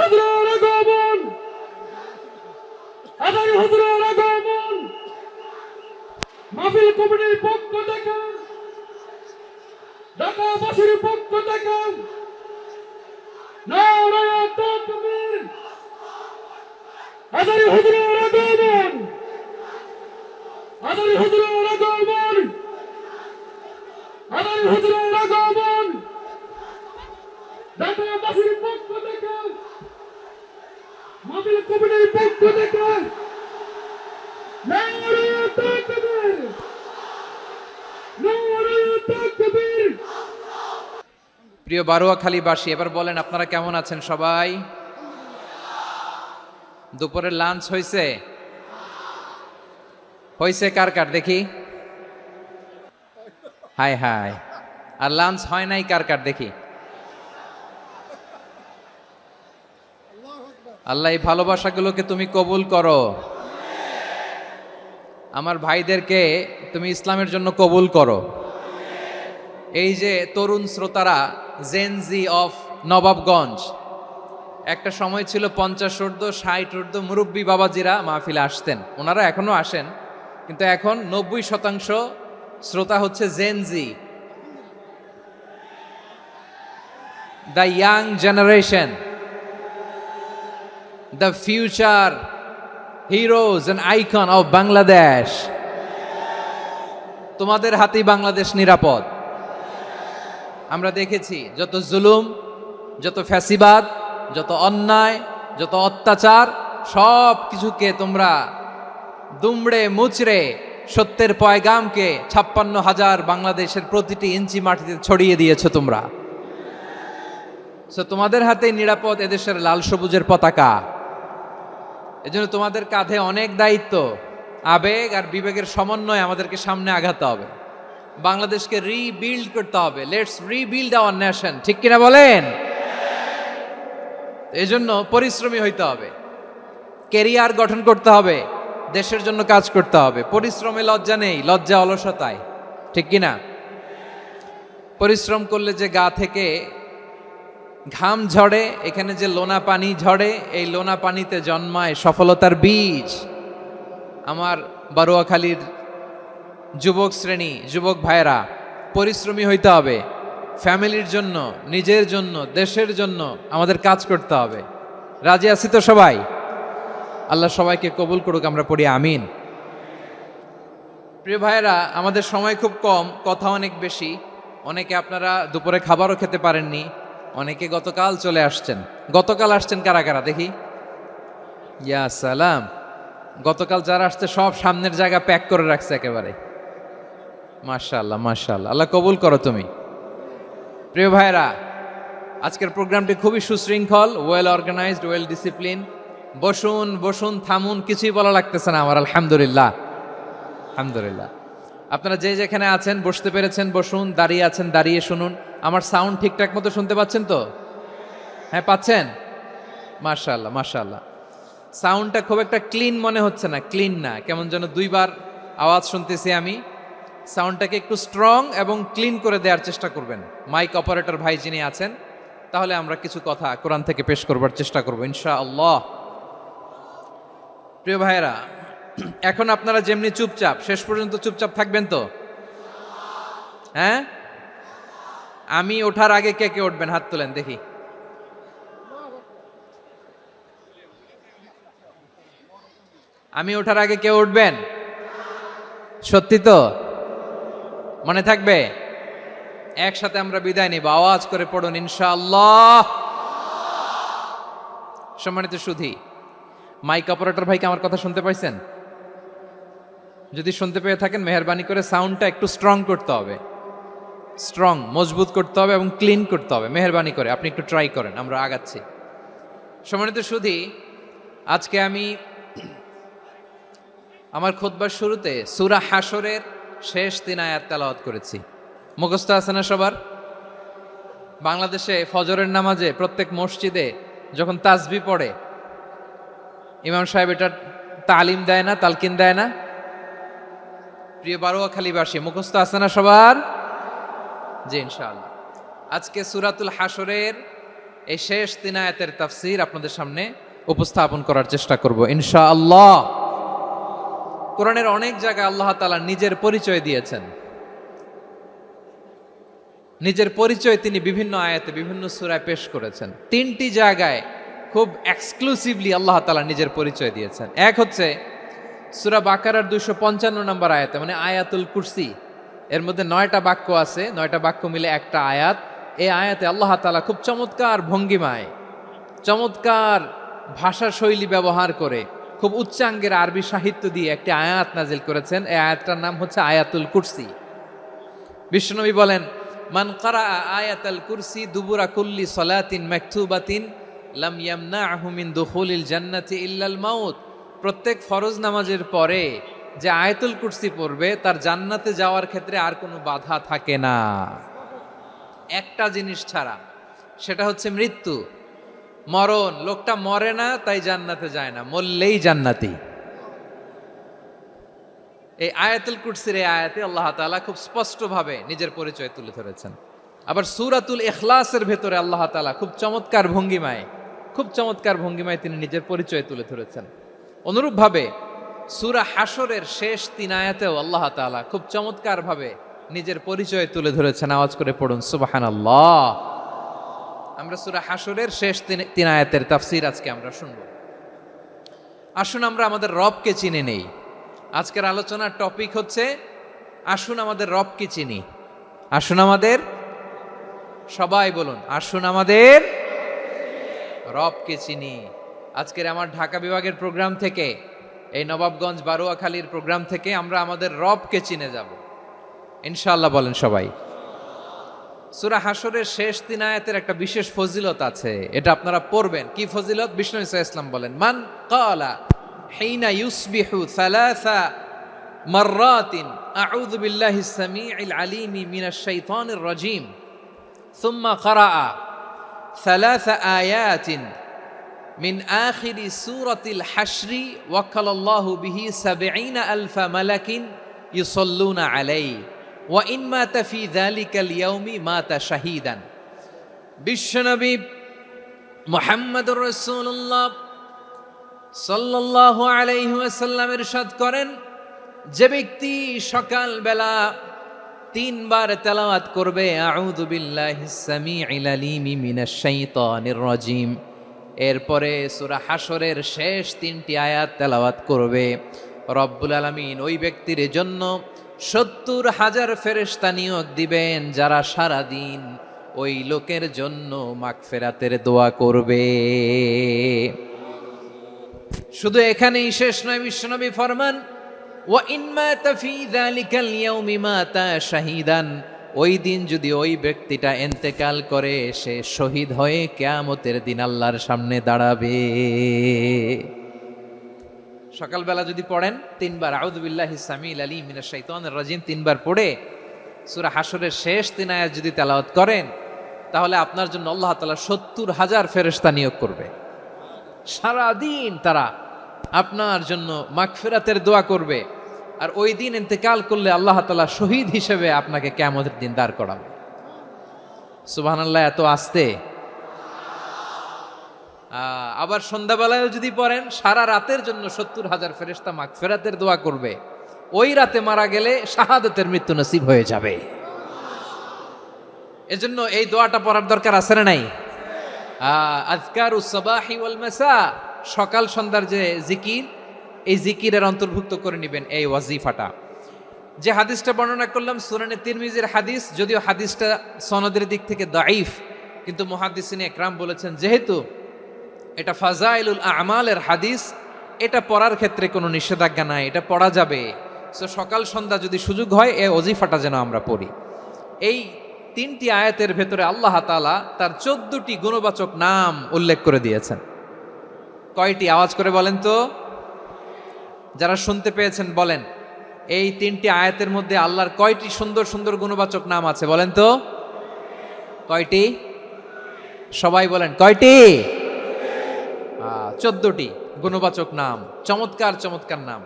হুজুরের আগমন, আদানি হুজুরের আগমন, মাহফিল কমিটির পক্ষ থেকে, ঢাকাবাসীর পক্ষ থেকে নারায়ে তাকবীর। আদানি হুজুরের আগমন, আদানি হুজুরের আগমন, আদানি হুজুরের আগমন, ঢাকাবাসীর পক্ষ থেকে, মাহফিল কমিটির পক্ষ থেকে নারায়ে তাকবীর, নারায়ে তাকবীর। প্রিয় বারুয়াখালীবাসী, এবার বলেন আপনারা কেমন আছেন সবাই? দুপুরের লাঞ্চ হয়েছে? হয়েছে কার কার দেখি? High high. আর লাঞ্চ হয় নাই কার কার দেখি? আল্লাহ এই ভালোবাসাগুলোকে তুমি কবুল করো। আমার ভাইদেরকে তুমি ইসলামের জন্য কবুল করো। এই যে তরুণ শ্রোতারা, জেনজি অফ নবাবগঞ্জ, একটা সময় ছিল 50 ঊর্ধ্ব 60 ঊর্ধ্ব মুরব্বী বাবাজিরা মাহফিলে আসতেন, ওনারা এখনো আসেন, কিন্তু এখন 90% শ্রোতা হচ্ছে Gen Z, the young generation, the future heroes and icon of Bangladesh. তোমাদের হাতেই বাংলাদেশ নিরাপদ। আমরা দেখেছি যত জুলুম, যত ফ্যাসিবাদ, যত অন্যায়, যত অত্যাচার, সব কিছুকে তোমরা দুমড়ে মুচড়ে সত্যের পয়গামকে 56,000 বাংলাদেশের প্রতিটি ইঞ্চি মাটিতে ছড়িয়ে দিয়েছো তোমরা। তোমাদের হাতে নিরাপদ এদেশের লাল সবুজের পতাকা। এজন্য তোমাদের কাঁধে অনেক দায়িত্ব। আবেগ আর বিবেকের সমন্বয়ে আমাদেরকে সামনে আগাতে হবে, বাংলাদেশকে রিবিল্ড করতে হবে। লেটস রিবিল্ড আওয়ার নেশন, ঠিক কিনা বলেন? এজন্য পরিশ্রমী হইতে হবে, কেরিয়ার গঠন করতে হবে, দেশের জন্য কাজ করতে হবে। পরিশ্রমে লজ্জা নেই, লজ্জা অলসতায়, ঠিক কিনা? পরিশ্রম করলে যে গা থেকে ঘাম ঝরে, এখানে যে লোনা পানি ঝরে, এই লোনা পানিতে জন্মায় সফলতার বীজ। আমার বারুয়াখালীর যুবক শ্রেণী, যুবক ভাইরা, পরিশ্রমী হইতে হবে। ফ্যামিলির জন্য, নিজের জন্য, দেশের জন্য আমাদের কাজ করতে হবে। রাজি আছি তো সবাই? আল্লাহ সবাইকে কবুল করুক, আমরা পড়ি আমিন। প্রিয় ভাইয়েরা, আমাদের সময় খুব কম, কথা অনেক বেশি। অনেকে আপনারা দুপুরে খাবারও খেতে পারেননি, অনেকে গতকাল চলে আসছেন। গতকাল আসছেন কারা কারা দেখি? ইয়া সালাম। গতকাল যারা আসছে সব সামনের জায়গা প্যাক করে রাখছে একেবারে। মাশাআল্লাহ, মাশাআল্লাহ, আল্লাহ কবুল করো তুমি। প্রিয় ভাইরা, আজকের প্রোগ্রামটি খুবই সুশৃঙ্খল, ওয়েল অর্গানাইজড, ওয়েল ডিসিপ্লিন। বসুন বসুন, থামুন, কিছুই বলা লাগতেছে না আমার। আলহামদুলিল্লাহ, আলহামদুলিল্লাহ। আপনারা যে যেখানে আছেন বসতে পেরেছেন বসুন, দাঁড়িয়ে আছেন দাঁড়িয়ে শুনুন। আমার সাউন্ড ঠিকঠাক মতো শুনতে পাচ্ছেন তো? হ্যাঁ, পাচ্ছেন? মাশাআল্লাহ, মাশাআল্লাহ। সাউন্ডটা খুব একটা ক্লিন মনে হচ্ছে না, ক্লিন না, কেমন যেন দুইবার আওয়াজ শুনতেছি আমি। সাউন্ডটাকে একটু স্ট্রং এবং ক্লিন করে দেওয়ার চেষ্টা করবেন মাইক অপারেটর ভাই যিনি আছেন। তাহলে আমরা কিছু কথা কোরআন থেকে পেশ করবার চেষ্টা করব ইনশাআল্লাহ। প্রিয় ভাইয়েরা, এখন আপনারা যেমনি চুপচাপ, শেষ পর্যন্ত চুপচাপ থাকবেন তো? হ্যাঁ, আমি ওঠার আগে কে কে উঠবেন? হাত তোলেন দেখি। আমি ওঠার আগে কে উঠবেন? সত্যি তো? মনে থাকবে? একসাথে আমরা বিদায় নিব, আওয়াজ করে পড়ুন ইনশাআল্লাহ। সম্মানিত সুধী, মাইক অপারেটর ভাইকে আমার কথা শুনতে পাইছেন? যদি শুনতে পেয়ে থাকেন, মেহেরবানি করে সাউন্ডটা একটু স্ট্রং করতে হবে, স্ট্রং, মজবুত করতে হবে এবং ক্লিন করতে হবে। মেহেরবানি করে আপনি একটু ট্রাই করেন, আমরা আগাচ্ছি। সম্মানিত সুধী, আজকে আমি আমার খুতবার শুরুতে সূরা হাশরের শেষ 3 আয়াত তেলাওয়াত করেছি। মুখস্থ আছে না সবার? বাংলাদেশে ফজরের নামাজে প্রত্যেক মসজিদে যখন তাসবিহ পড়ে, ইমাম সাহেব এটা তালিম দেয় না, তালকিন দেয় না? প্রিয় বারুয়াখালীবাসী, মুখস্থ আছে না সবার? জি ইনশাআল্লাহ। আজকে সূরাতুল হাশরের এই শেষ 3 আয়াতের তাফসীর আপনাদের সামনে উপস্থাপন করার চেষ্টা করব ইনশাআল্লাহ। কোরআনের অনেক জায়গায় আল্লাহ তাআলা নিজের পরিচয় দিয়েছেন। নিজের পরিচয় তিনি বিভিন্ন আয়াতে বিভিন্ন সূরায় পেশ করেছেন। 3টি জায়গায় খুব এক্সক্লুসিভলি আল্লাহ তাআলা নিজের পরিচয় দিয়েছেন। এক হচ্ছে সূরা বাকারার 255 নম্বর আয়াতে, মানে আয়াতুল কুরসি। এর মধ্যে 9টা বাক্য আছে, 9টা বাক্য মিলে একটা আয়াত। এই আয়াতে আল্লাহ তাআলা খুব চমৎকার ভঙ্গিমায়, চমৎকার ভাষা শৈলী ব্যবহার করে, খুব উচ্চাঙ্গের আরবি সাহিত্য দিয়ে একটি আয়াত নাজিল করেছেন। এই আয়াতটার নাম হচ্ছে আয়াতুল কুরসি। বিশ্বনবী বলেন, মান কারা আয়াতুল কুরসি দুবুরা কুল্লি সালাতিন মাকতুবাতিন লাম ইয়ামনাহু মিন দুখুলিল জান্নাতি ইল্লাল মাউত। প্রত্যেক ফরজ নামাজের পরে যে আয়াতুল কুরসি পড়বে তার জান্নাতে যাওয়ার ক্ষেত্রে আর কোনো বাধা থাকে না, একটা জিনিস ছাড়া, সেটা হচ্ছে মৃত্যু, মরণ। লোকটা মরে না তাই জান্নাতে যায় না, মরলেই জান্নাতি। এই আয়াতুল কুরসির এই আয়াতে আল্লাহ তাআলা খুব স্পষ্টভাবে নিজের পরিচয় তুলে ধরেছেন। আবার সূরাতুল ইখলাসের ভেতরে আল্লাহ তাআলা খুব চমৎকার ভঙ্গিমায় তিনি নিজের পরিচয় তুলে ধরেছেন। অনুরূপভাবে সূরা হাশরের শেষ 3 আয়াতেও আল্লাহ তাআলা খুব চমৎকারভাবে নিজের পরিচয় তুলে ধরেছেন। আওয়াজ করে পড়ুন সুবহানাল্লাহ। আমরা সূরা হাশরের শেষ 3 আয়াতের তাফসীর আজকে আমরা শুনব। আসুন আমরা আমাদের রবকে চিনে নেই। আজকের আলোচনার টপিক হচ্ছে আসুন আমাদের রবকে চিনি। আসুন আমাদের, সবাই বলুন, আসুন আমাদের রবকে চিনি। আজকের আমার ঢাকা বিভাগের প্রোগ্রাম থেকে, এই নবাবগঞ্জ বারুয়াখালীর প্রোগ্রাম থেকে আমরা আমাদের রবকে চিনে যাব ইনশাআল্লাহ। বলেন সবাই। সূরা হাশরের শেষ 3 আয়াতের একটা বিশেষ ফজিলত আছে, এটা আপনারা পড়বেন। কি ফজিলত? বিষ্ণু ঈসা ইসলাম বলেন, মান ক্বালা হিনা ইউসবিহু সালাসা মাররাতিন আউযু বিল্লাহিস সামিউল আলীম মিনাশ শাইতানির রাজীম সুম্মা ক্বারাআ সালাসা আয়াতিন মিন আখিরি সূরাতিল হাশরি ওয়াক্কালাল্লাহু বিহি ৭০,০০০ মালাকিন ইউসাল্লুনা আলাইহি ওয়া ইন মাতা ফি যালিকাল ইয়াউমি মাতা শাহীদান। বিশ্বনবী মুহাম্মদুর রাসূলুল্লাহ সাল্লাল্লাহু আলাইহি ওয়াসাল্লাম ইরশাদ করেন, যে ব্যক্তি সকালবেলা 3 বার তেলাওয়াত করবে আউযু বিল্লাহিস সামিউল আলীম মিনাশ শাইতানির রাজীম, এরপরে সূরা হাশরের শেষ 3টি আয়াত তেলাওয়াত করবে, রব্বুল আলামিন ওই ব্যক্তির জন্য ৭০,০০০ ফেরেশতা নিয়োগ দিবেন যারা সারা দিন ওই লোকের জন্য মাগফিরাতের দোয়া করবে। শুধু এখানেই শেষ নয়, বিশ্বনবী ফরমান, ওয়া ইন মাতা ফি যালিকাল ইয়াউমি মাতা শাহীদান, ওই দিন যদি ওই ব্যক্তিটা ইন্তেকাল করে সে শহীদ হয়ে কিয়ামতের দিন আল্লাহর সামনে দাঁড়াবে। সকালবেলা যদি পড়েন 3 বার আউযু বিল্লাহিস সামিউল আলীম মিনাশ শাইতানির রাজীম 3 বার পড়ে সূরা হাশরের শেষ 3 আয়াত যদি তেলাওয়াত করেন, তাহলে আপনার জন্য আল্লাহ তাআলা ৭০,০০০ ফেরেশতা নিয়োগ করবে। সারা দিন তারা আপনার জন্য মাগফিরাতের দোয়া করবে। আর ওই দিন ইন্তেকাল করলে আল্লাহ তাআলা শহীদ হিসেবে আপনাকে কিয়ামতের দিন দাঁড় করাবে। সুবহানাল্লাহ। এত আস্তে। আবার সন্ধ্যাবেলায় যদি পড়েন, সারা রাতের জন্য ৭০,০০০ ফেরেশতা মাগফিরাতের দোয়া করবে। ওই রাতে মারা গেলে শাহাদাতের মৃত্যু নসিব হয়ে যাবে। এজন্য এই দোয়াটা পড়ার দরকার আছে না নাই? আযকারুস সাবাহি ওয়াল মাসা, সকাল সন্ধ্যার যে জিকির, এই জিকিরের অন্তর্ভুক্ত করে নেবেন এই ওয়াজিফাটা। যে হাদিসটা বর্ণনা করলাম সুনানে তিরমিজির হাদিস, যদিও হাদিসটা সনদের দিক থেকে দাঈফ, কিন্তু মুহাদ্দিসিনে একরাম বলেছেন যেহেতু এটা ফাজাইলুল আমালের হাদিস, এটা পড়ার ক্ষেত্রে কোনো নিষেধাজ্ঞা নাই, এটা পড়া যাবে। সো সকাল সন্ধ্যা যদি সুযোগ হয় এই ওয়াজিফাটা যেন আমরা পড়ি। এই 3টি আয়াতের ভেতরে আল্লাহ তাআলা তার 14টি গুণবাচক নাম উল্লেখ করে দিয়েছেন। কয়টি? আওয়াজ করে বলেন তো, যারা শুনতে পেয়েছেন বলেন। এই 3টি আয়াতের মধ্যে আল্লাহর কয়টি সুন্দর সুন্দর গুণবাচক নাম আছে বলেন তো? কয়টি? সবাই বলেন কয়টি? 14টি গুণবাচক নাম, চমৎকার চমৎকার নাম।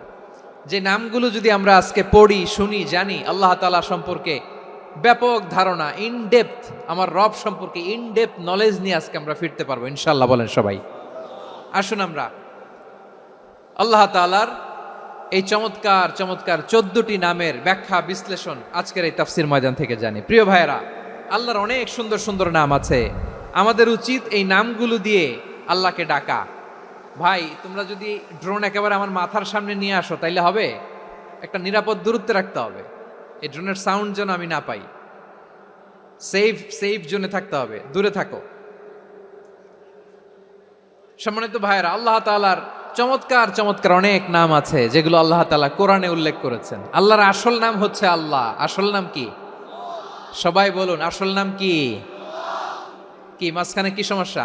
যে নামগুলো যদি আমরা আজকে পড়ি, শুনি, জানি, আল্লাহ তাআলা সম্পর্কে ব্যাপক ধারণা, ইন ডেপথ আমার রব সম্পর্কে ইন ডেপথ নলেজ নিয়ে আজকে আমরা ফিরতে পারবো ইনশাআল্লাহ। বলেন সবাই। আসুন আমরা আল্লাহ তাআলার এই চমৎকার চমৎকার 14টি নামের ব্যাখ্যা বিশ্লেষণ আজকের এই তাফসীর ময়দান থেকে জানি। প্রিয় ভাইয়েরা, আল্লাহর অনেক সুন্দর সুন্দর নাম আছে। আমাদের উচিত এই নামগুলো দিয়ে আল্লাহকে ডাকা। ভাই, তোমরা যদি ড্রোন একেবারে আমার মাথার সামনে নিয়ে আসো তাইলে হবে? একটা নিরাপদ দূরত্বে রাখতে হবে, এই ড্রোনের সাউন্ড যেন আমি না পাই। সেফ জোনে থাকতে হবে, দূরে থাকো। সম্মানিত ভাইয়েরা, আল্লাহ তাআলার চমৎকার চমৎকার অনেক নাম আছে যেগুলো আল্লাহ তাআলা কোরআনে উল্লেখ করেছেন। আল্লাহর আসল নাম হচ্ছে আল্লাহ। আসল নাম কি? সবাই বলুন, আসল নাম কি? কি মাঝখানে কি সমস্যা?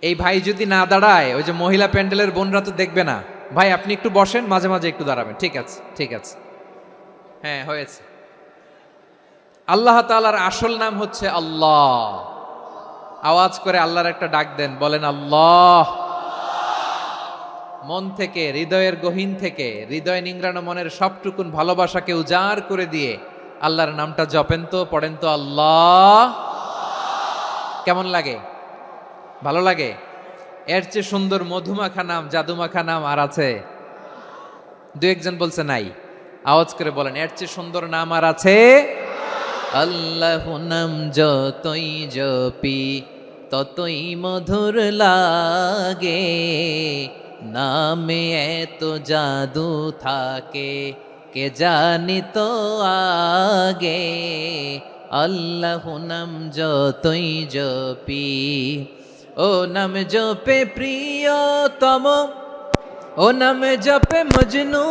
এই ভাই যদি না দাঁড়ায়, ওই যে মহিলা প্যান্ডেলের বোনরা তো দেখবে না। ভাই আপনি একটু বসেন, মাঝে মাঝে একটু দাঁড়াবেন। ঠিক আছে, ঠিক আছে, হ্যাঁ হয়েছে। আল্লাহ তাআলার আসল নাম হচ্ছে আল্লাহ। আওয়াজ করে আল্লাহর একটা ডাক দেন, বলেন আল্লাহ। মন থেকে, হৃদয়ের গহীন থেকে, হৃদয় নিংড়ানো মনের সবটুকুন ভালোবাসাকে উজাড় করে দিয়ে আল্লাহর নামটা জপেন তো, পড়েন তো আল্লাহ। কেমন লাগে? ভালো লাগে? এর চেয়ে সুন্দর মধুমাখা নাম, জাদুমাখা নাম আর আছে? দু একজন বলছে নাই। আওয়াজ করে বলেন, এর চেয়ে সুন্দর নাম আর আছে? আল্লাহ নাম যতই জপি ততই মধুর লাগে, নামে এত জাদু থাকে কে জানি তো আগে। আল্লাহ নাম যতই জপি, ও নাম জপে প্রিয়তম, ও নামে জপে মজনু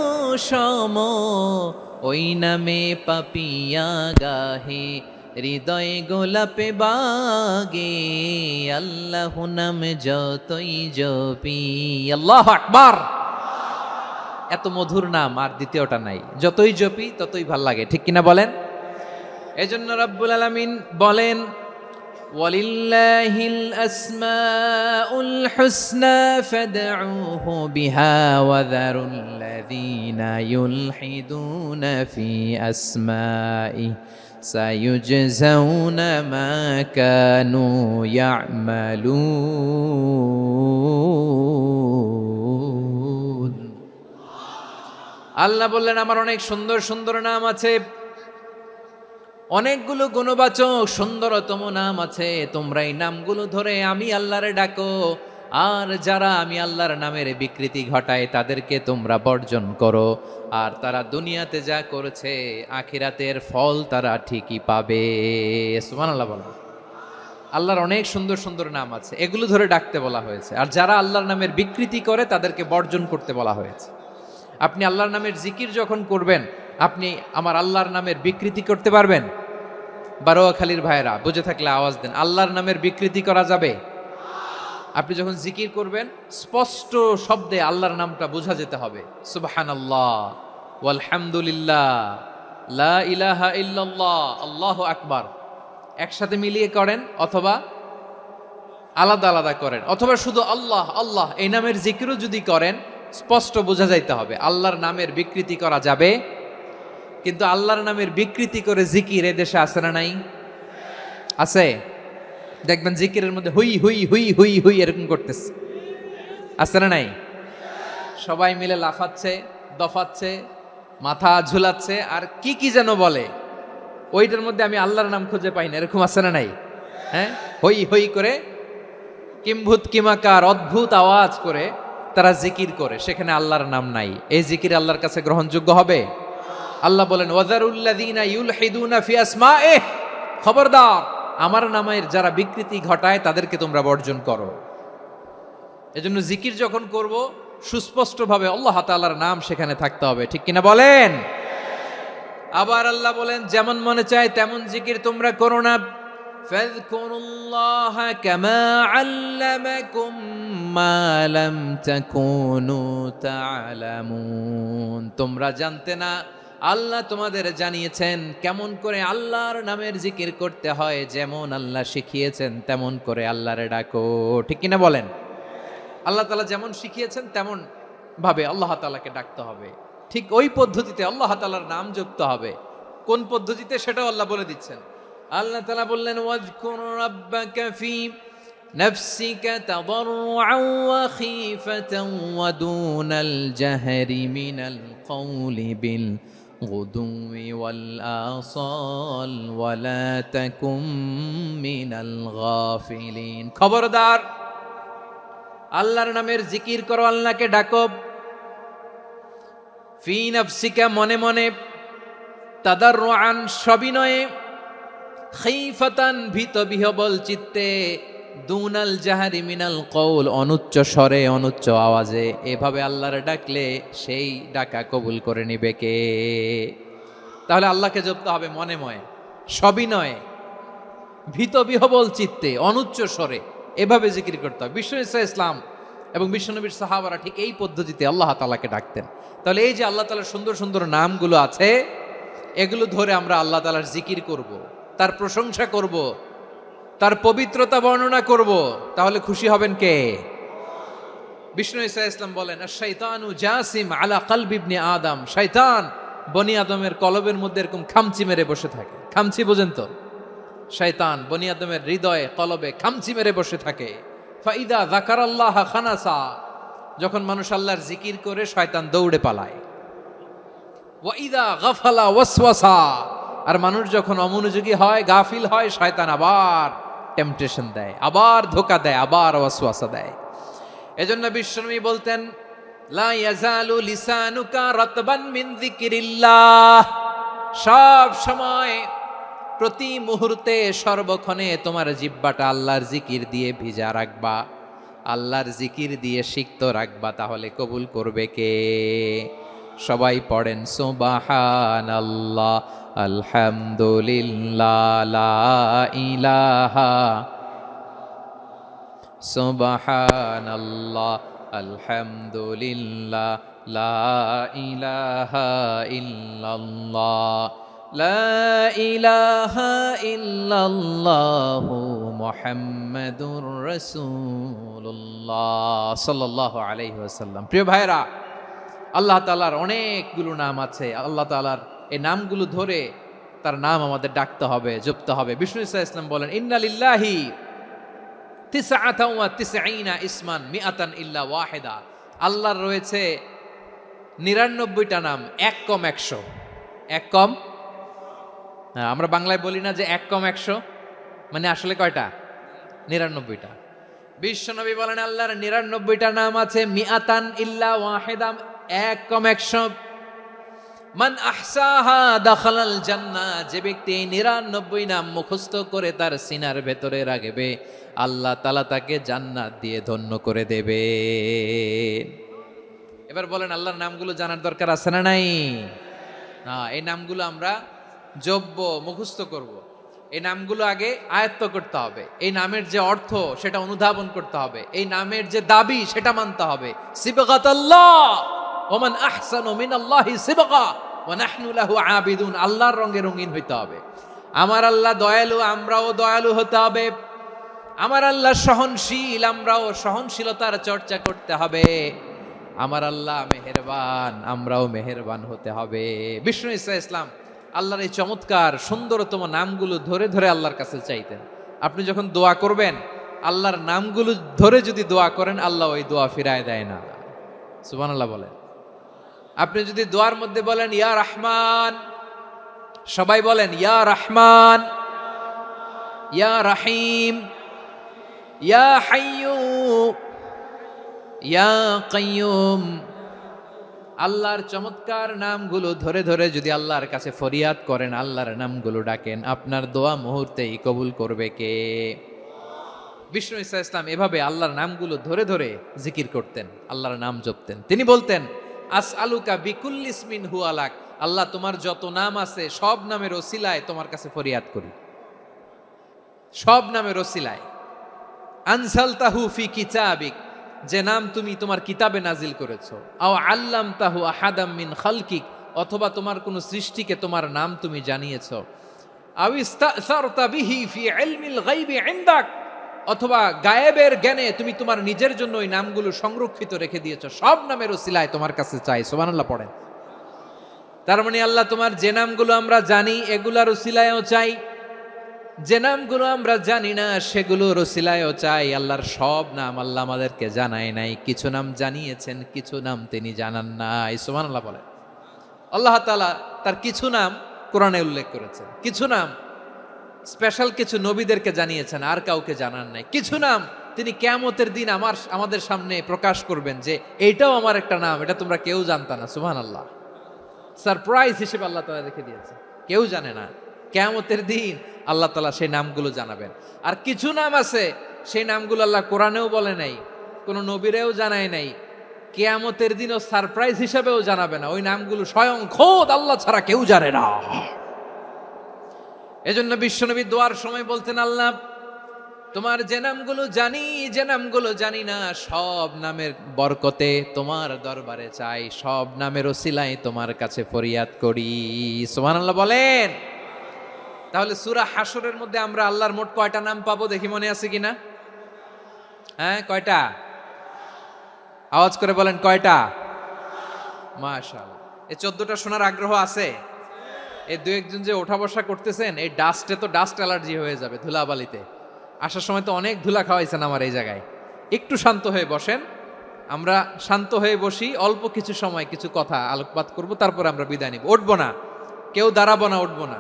সম, ওই নামে পাপিয়া গাহে হৃদয় গোলাপে বাগে। আল্লাহ নাম যতই জপি। আল্লাহু আকবার। এত মধুর নাম আর দ্বিতীয়টা নাই। যতই জপি ততই ভাল লাগে, ঠিক কিনা বলেন? এজন্য রব্বুল আলামিন বলেন, ওয়ালিল্লাহিল আসমাউল হুসনা ফাদউহু বিহা ওয়া যারুল্লাযীনা ইউলহিদুনা ফি আসমাইহি সায়ুজজাউনা মা কানু ইয়ামালুন। আল্লাহ বললেন, আমার অনেক সুন্দর সুন্দর নাম আছে, অনেকগুলো গুণবাচক সুন্দরতম নাম আছে। তোমরা এই নামগুলো ধরে আমি আল্লাহরে ডাকো, আর যারা আমি আল্লাহর নামের বিকৃতি ঘটায় তাদেরকে তোমরা বর্জন করো। আর তারা দুনিয়াতে যা করেছে আখিরাতের ফল তারা ঠিকই পাবে। সুবহানাল্লাহ বলো। আল্লাহর অনেক সুন্দর সুন্দর নাম আছে, এগুলো ধরে ডাকতে বলা হয়েছে। আর যারা আল্লাহর নামের বিকৃতি করে তাদেরকে বর্জন করতে বলা হয়েছে। আপনি আল্লাহর নামের জিকির যখন করবেন, আপনি আমার আল্লাহর নামের বিকৃতি করতে পারবেন? বারোয়াখালীর ভাইয়েরা বুঝে থাকলে আওয়াজ দেন, আল্লাহর নামের বিকৃতি করা যাবে? আপনি যখন জিকির করবেন স্পষ্ট শব্দে আল্লাহর নামটা বোঝা যেতে হবে। সুবহানাল্লাহ, ওয়ালহামদুলিল্লাহ, লা ইলাহা ইল্লাল্লাহ, আল্লাহু আকবার। একসাথে মিলিয়ে করেন অথবা আলাদা আলাদা করেন, অথবা শুধু আল্লাহ আল্লাহ এই নামের জিকিরও যদি করেন স্পষ্ট বোঝা যাইতে হবে। আল্লাহর নামের বিকৃতি করা যাবে, কিন্তু আল্লাহর নামের বিকৃতি করে জিকির এদেশে আছে না নাই? আছে। দেখবেন জিকিরের মধ্যে হুই হুই হুই হুই হুই এরকম করতেছে, আছে না নাই? সবাই মিলে লাফাচ্ছে, দফাচ্ছে, মাথা ঝুলাচ্ছে, আর কি কি যেন বলে, ওইটার মধ্যে আমি আল্লাহর নাম খুঁজে পাই না, এরকম আছে না নাই? হ্যাঁ, হই হই করে কিম্ভূত কিমাকার অদ্ভুত আওয়াজ করে তারা জিকির করে, সেখানে আল্লাহর নাম নাই। এই জিকির আল্লাহর কাছে গ্রহণযোগ্য হবে? আল্লাহ বলেন, ওয়াযারুল্লাযীনা ইউলহিদুনা ফি আসমাইহি, খবরদার আমার নামের যারা বিকৃতি ঘটায় তাদেরকে তোমরা বর্জন করো। এজন্য জিকির যখন করব সুস্পষ্টভাবে আল্লাহ তাআলার নাম সেখানে থাকতে হবে, ঠিক কিনা বলেন? আবার আল্লাহ বলেন, যেমন মনে চায় তেমন জিকির তোমরা করো না। ফাযকুরুল্লাহা কামা আল্লামাকুম মা লাম তাকুনু তা'লামুন। তোমরা জানতে না, আল্লাহ তোমাদের জানিয়েছেন কেমন করে আল্লাহর নামের জিকির করতে হয়। যেমন আল্লাহ শিখিয়েছেন তেমন করে আল্লাহরে ডাকো, ঠিক কিনা বলেন? আল্লাহ তাআলা যেমন শিখিয়েছেন তেমন ভাবে আল্লাহ তাআলাকে ডাকতে হবে, ঠিক ওই পদ্ধতিতে আল্লাহ তাআলার নাম জপতে হবে। কোন পদ্ধতিতে সেটাও আল্লাহ বলে দিচ্ছেন। আল্লাহ তাআলা বললেন ওয়াজকুর রাব্বাকা ফি নাফসিকা তাদাররুআন ওয়া খীফাতান ওয়া দুনাল জাহরি মিনাল কওলি বিল গুদুওয়ি ওয়াল আসাল ওয়া লা তাকুম মিনাল গাফিলিন। খবরদার, আল্লাহর নামের জিকির করো, আল্লাহকে ডাকো। ফি নাফসিকা, মনে মনে, তাদাররুআন, সবিনয়ে, খাইফাতান, ভীত বিহবল চিত্তে, দুনাল জাহারি মিনাল কওল, অনুচ্চ স্বরে অনুচ্চ আওয়াজে। এভাবে আল্লাহর ডাকলে সেই ডাকা কবুল করে নিবে কে? তাহলে আল্লাহকে জপতে হবে মনে মনে, সবিনয়ে, ভীত বিহবল চিত্তে, অনুচ্চ স্বরে, এভাবে জিকির করতে হবে। বিষ্ণু ঈসা ইসলাম এবং বিশ্বনবীর সাহাবারা ঠিক এই পদ্ধতিতে আল্লাহ তাআলাকে ডাকতেন। তাহলে এই যে আল্লাহ তাআলার সুন্দর সুন্দর নামগুলো আছে, এগুলো ধরে আমরা আল্লাহ তাআলার জিকির করব, তার প্রশংসা করব, তার পবিত্রতা বর্ণনা করব, তাহলে খুশি হবেন কে? বিষ্ণু ঈসা ইসলাম বলেন, আশ-শাইতানু জাসিম আলা কলবি ইবনে আদম, শয়তান বনি আদমের কলবের মধ্যে এরকম খামচি মেরে বসে থাকে। খামচি বোঝেন তো? শয়তান বনি আদমের হৃদয়ে কলবে খামচি মেরে বসে থাকে। ফাইদা যাকারাল্লাহ খানাসা, যখন মানুষ আল্লাহর জিকির করে শয়তান দৌড়ে পালায়। ওয়াইদা গাফালা ওয়াসওয়াসা, আর মানুষ যখন অমনোযোগী হয়, গাফিল হয়, শয়তান আবার টেম্পটেশন দেয়, আবার ধোঁকা দেয়, আবার ওয়াসওয়াসা দেয়। এজন্য বিশ্বনবী বলতেন, লা ইয়াজালু লিসানুকা রাতবান মিন যিকরিল্লাহ, সব সময়, প্রতি মুহূর্তে, সর্বক্ষণে তোমার জিহ্বাটা আল্লাহর জিকির দিয়ে ভিজা রাখবা, আল্লাহর জিকির দিয়ে সিক্ত রাখবা, তাহলে কবুল করবে কে? সবাই পড়েন সুবহানাল্লাহ, আলহামদুলিল্লাহ, লা ইলাহা, সুবহানাল্লাহ, আলহামদুলিল্লাহ, লা ইলাহা ইল্লাল্লাহ, লা ইলাহা ইল্লাল্লাহু মুহাম্মাদুর রাসূলুল্লাহ সাল্লাল্লাহু আলাইহি ওয়াসাল্লাম। প্রিয় ভাইরা, আল্লাহ তাআলার অনেকগুলো নাম আছে। আল্লাহ তাআলার এই নামগুলো ধরে তার নাম আমাদের ডাকতে হবে, জপতে হবে। বিষ্ণু ঈসা ইসলাম বলেন, ইন্না লিল্লাহি তিসআতান ওয়া তিসঈনা ইসমান মিআতান ইল্লা ওয়াহিদা, আল্লাহর রয়েছে 99টা নাম, এক কম 100। এক কম, আমরা বাংলায় বলি না যে এক কম 100, মানে আসলে কয়টা? 99টা। বিশ্বনবী বলেন, আল্লাহর 99টা নাম আছে, মিআতান ইল্লা ওয়াহিদা, এক কম 100। মান আহসাহা দাখালাল জান্নাহ, যে ব্যক্তি এই 99 নাম মুখস্থ করে তার সিনার ভেতরে রাখবে, আল্লাহ তাআলা তাকে জান্নাত দিয়ে ধন্য করে দেবে। এবার বলেন, আল্লাহর নামগুলো জানার দরকার আছে না নাই? না, এই নামগুলো আমরা জপব, মুখস্থ করব। এই নামগুলো আগে আয়ত্ত করতে হবে। এই নামের যে অর্থ সেটা অনুধাবন করতে হবে। এই নামের যে দাবি সেটা মানতে হবে। সিবগাতাল্লাহ ওয়া মান আহসানু মিনাল্লাহি সিবগা ওয়া নাহনু লাহু আবিদুন, আল্লাহর রঙে রঙিন হইতে হবে। আমার আল্লাহ দয়ালু, আমরাও দয়ালু হতে হবে। আমার আল্লাহ সহনশীল, আমরাও সহনশীলতার চর্চা করতে হবে। আমার আল্লাহ মেহেরবান, আমরাও মেহেরবান হতে হবে। বিষ্ণু ঈসা ইসলাম আল্লাহর এই চমৎকার সুন্দরতম নামগুলো ধরে ধরে আল্লাহর কাছে চাইতেন। আপনি যখন দোয়া করবেন, আল্লাহর নামগুলো ধরে যদি দোয়া করেন, আল্লাহ ওই দোয়া ফিরায় দেয় না। সুবহানাল্লাহ বলেন। আপনি যদি দোয়ার মধ্যে বলেন ইয়া রহমান, সবাই বলেন ইয়া রহমান, ইয়া রহিম, ইয়া হাইয়্যু, ইয়া কাইয়্যুম, আল্লাহর চমৎকার নামগুলো ধরে ধরে যদি আল্লাহর কাছে ফরিয়াদ করেন, আল্লাহর নামগুলো ডাকেন, আপনার দোয়া মুহূর্তেই কবুল করবে কে? বিষ্ণু ঈসা ইসলাম এভাবে আল্লাহর নামগুলো ধরে ধরে জিকির করতেন, আল্লাহর নাম জপতেন। তিনি বলতেন, আসআলুকা বিকুল্লি ইসমিন হুয়া লাক, আল্লাহ তোমার যত নাম আছে সব নামের ওসিলায় তোমার কাছে ফরিয়াদ করি, সব নামের ওসিলায়। আনজালতাহু ফি কিতাবিক, যে নাম তুমি তোমার কিতাবে নাজিল করেছো। আও আল্লামতাহু আহাদাম মিন খালকিক, অথবা তোমার কোন সৃষ্টিকে তোমার নাম তুমি জানিয়েছো। আও ইস্তাসারতা বিহি ফি ইলমিল গায়বি ইনদাক, অথবা গায়েবের জ্ঞানে তুমি তোমার নিজের জন্য ওই নামগুলো সংরক্ষিত রেখে দিয়েছো। সব নামের ওসিলায় তোমার কাছে চাই। সুবহানাল্লাহ পড়েন। তার মানে আল্লাহ তোমার যে নামগুলো আমরা জানি এগুলার উসিলায়ও চাই, যে নামগুলো আমরা জানি না সেগুলোর উসিলায়ও চাই। আল্লাহর সব নাম আল্লাহ আমাদেরকে জানায় নাই, কিছু নাম জানিয়েছেন, কিছু নাম তিনি জানান নাই। সুবহানাল্লাহ বলে। আল্লাহ তাআলা তার কিছু নাম কোরআনে উল্লেখ করেছেন, কিছু নাম স্পেশাল কিছু নবীদেরকে জানিয়েছেন, আর কাউকে জানান নাই। কিছু নাম তিনি কিয়ামতের দিন আমাদের সামনে প্রকাশ করবেন যে এইটাও আমার একটা নাম, এটা তোমরা কেউ জানতা না। সুবহানাল্লাহ, সারপ্রাইজ হিসেবে আল্লাহ তাআলা রেখে দিয়েছে, কেউ জানে না। কিয়ামতের দিন আল্লাহ তাআলা সেই নামগুলো জানাবেন। আর কিছু নাম আছে সেই নামগুলো আল্লাহ কোরআনেও বলে নাই, কোনো নবীরেও জানায় নাই, কিয়ামতের দিনও সারপ্রাইজ হিসেবেও জানাবে না। ওই নামগুলো স্বয়ং খোদ আল্লাহ ছাড়া কেউ জানে না। এজন্য বিশ্বনবী দোয়ার সময় বলতেন, আল্লাহ তোমার যে নামগুলো জানি, যে নামগুলো জানি না, সব নামের বরকতে তোমার দরবারে চাই, সব নামের ওসিলায় তোমার কাছে ফরিয়াদ করি। সুবহানাল্লাহ বলেন। তাহলে সূরা হাশরের মধ্যে আমরা আল্লাহর মোট কয়টা নাম পাবো দেখি, মনে আছে কিনা? হ্যাঁ, কয়টা? আওয়াজ করে বলেন, কয়টা? মাশাআল্লাহ। এই 14টা শোনার আগ্রহ আছে? এই দু একজন যে ওঠা বসা করতেছেন, এই ডাস্টে তো ডাস্ট অ্যালার্জি হয়ে যাবে, ধুলাবালিতে আসার সময় তো অনেক ধুলা খাওয়াইছেন আমার এই জায়গায়। একটু শান্ত হয়ে বসেন, আমরা শান্ত হয়ে বসি, অল্প কিছু সময় কিছু কথা আলোকপাত করব, তারপরে আমরা বিদায় নিব। উঠবো না, কেউ দাঁড়াবো না, উঠবো না।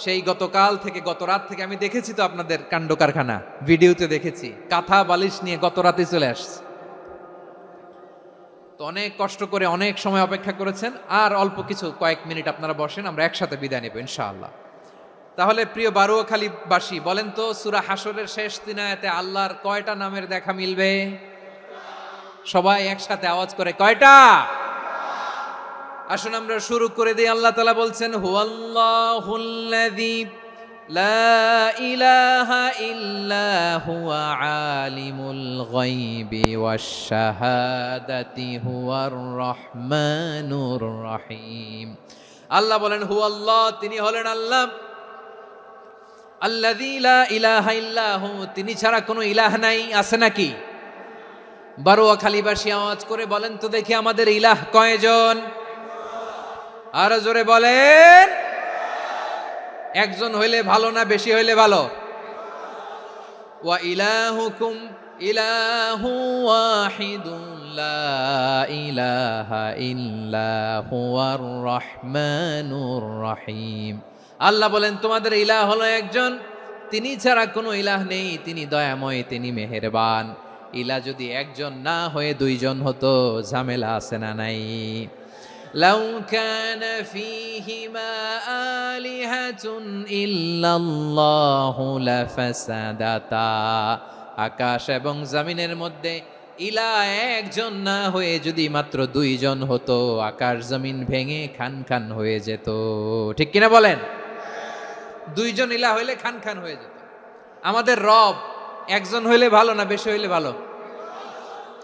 সেই গতকাল থেকে, গত রাত থেকে আমি দেখেছি তো আপনাদের কাণ্ড কারখানা, ভিডিওতে দেখেছি, কাঁথা বালিশ নিয়ে গত রাতে চলে আসছে। তো অনেক কষ্ট করে অনেক সময় অপেক্ষা করেছেন, আর অল্প কিছু কয়েক মিনিট আপনারা বসেন, আমরা একসাথে বিদায় নেব ইনশাআল্লাহ। তাহলে প্রিয় বারুয়াখালীবাসী, বলেন তো সূরা হাশরের শেষ 3 আয়াতে আল্লাহর কয়টা নামের দেখা মিলবে? সবাই একসাথে আওয়াজ করে, কয়টা? আসুন আমরা শুরু করে দিই। আল্লাহ তাআলা বলছেন, হুয়াল্লাহুল্লাযী লা ইলাহা ইল্লা হুয়া আলিমুল গায়বি ওয়াশ শাহাদাতি হুয়ার রহমানুর রহিম। আল্লাহ বলেন, হুয়াল্লাহ, তিনি হলেন আল্লাহ, আল্লাযী লা ইলাহা ইল্লা হু, তিনি ছাড়া কোনো ইলাহ নাই। আছে নাকি? বারুয়াখালীবাসী আওয়াজ করে বলেন তো দেখি, আমাদের ইলাহ কয়জন? আর জোরে বলেন। একজন হইলে ভালো না বেশি হইলে ভালো? ওয়া ইলাহুকুম ইলাহু ওয়াহিদুন লা ইলাহা ইল্লা হুয়ার রহমানুর রহিম। আল্লাহ বলেন, তোমাদের ইলাহ হলো একজন, তিনি ছাড়া কোনো ইলাহ নেই, তিনি দয়াময়, তিনি মেহেরবান। ইলাহ যদি একজন না হয়ে দুইজন হতো, ঝামেলা আছে না নাই? লাউ কানা ফীহিমা আলিহাতুন ইল্লাল্লাহু লাফাসাদাতা। আকাশ এবং জমিনের মধ্যে ইলাহ একজন না হয়ে যদি মাত্র দুইজন হতো, আকাশ জমিন ভেঙে খান খান হয়ে যেত। ঠিক কিনা বলেন? দুইজন ইলাহ হইলে খান খান হয়ে যেত। আমাদের রব একজন হইলে ভালো না বেশি হইলে ভালো?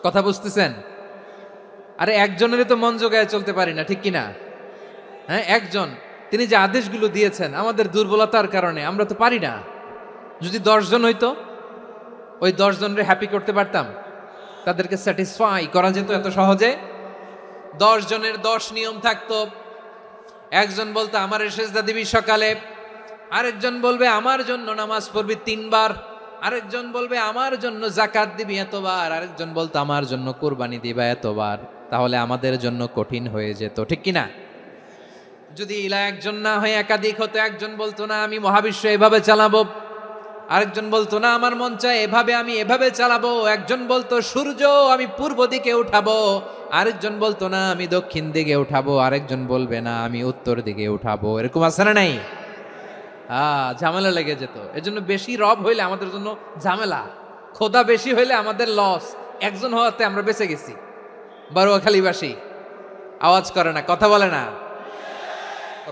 কথা বুঝতেছেন? আরে একজনেরই তো মন জোগায় চলতে পারি না, ঠিক কিনা? হ্যাঁ, একজন, তিনি যে আদেশগুলো দিয়েছেন আমাদের দুর্বলতার কারণে আমরা তো পারি না। যদি 10 জন হইতো, ওই 10 জনের হ্যাপি করতে পারতাম, তাদেরকে স্যাটিসফাই করা যেত এত সহজে। 10 জনের 10 নিয়ম থাকতো। একজন বলতো আমার সেজদা দিবি সকালে, আরেকজন বলবে আমার জন্য নামাজ পড়বি 3 বার, আরেকজন বলবে আমার জন্য যাকাত দিবি এতবার, আরেকজন বলতো আমার জন্য কুরবানি দিবা এতবার। তাহলে আমাদের জন্য কঠিন হয়ে যেত, ঠিক কিনা? যদি ইলাহ একজন না হয়ে একাধিক হতো, একজন বলতো না আমি মহাবিশ্ব এভাবে চালাবো, আরেকজন বলতো না আমার মন চায় এভাবে, আমি এভাবে চালাবো, একজন বলতো সূর্য আমি পূর্ব দিকে উঠাবো, আরেকজন বলতো না আমি দক্ষিণ দিকে উঠাবো, আরেকজন বলবে না আমি উত্তর দিকে উঠাবো। এরকম আছে না নাই? ঝামেলা লেগে যেত। এজন্য বেশি রব হইলে আমাদের জন্য ঝামেলা, খোদা বেশি হইলে আমাদের লস। একজন হওয়াতে আমরা বেঁচে গেছি। বারুয়াখালীবাসী আওয়াজ করে না, কথা বলে না।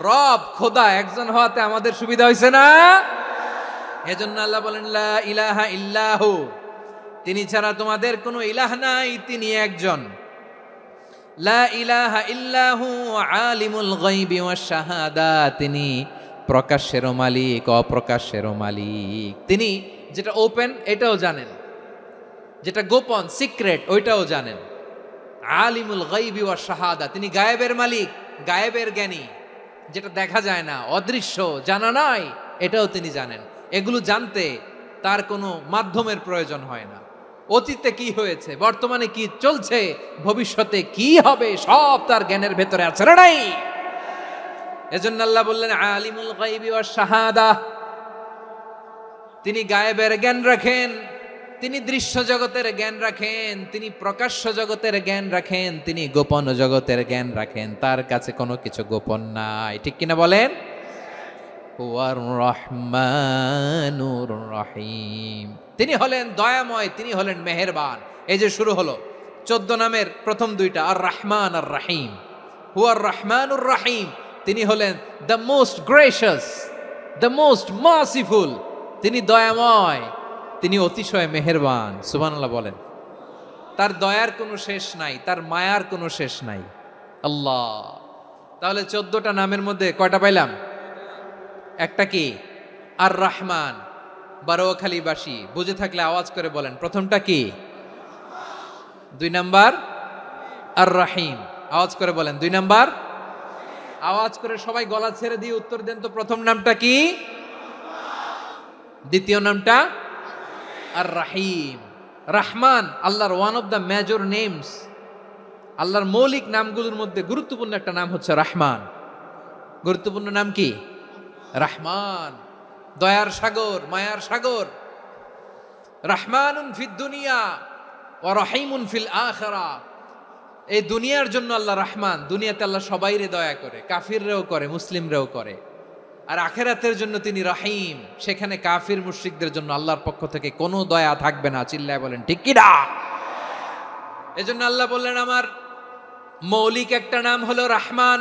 রব খোদা একজন হওয়াতে আমাদের সুবিধা হয়েছে না? এজন্য আল্লাহ বলেন, লা ইলাহা ইল্লাহু, তিনি ছাড়া তোমাদের কোনো ইলাহ নাই, তিনি একজন। লা ইলাহা ইল্লাহু আলিমুল গায়বি ওয়াশ শাহাদা, তিনি প্রকাশ্যেরও মালিক, অপ্রকাশ্যেরও মালিক। তিনি যেটা ওপেন এটাও জানেন, যেটা গোপন সিক্রেট ওইটাও জানেন। আলিমুল গায়বি ওয়াশ শাহাদা, তিনি গায়েবের মালিক, গায়েবের জ্ঞানী, যেটা দেখা যায় না, অদৃশ্য, জানা নাই, এটাও তিনি জানেন। এগুলো জানতে তার কোনো মাধ্যমের প্রয়োজন হয় না। অতীতে কি হয়েছে, বর্তমানে কি চলছে, ভবিষ্যতে কি হবে, সব তার জ্ঞানের ভেতরে আছে না নাই? এজন্য আল্লাহ বললেন আলিমুল গায়বি ওয়াশ শাহাদা, তিনি গায়েবের জ্ঞান রাখেন, তিনি দৃশ্য জগতের জ্ঞান রাখেন, তিনি প্রকাশ্য জগতের জ্ঞান রাখেন, তিনি গোপন জগতের জ্ঞান রাখেন। তার কাছে কোনো কিছু গোপন নাই, ঠিক কিনা বলেন? হুয়ার রহমানুর রহিম, তিনি হলেন দয়াময়, তিনি হলেন মেহেরবান। এই যে শুরু হলো 14 নামের প্রথম দুইটা, আর রহমান আর রহিম। হুয়ার রহমানুর রহিম, তিনি হলেন the most gracious, the most merciful, তিনি দয়াময়, তিনি অতিশয় মেহেরবান। সুবহানাল্লাহ বলেন। তার দয়ার কোনো শেষ নাই, তার মায়ার কোনো শেষ নাই। আল্লাহ, তাহলে 14টা নামের মধ্যে কয়টা পাইলাম? একটা কি? আর রহমান। বারোয়াখালীবাসী বুঝে থাকলে আওয়াজ করে বলেন, প্রথমটা কি? 2 নাম্বার আর রহিম। আওয়াজ করে বলেন 2 নাম্বার। আওয়াজ করে সবাই গলা ছেড়ে দিয়ে উত্তর দেন তো, প্রথম নামটা কি? দ্বিতীয় নামটা? আর রাহিম। রহমান আল্লাহর one of the major names, আল্লাহর মৌলিক নামগুলোর মধ্যে গুরুত্বপূর্ণ একটা নাম হচ্ছে রহমান। গুরুত্বপূর্ণ নাম কি? রহমান, দয়ার সাগর, মায়ার সাগর। রহমানুন ফিদ দুনিয়া ওয়া রহিমুন ফিল আখিরা। এই দুনিয়ার জন্য আল্লাহ রহমান, দুনিয়াতে আল্লাহ সবাইরে দয়া করে, কাফিররেও করে, মুসলিমরেও করে। আর আখিরাতের জন্য তিনি রহিম, সেখানে কাফির মুশরিকদের জন্য আল্লাহর পক্ষ থেকে কোনো দয়া থাকবে না। চিল্লায় বলেন ঠিক কি না? এজন্য আল্লাহ বললেন আমার মৌলিক একটা নাম হলো রহমান।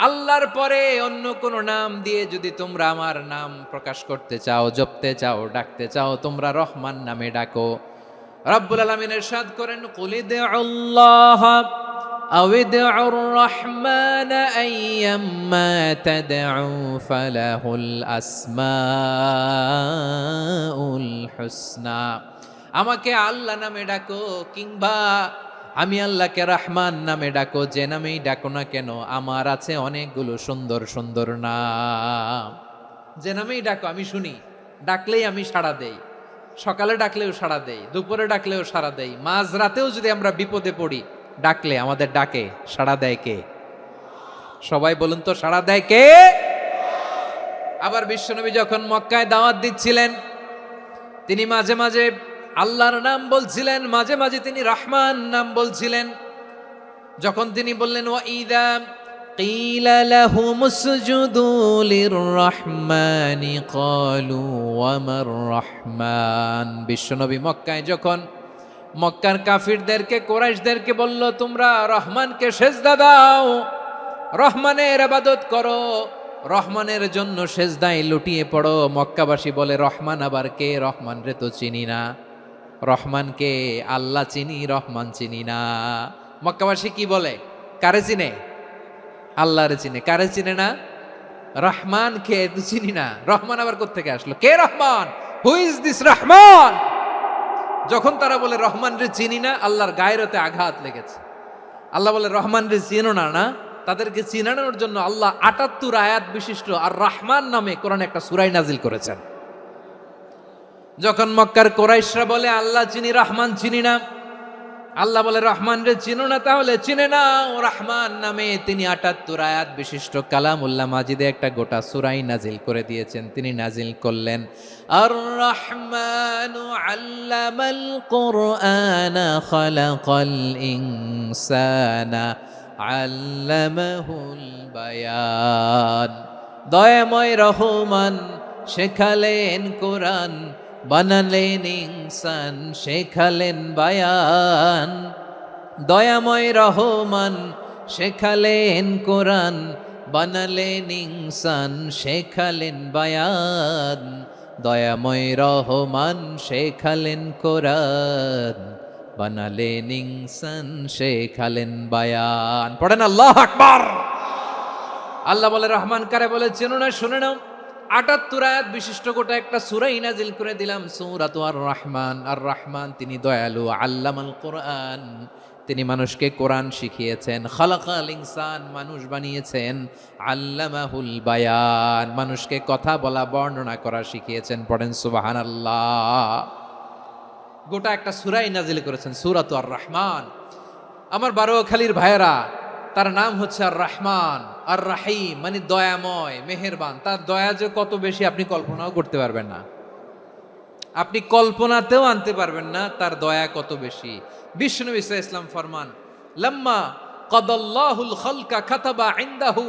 আল্লাহর পরে অন্য কোন নাম দিয়ে যদি তোমরা আমার নাম প্রকাশ করতে চাও, জপতে চাও, ডাকতে চাও, তোমরা রহমান নামে ডাকো। রব্বুল আলামিন ইরশাদ করেন, কুলিদুল্লাহ আউদিউর রহমান আইয়াম্মা তাদউ ফালাহুল আসমাউল হুসনা। আমাকে আল্লাহ নামে ডাকো, কিংবা আমি আল্লাহকে রহমান নামে ডাকো, যে নামেই ডাকো না কেন আমার আছে অনেকগুলো সুন্দর সুন্দর নাম। যে নামেই ডাকো আমি শুনি, ডাকলেই আমি সাড়া দেই। সকালে ডাকলেও সাড়া দেই, দুপুরে ডাকলেও সাড়া দেই, মাঝরাতেও যদি আমরা বিপদে পড়ি ডাকলে আমাদের ডাকে সাড়া দেয় কে? সবাই বলুন তো, সাড়া দেয় কে? আবার বিশ্বনবী যখন মক্কায় দাওয়াত দিচ্ছিলেন, তিনি মাঝে মাঝে আল্লাহর নাম বলছিলেন, মাঝে মাঝে তিনি রহমান নাম বলছিলেন। যখন তিনি বললেন ওয়াইদা কিলা লাহুমুসজুদু লিররহমানি ক্বালু ওয়ামার রহমান। বিশ্বনবী মক্কায় যখন মক্কার কাফিরদেরকে, কুরাইশদেরকে বলল তোমরা রহমানকে সেজদা দাও, রহমানের ইবাদত করো, রহমানের জন্য সেজদায় লুটিয়ে পড়ো, মক্কাবাসী বলে রহমান আবার কে? রহমান রে তো চিনি না। রহমানকে আল্লাহ চিনি, রহমান চিনি না। মক্কাবাসী কি বলে? কারে চিনে? আল্লাহরে চিনে। কারে চিনে না? রহমান কে তো চিনি না। রহমান আবার কোত্থেকে আসলো? কে Rahman? Who is this Rahman? যখন তারা বলে রহমান রে চিনি না, আল্লাহর গায়রতে আঘাত লেগেছে। আল্লাহ বলে রহমান রে চিনো না, না? তাদেরকে চিনানোর জন্য আল্লাহ ৭৮ আয়াত বিশিষ্ট আর রহমান নামে কোরআনে একটা সূরা নাজিল করেছেন। যখন মক্কার কুরাইশরা বলে আল্লাহ চিনি, রহমান চিনি না, আল্লাহ বলে রহমান রে চিনো না, তাহলে চিনে নাও রহমান নামে। তিনি ৭৮ আয়াত বিশিষ্ট কালামুল্লাহ মাজিদে একটা গোটা সূরাই নাজিল করে দিয়েছেন। তিনি নাজিল করলেন আর রহমানু আল্লামাল কুরআনা খালাকাল ইনসানা আল্লামাহুল বায়ান। দয়াময় রহমান শেখালেন কোরআন, বানালেন ইনসান, শেখালেন বায়ান। দয়াময় রহমান শেখালেন কোরআন, বানালেন ইনসান, শেখালেন বায়ান। দয়াময় রহমান শেখালেন কোরআন, বানালেন ইনসান, শেখালেন বায়ান। পড়েন আল্লাহু আকবার। আল্লাহ বলে রহমান কারে বলে চেনো না? শুনে নাও, ৭৮ আয়াত বিশিষ্ট গোটা একটা সূরাই নাজিল করে দিলাম, সূরাতু আর রহমান। আর রহমান তিনি দয়ালু, আল্লামাল কোরআন, তিনি মানুষকে কোরআন শিখিয়েছেন। খালাকাল ইনসান, মানুষ বানিয়েছেন। আল্লামাহুল বায়ান, মানুষকে কথা বলা বর্ণনা করা শিখিয়েছেন। পড়েন সুবহানাল্লাহ। গোটা একটা সূরাই নাজিল করেছেন, সূরাতু আর রহমান। আমার বারোয়াখালীর ভাইয়েরা, তার নাম হচ্ছে আর রহমান আর রাহিম, মানে দয়াময়, মেহেরবান। তার দয়া যে কত বেশি আপনি কল্পনাও করতে পারবেন না, আপনি কল্পনাতেও আনতে পারবেন না তার দয়া কত বেশি। বিষ্ণু ইসলাম ফরমান, লাম্মা কাদাল্লাহুল খালকা কাতাবা ইনদাহু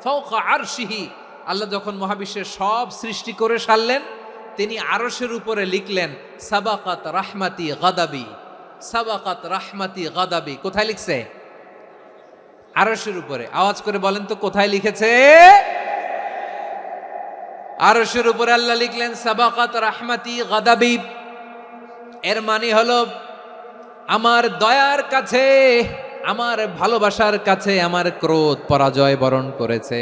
ফাওকা আরশিহি, আল্লাহ যখন মহাবিশ্বের সব সৃষ্টি করে সারলেন, তিনি আরশের উপরে লিখলেন সাবাকাত রাহমাতি গাদাবি, সাবাকাত রাহমাতি গাদাবি। কোথায় লিখছে? আরশের উপরে। আওয়াজ করে বলেন তো কোথায় লিখেছে? আরশের উপরে আল্লাহ লিখলেন সাবাকাত রাহমাতি গাদাবি। এর মানে হলো আমার দয়ার কাছে, আমার ভালোবাসার কাছে আমার ক্রোধ পরাজয় বরণ করেছে।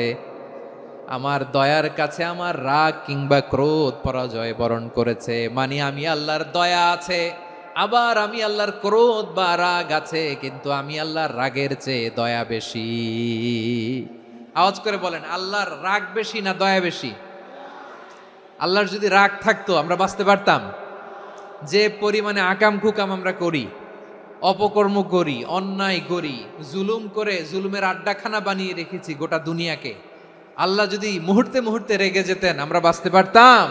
আমার দয়ার কাছে আমার রাগ কিংবা ক্রোধ পরাজয় বরণ করেছে। মানে আমি আল্লাহর দয়া আছে, আবার আমি আল্লাহর ক্রোধ বা রাগ আছে, কিন্তু আমি আল্লাহর রাগের চেয়ে দয়া বেশি। আওয়াজ করে বলেন, আল্লাহর রাগ বেশি না দয়া বেশি? আল্লাহর যদি রাগ থাকতো আমরা বাঁচতে পারতাম? যে পরিমাণে আকাম কুকাম আমরা করি, অপকর্ম করি, অন্যায় করি, জুলুম করে জুলুমের আড্ডাখানা বানিয়ে রেখেছি গোটা দুনিয়াকে, আল্লাহ যদি মুহূর্তে মুহূর্তে রেগে যেতেন আমরা বাঁচতে পারতাম?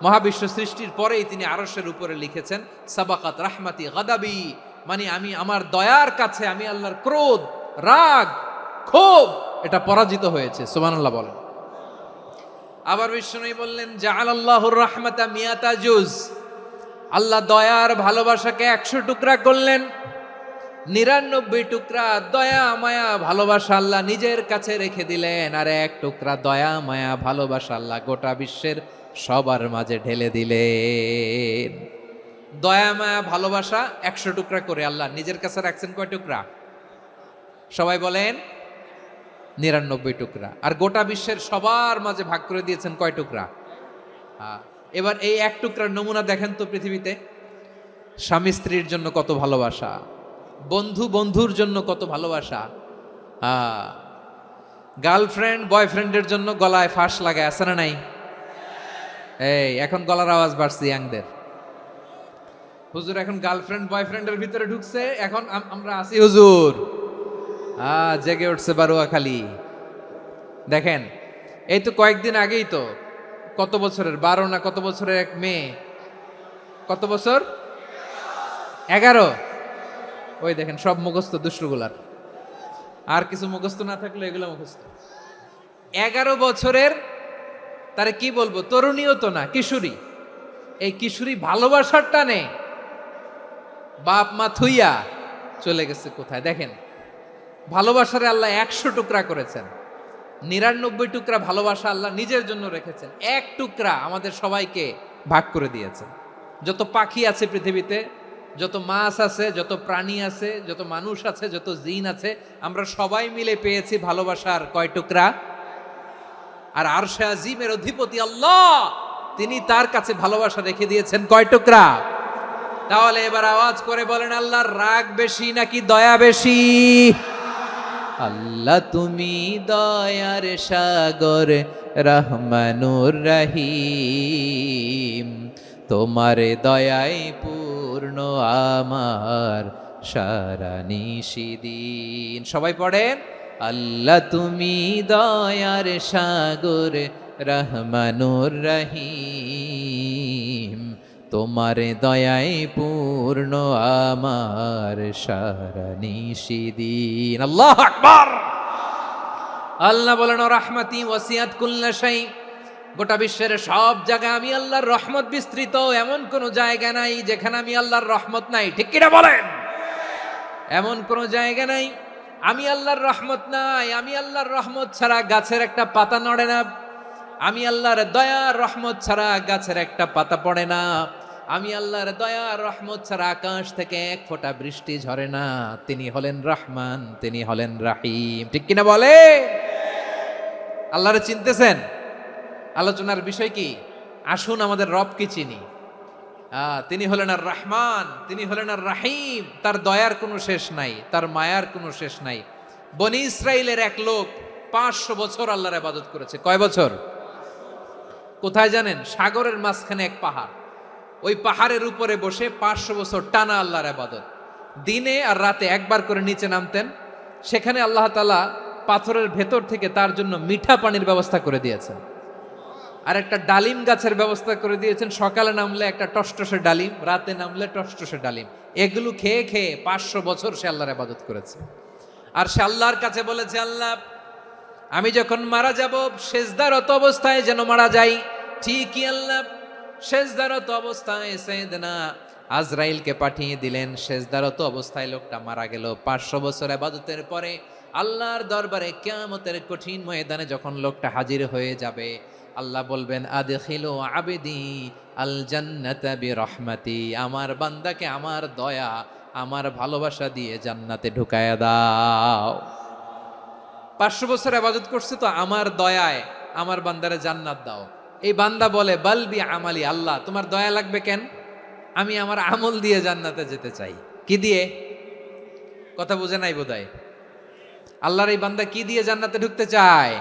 মহাবিশ্ব সৃষ্টির পরেই তিনি আরশের উপরে লিখেছেন সাবাকাত রাহমাতি গাদাবি, মানে আমি আমার দয়ার কাছে আমি আল্লাহর ক্রোধ, রাগ, ক্ষোভ এটা পরাজিত হয়েছে। সুবহানাল্লাহ বলেন। আবার বিষ্ণু বললেন জাআলাল্লাহুর রাহমাতা মিয়াতা জুজ, আল্লাহ দয়ার ভালোবাসাকে 100 টুকরা করলেন। 99 টুকরা দয়া মায়া ভালোবাসা আল্লাহ নিজের কাছে রেখে দিলেন, আর 1 টুকরা দয়া মায়া ভালোবাসা আল্লাহ গোটা বিশ্বের সবার মাঝে ঢেলে দিলেন। দয়া মায়া ভালোবাসা 100 টুকরা করে আল্লাহ নিজের কাছে রাখছেন। কয় টুকরা? সবাই বলেন 99 টুকরা। আর গোটা বিশ্বের সবার মাঝে ভাগ করে দিয়েছেন কয় টুকরা? এবার এই 1 টুকরার নমুনা দেখেন তো পৃথিবীতে। স্বামী স্ত্রীর জন্য কত ভালোবাসা, বন্ধু বন্ধুর জন্য কত ভালোবাসা, গার্লফ্রেন্ড বয়ফ্রেন্ডের জন্য গলায় ফাঁস লাগায়, আছে না নাই? এই এখন গলার আওয়াজ বাড়ছে ইয়াংদের। হুজুর এখন গার্লফ্রেন্ড বয়ফ্রেন্ডের ভিতরে ঢুকছে, এখন আমরা আছি হুজুর। জেগে উঠছে বারোয়াখালী। দেখেন এই তো কয়েকদিন আগেই তো, কত বছরের 12 না কত বছরের এক মেয়ে, কত বছর? 11। ওই দেখেন সব মুখস্থ দুষ্টগুলার, আর কিছু মুখস্থ না থাকলে এগুলো মুখস্থ। 11 বছরের, তারে কি বলবো, তরুণীও তো না, কিশোরী। এই কিশোরী ভালোবাসার টানে বাপ মা থুইয়া চলে গেছে কোথায়? দেখেন ভালোবাসারে আল্লাহ 100 টুকরা করেছেন, 99 টুকরা ভালোবাসা আল্লাহ নিজের জন্য রেখেছেন, 1 টুকরা আমাদের সবাইকে ভাগ করে দিয়েছেন। যত পাখি আছে পৃথিবীতে, যত মাছ আছে, যত প্রাণী আছে, যত মানুষ আছে, যত জিন আছে, আমরা সবাই মিলে পেয়েছি ভালোবাসার কয় টুকরা? আর আরশে আজিমের অধিপতি আল্লাহ, তিনি তার কাছে ভালোবাসা রেখে দিয়েছেন কয় টুকরা? তাহলে এবার আওয়াজ করে বলেন, আল্লাহর রাগ বেশি নাকি দয়া বেশি? আল্লাহ তুমি দয়ার সাগর রহমানুর রহিম, তোমার দয়ায় পূর্ণ আমার সারা নিশিদিন। সবাই পড়েন, আল্লাহ তুমি দয়ার সাগর রহমানুর রহিম, তোমার দয়ায় পূর্ণ আমার সারা নিশিদিন। আল্লাহু আকবার। আল্লাহ বলেন রাহমাতি ওয়াসিআত কুল্লা শাই, গোটা বিশ্বের সব জায়গায় আমি আল্লাহর রহমত বিস্তৃত, এমন কোন জায়গা নাই যেখানে আমি আল্লাহর রহমত নাই। ঠিক কিনা বলেন? এমন কোন জায়গা নাই আমি আল্লাহর রহমত নাই। আমি আল্লাহর রহমত ছাড়া গাছের একটা পাতা নড়ে না, আমি আল্লাহর দয়ার রহমত ছাড়া গাছের একটা পাতা পড়ে না, আমি আল্লাহর দয়ার রহমত ছাড়া আকাশ থেকে 1 ফোঁটা বৃষ্টি ঝরে না। তিনি হলেন রহমান, তিনি হলেন রাহিম। ঠিক কিনা বলে? আল্লাহরে চিনতেছেন? আলোচনার বিষয় কি? আসুন আমাদের রবকে চিনি। তিনি হলেন আর রহমান, তিনি হলেন আর রাহিম। তার দয়ার কোনো শেষ নাই, তার মায়ার কোনো শেষ নাই। বনি ইসরাইলের এক লোক 500 বছর আল্লাহর ইবাদত করেছে। কয় বছর? কোথায় জানেন? সাগরের মাঝখানে এক পাহাড়, ওই পাহাড়ের উপরে বসে 500 বছর টানা আল্লাহর ইবাদত। দিনে আর রাতে একবার করে নিচে নামতেন। সেখানে আল্লাহ তাআলা পাথরের ভেতর থেকে তার জন্য মিঠা পানির ব্যবস্থা করে দিয়েছেন, আর একটা ডালিম গাছের ব্যবস্থা করে দিয়েছেন। সকালে নামলে একটা টসটসে ডালিম, রাতে নামলে টসটসে ডালিম। এগুলো খেয়ে খেয়ে 500 বছর সে আল্লাহর ইবাদত করেছে। আর সে আল্লাহর কাছে বলেছে, আল্লাহ আমি যখন মারা যাব সেজদারত অবস্থায় যেন মারা যাই। ঠিকই আল্লাহ সেজদারত অবস্থায় সাইয়েদনা আজরাইলকে পাঠিয়ে দিলেন। সেজদারত অবস্থায় লোকটা মারা গেল। 500 বছর ইবাদতের পরে আল্লাহর দরবারে কিয়ামতের কঠিন ময়দানে যখন লোকটা হাজির হয়ে যাবে, আল্লাহ বলবেন আদখিলু আবদি আল জান্নাতা বিরহমাতি, আমার বান্দাকে আমার দয়া, আমার ভালোবাসা দিয়ে জান্নাতে ঢুকায়া দাও। 500 বছর ইবাদত করছে তো আমার দয়ায় আমার বান্দারে জান্নাত দাও। এই বান্দা বলে বালবি আমালি, আল্লাহ তোমার দয়া লাগবে কেন? আমি আমার আমল দিয়ে জান্নাতে যেতে চাই। কি দিয়ে? কথা বুঝে নাই বোধহয়। আল্লাহর এই বান্দা কি দিয়ে জান্নাতে ঢুকতে চায়?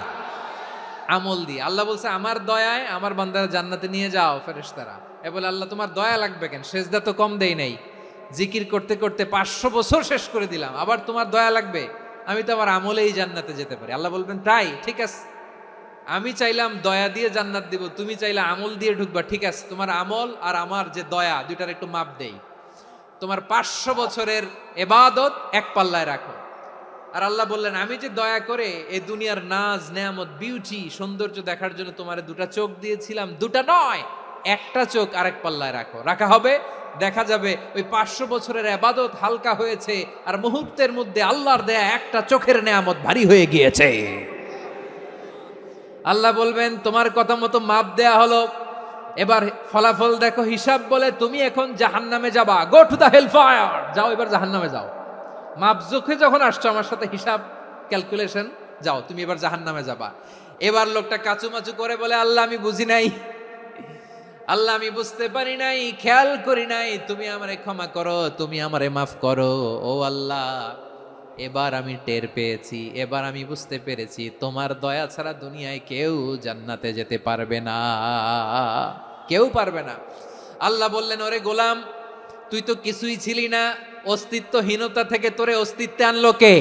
আমল দিয়ে। আল্লাহ বলছে আমার দয়ায় আমার বান্দারা জান্নাতে নিয়ে যাও। ফেরেশতারা এ বলে আল্লাহ তোমার দয়া লাগবে কেন? সেজদা তো কম দেই নাই, জিকির করতে করতে 500 বছর শেষ করে দিলাম, আবার তোমার দয়া লাগবে? আমি তো আমার আমলেই জান্নাতে যেতে পারি। আল্লাহ বলবেন তাই, ঠিক আছে, আমি চাইলাম দয়া দিয়ে জান্নাত দিব, তুমি চাইলে আমল দিয়ে ঢুকবা, ঠিক আছে, তোমার আমল আর আমার যে দয়া দুইটার একটু মাপ দেই। তোমার 500 বছরের ইবাদত এক পাল্লায় রাখো। আর আল্লাহ বললেন আমি যে দয়া করে এই দুনিয়ার নাজ নেয়ামত বিউটি সৌন্দর্য দেখার জন্য তোমার দুটা চোখ দিয়েছিলাম, দুটা নয় একটা চোখ আরেক পাল্লায় রাখো। রাখা হবে, দেখা যাবে ওই 500 বছরের ইবাদত হালকা হয়েছে, আর মুহূর্তের মধ্যে আল্লাহর দেয়া একটা চোখের নেয়ামত ভারী হয়ে গিয়েছে। আল্লাহ বলবেন তোমার কথা মতো মাপ দেয়া হলো, এবার ফলাফল দেখো। হিসাব বলে তুমি এখন জাহান্নামে যাবা, go to the hell fire, যাও এবার জাহান্নামে যাও। মাপ জোখে যখন আসছো আমার সাথে হিসাব ক্যালকুলেশন, যাও তুমি এবার জাহান্নামে যাবা। এবার লোকটা কাচুমাচু করে বলে আল্লাহ আমি বুঝি নাই, আল্লাহ আমি বুঝতে পারি নাই, খেয়াল করি নাই, তুমি আমারে ক্ষমা করো, তুমি আমারে মাফ করো। ও আল্লাহ এবার আমি টের পেয়েছি, এবার আমি বুঝতে পেরেছি তোমার দয়া ছাড়া দুনিয়ায় কেউ জান্নাতে যেতে পারবে না, কেউ পারবে না। আল্লাহ বললেন ওরে গোলাম তুই তো কিছুই ছিলি না, অস্তিত্বহীনতা থেকে তোরে অস্তিত্বে আনলো কে?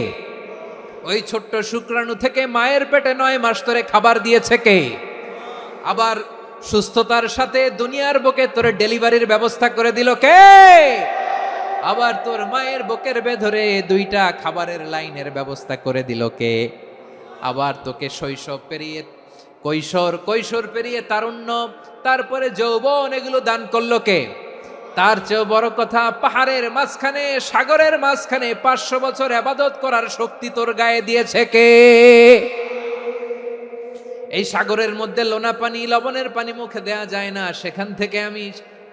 ওই ছোট্ট শুক্রাণু থেকে মায়ের পেটে 9 মাস ধরে খাবার দিয়েছে কে? আবার সুস্থতার সাথে দুনিয়ার বুকে তোরে ডেলিভারির ব্যবস্থা করে দিল কে? আবার তোর মায়ের বুকের ভেতরে 2টা খাবারের লাইনের ব্যবস্থা করে দিল কে? আবার তোকে শৈশব পেরিয়ে কৈশোর পেরিয়ে তারুণ্য, তারপরে যৌবন, এগুলো দান করলো কে? তার চেয়েও বড় কথা, পাহাড়ের মাঝখানে সাগরের মাঝখানে 500 বছর ইবাদত করার শক্তি তোর গায়ে দিয়েছে কে? এই সাগরের মধ্যে লোনা পানি লবণের পানি মুখে দেয়া যায় না, সেখান থেকে আমি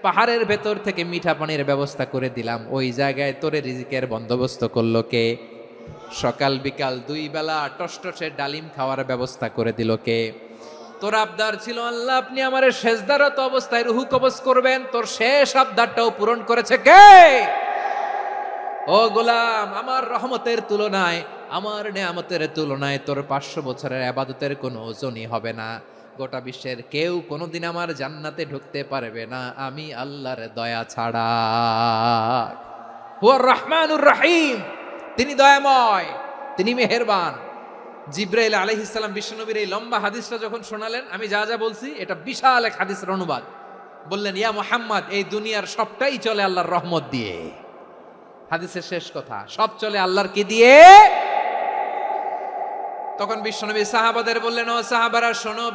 পাহাড়ের ভেতর থেকে মিঠা পানির ব্যবস্থা করে দিলাম। ওই জায়গায় তোরে রিজিকের বন্দোবস্ত করলো কে? সকাল বিকাল 2 বেলা টসটসে ডালিম খাওয়ার ব্যবস্থা করে দিল কে? তোর আবদার ছিল আল্লাহ আপনি আমারে সেজদারত অবস্থায় রুহু কবজ করবেন, তোর শেষ আবদারটাও পূরণ করেছে কে? ও গোলাম আমার রহমতের তুলনায়, আমার নেয়ামতের তুলনায় তোর 500 বছরের ইবাদতের কোনো ওজনই হবে না। গোটা বিশ্বের কেউ কোনোদিন আমার জান্নাতে ঢুকতে পারবে না আমি আল্লাহর দয়া ছাড়া। হুয়ার রহমানুর রহিম, তিনি দয়াময়, তিনি মেহেরবান। জিব্রাইল আলাইহিস সালাম বিশ্বনবীর এই লম্বা হাদিসটা যখন শোনালেন, আমি যা যা বলছি এটা বিশাল এক হাদিসের অনুবাদ। বললেন ইয়া মুহাম্মদ এই দুনিয়ার সবটাই চলে আল্লাহর রহমত দিয়ে। হাদিসের শেষ কথা, সব চলে আল্লাহর কি দিয়ে? তখন বিশ্বনবী সাহাবাদের বললেন ও সাহাবারা শোনো,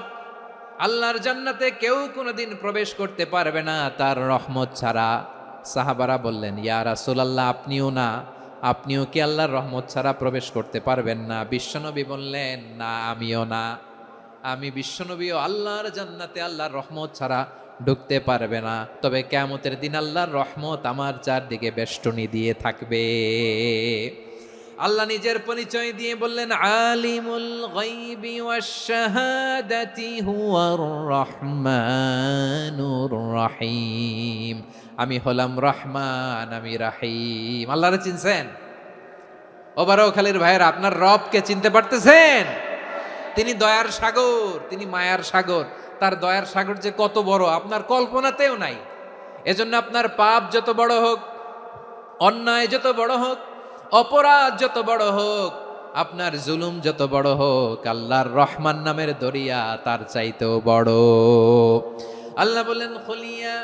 আল্লাহর জান্নাতে কেউ কোনোদিন প্রবেশ করতে পারবে না তার রহমত ছাড়া। সাহাবারা বললেন ইয়া রাসূলুল্লাহ আপনিও না, আপনিও কি আল্লাহর রহমত ছাড়া প্রবেশ করতে পারবেন না? বিশ্বনবী বললেন না আমিও না, আমি বিশ্বনবীও আল্লাহর জান্নাতে আল্লাহর রহমত ছাড়া ঢুকতে পারবে না, তবে কিয়ামতের দিন আল্লাহর রহমত আমার চারদিকে বেষ্টনী দিয়ে থাকবে। আল্লাহ নিজের পরিচয় দিয়ে বললেন আলিমুল গায়বি ওয়াশ শাহাদাতি হুয়ার রহমানুর রহিম, আমি হলাম রহমান, আমি রাহিম। আল্লাহরে চিনছেন? ও বারোখালীর ভাইয়ের, আপনার রবকে চিনতে পারতেছেন? তিনি দয়ার সাগর, তিনি মায়ার সাগর। তার দয়ার সাগর যে কত বড় আপনার কল্পনাতেও নাই। এজন্য আপনার পাপ যত বড় হোক, অন্যায় যত বড় হোক, অপরাধ যত বড় হোক, আপনার জুলুম যত বড় হোক, আল্লাহর রহমান নামের দরিয়া তার চাইতেও বড়। আল্লাহ বলেন, খুলিয়া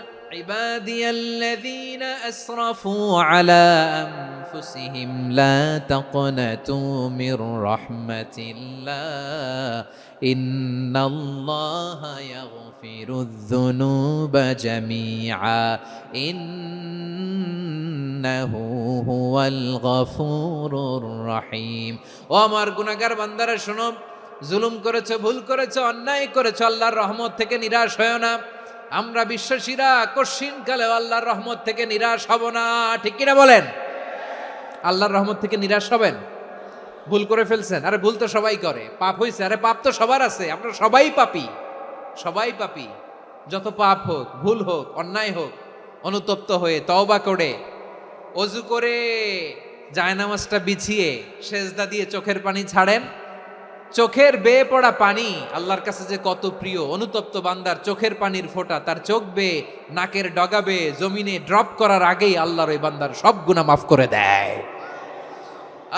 ইবাদিয়াল্লাযীনা আসরাফু আলা আনফুসিহিম লা তাকনাতু মির রাহমাতিল্লাহ ইন্নাল্লাহা ইয়াগফিরুয যুনুবা জামিআ ইন্নাহু হুয়াল গফুরুর রহিম। ও আমার গুনাহগার বান্দারা শোনো, জুলুম করেছো, ভুল করেছো, অন্যায় করেছো, আল্লাহর রহমত থেকে নিরাশ হয়ো না। আমরা বিশ্বাসীরা কশিনকালেও আল্লাহর রহমত থেকে নিরাশ হব না, ঠিক কিনা বলেন? আল্লাহর রহমত থেকে নিরাশ হবেন? ভুল করে ফেলছেন, আরে ভুল তো সবাই করে। পাপ হয়েছে, আরে পাপ তো সবার আছে, আমরা সবাই পাপী, সবাই পাপী। যত পাপ হোক, ভুল হোক, অন্যায় হোক, অনুতপ্ত হয়ে তওবা করে, অজু করে, জায়নামাজটা বিছিয়ে সেজদা দিয়ে চোখের পানি ছাড়েন। চোখের বেয়ে পড়া পানি আল্লাহর কাছে যে কত প্রিয়। অনুতপ্ত বান্দার চোখের পানির ফোঁটা তার চোখ বেয়ে, নাকের ডগা বেয়ে জমিনে ড্রপ করার আগেই আল্লাহর ওই বান্দার সব গুনাহ মাফ করে দেয়।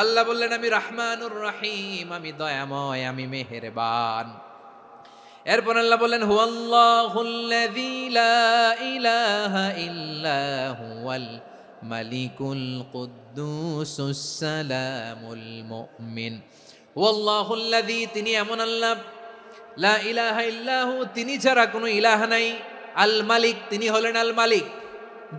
আল্লাহ বললেন, আমি রহমানুর রহিম, আমি দয়াময়, আমি মেহেরবান। এরপর আল্লাহ বললেন, হুয়াল্লাহুল্লাযী লা ইলাহা ইল্লা হুয়াল মালিকুল কুদ্দুসুস সালামুল মুমিন। ওয়াল্লাহুল্লাযী, তিনি এমন আল্লাহ, লা ইলাহা ইল্লাহু, তিনি ছাড়া কোনো ইলাহ নাই। আল মালিক, তিনি হলেন আল মালিক।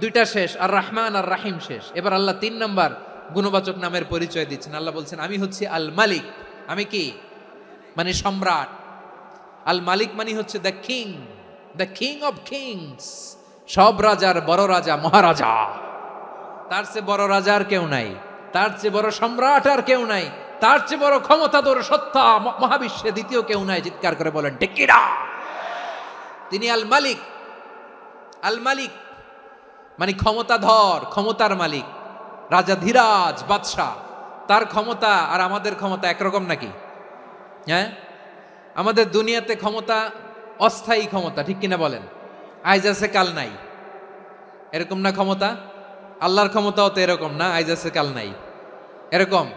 দুইটা শেষ, আর রহমান আর রাহিম শেষ। এবার আল্লাহ 3 নম্বর গুণবাচক নামের পরিচয় দিচ্ছেন। আল্লাহ বলছেন, আমি হচ্ছি আল মালিক। আমি কি? মানে সম্রাট। আল মালিক মানে হচ্ছে the king, the king of kings. সব রাজার বড় রাজা, মহারাজা। তার চেয়ে বড় রাজা আর কেউ নাই, তার চেয়ে বড় সম্রাট আর কেউ নাই, তার চেয়ে বড় ক্ষমতাধর সত্তা মহাবিশ্বে দ্বিতীয় কেউ নাই। চিৎকার করে বলেন, ঠিক কিনা? তিনি আল মালিক। আল মালিক মানে ক্ষমতাধর, ক্ষমতার মালিক, রাজা ধীরাজ বাদশাহ। তার ক্ষমতা আর আমাদের ক্ষমতা একরকম নাকি? হ্যাঁ, আমাদের দুনিয়াতে ক্ষমতা অস্থায়ী ক্ষমতা, ঠিক কিনা বলেন? আইজ আছে কাল নাই, এরকম না ক্ষমতা? আল্লাহর ক্ষমতাও তো এরকম না, আইজ আছে কাল নাই এরকম।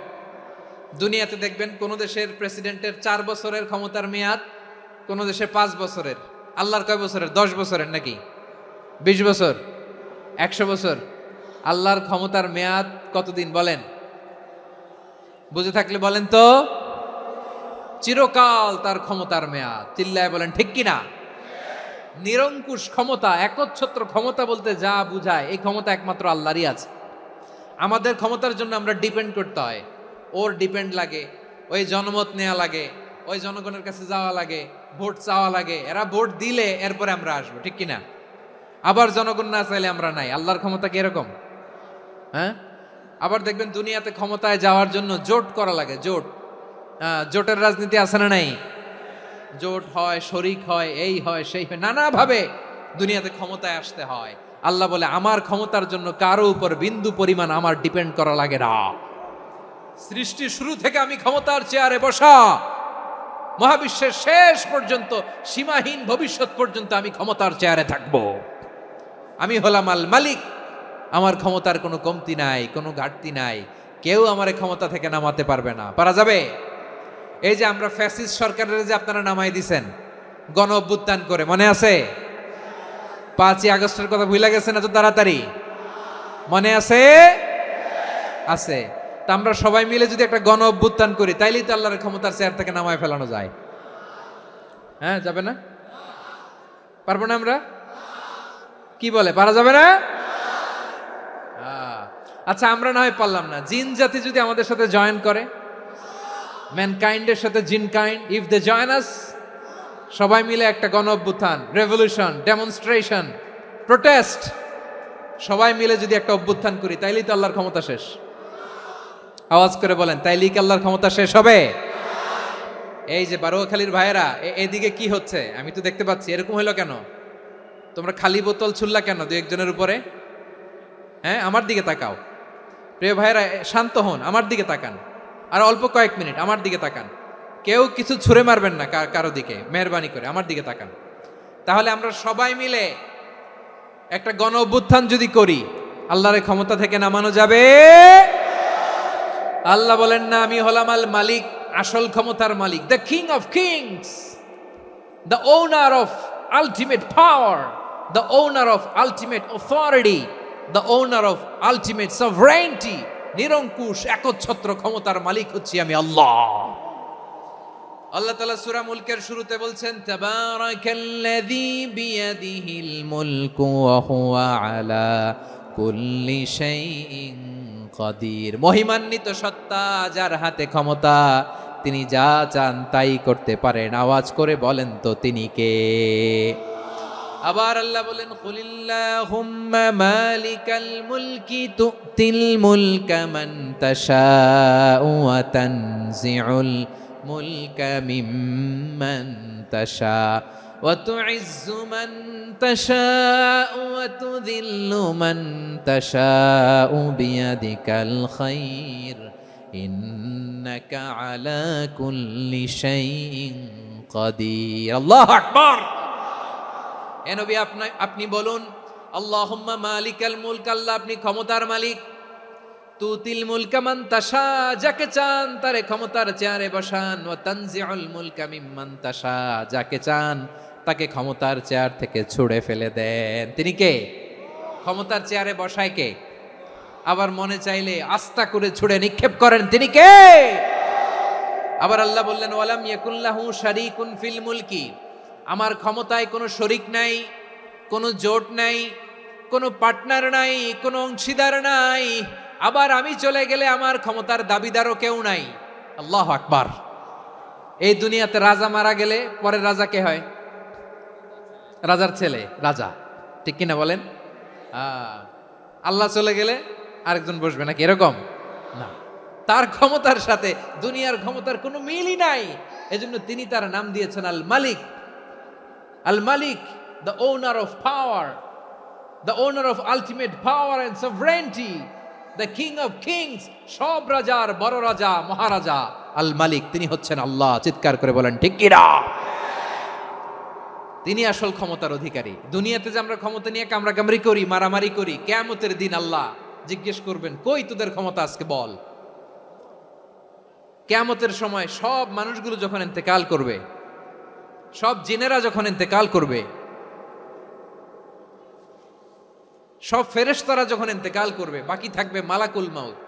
দুনিয়াতে দেখবেন কোন দেশের প্রেসিডেন্টের 4 বছরের ক্ষমতার মেয়াদ, কোন দেশে 5 বছরের। আল্লাহর কয় বছরের? 10 বছরের নাকি 20 বছর, 100 বছর। আল্লাহর ক্ষমতার মেয়াদ কতদিন বলেন? বুঝে থাকলে বলেন তো। চিরকাল তার ক্ষমতার মেয়াদ। চিল্লায় বলেন, ঠিক কিনা? নিরঙ্কুশ ক্ষমতা, একচ্ছত্র ক্ষমতা বলতে যা বুঝায়, এই ক্ষমতা একমাত্র আল্লাহরই আছে। আমাদের ক্ষমতার জন্য আমরা ডিপেন্ড করতে হয়, ওর ডিপেন্ড লাগে, ওই জনমত নেওয়া লাগে, ওই জনগণের কাছে যাওয়া লাগে, ভোট চাওয়া লাগে। এরা ভোট দিলে এরপরে আমরা আসবো, ঠিক কিনা? আবার জনগণ না চাইলে আমরা নাই। আল্লাহর ক্ষমতা কি এরকম? হ্যাঁ। আবার দেখবেন দুনিয়াতে ক্ষমতায় যাওয়ার জন্য জোট করা লাগে, জোট। জোটের রাজনীতি আছে না নাই? জোট হয়, শরিক হয়, এই হয়, সেই হয়, নানাভাবে দুনিয়াতে ক্ষমতায় আসতে হয়। আল্লাহ বলে, আমার ক্ষমতার জন্য কারো উপর বিন্দু পরিমাণ আমার ডিপেন্ড করা লাগে না। সৃষ্টি শুরু থেকে আমি ক্ষমতার চেয়ারে বসা, মহাবিশ্বের শেষ পর্যন্ত, সীমাহীন ভবিষ্যৎ পর্যন্ত আমি ক্ষমতার চেয়ারে থাকব। আমি হলাম আল মালিক। আমার ক্ষমতার কোনো কমতি নাই, কোনো ঘাটতি নাই। কেউ আমার ক্ষমতা থেকে নামাতে পারবে না। পারা যাবে? এই যে আমরা ফ্যাসিস্ট সরকারের যে আপনারা নামাই দিছেন গণ অভ্যুত্থান করে, মনে আছে? 5ই আগস্টের কথা ভুলে গেছেন এত তাড়াতাড়ি? মনে আছে? আছে। তা আমরা সবাই মিলে যদি একটা গণ অভ্যুত্থান করি, তাইলেই তো আল্লাহর ক্ষমতার চেয়ার থেকে নামায় ফেলানো যায়। হ্যাঁ, যাবে না? পারবো না আমরা? কি বলে, পারা যাবে না? আচ্ছা, আমরা না হয় পারলাম না, জিন জাতি যদি আমাদের সাথে জয়েন করে, ম্যানকাইন্ডের সাথে জিনকাইন্ড, ইফ দে জয়েন আস, সবাই মিলে একটা গণ অভ্যুত্থান, রেভলিউশন, ডেমনস্ট্রেশন, প্রোটেস্ট, সবাই মিলে যদি একটা অভ্যুত্থান করি, তাইলেই তো আল্লাহর ক্ষমতা শেষ। আওয়াজ করে বলেন, তাইলেই কি আল্লাহর ক্ষমতা শেষ হবে? এই যে বারোয়াখালীর ভাইয়েরা, এদিকে কি হচ্ছে আমি তো দেখতে পাচ্ছি। এরকম হলো কেন? তোমরা খালি বোতল ছুড়লা কেন 2-1 জনের উপরে? হ্যাঁ, আমার দিকে তাকাও। প্রিয় ভাইরা, শান্ত হন, আমার দিকে তাকান। আর অল্প কয়েক মিনিট আমার দিকে তাকান। কেউ কিছু ছুঁড়ে মারবেন না কারো দিকে, মেহরবানি করে আমার দিকে তাকান। তাহলে আমরা সবাই মিলে একটা গণ অভ্যুত্থান যদি করি, আল্লাহর ক্ষমতা থেকে নামানো যাবে। আল্লাহ বলেন না, আমি হলাম আল মালিক, আসল ক্ষমতার মালিক, the king of kings, the owner of ultimate power, the owner of ultimate authority, the owner of ultimate sovereignty. নিরঙ্কুশ একচ্ছত্র ক্ষমতার মালিক হচ্ছি আমি আল্লাহ। আল্লাহ তাআলা সূরা মুলকের শুরুতে বলছেন, তাবারাকাল্লাযী বিয়াদিহিল মুলকু ওয়া হুয়া আলা কুল্লি শাইইন কাদির। মহিমান্বিত সত্তা, যার হাতে ক্ষমতা, তিনি যা চান তাই করতে পারেন। আওয়াজ করে বলেন তো তিনি কে? আবার আল্লাহ বলেন, কুলিল্লাহুম্মা মালিকাল মুলকি তুতিল মুলকা মান তাশাউ ওয়া তানজিউল মুলকা মিম্মান তাশা ওয়া তুইজ্জু মান তাশাউ ওয়া তুযিল্লু মান তাশাউ বিয়াদিকাল খায়র ইন্নাকা আলা কুল্লি শাইইন কাদির। আল্লাহু আকবার। এ নবী, আপনি বলুন, আল্লাহুম্মা মালিকাল মুলক, আল্লাহ আপনি ক্ষমতার মালিক। তুতিল মুলকা মান তাশা, যাকে চান তারে ক্ষমতার চেয়ারে বসান। ওয়া তানজিউল মুলকা মিম্মান তাশা, যাকে চান তাকে ক্ষমতার চেয়ার থেকে ছুঁড়ে ফেলে দেন। তিনি কে? ক্ষমতার চেয়ারে বসায় কে? আবার মনে চাইলে আস্থা করে ছুঁড়ে নিক্ষেপ করেন, তিনি কে? আবার আল্লাহ বললেন, ওয়ালাম ইয়াকুল্লাহু শারীকুন ফিল মুলকি, আমার ক্ষমতায় কোনো শরিক নাই, কোনো জোট নাই, কোনো পার্টনার নাই, কোনো অংশীদার নাই। আবার আমি চলে গেলে আমার ক্ষমতার দাবিদারও কেউ নাই। আল্লাহু আকবার। এই দুনিয়াতে রাজা মারা গেলে পরের রাজা কে হয়? রাজার ছেলে রাজা, ঠিক কিনা বলেন? আল্লাহ চলে গেলে আরেকজন বসবে নাকি? এরকম না, তার ক্ষমতার সাথে দুনিয়ার ক্ষমতার কোনো মিলই নাই। এজন্য তিনি তার নাম দিয়েছেন আল মালিক। আল মালিক, the owner of power, the owner of ultimate power and sovereignty, the king of kings, সব রাজার বড় রাজা, মহারাজা আল মালিক, তিনি হচ্ছেন আল্লাহ। চিৎকার করে বলেন ঠিক কিনা? তিনি আসল ক্ষমতার অধিকারী। দুনিয়াতে যে আমরা ক্ষমতা নিয়ে কামড়াকামড়ি করি, মারামারি করি, কিয়ামতের দিন আল্লাহ জিজ্ঞেস করবেন, কই তোদের ক্ষমতা আজকে বল। কিয়ামতের সময় সব মানুষগুলো যখন ইন্তেকাল করবে, সব জিনেরা যখন ইন্তেকাল করবে, সব ফেরেশতারা যখন ইন্তেকাল করবে, বাকি থাকবে মালাকুল মাউত।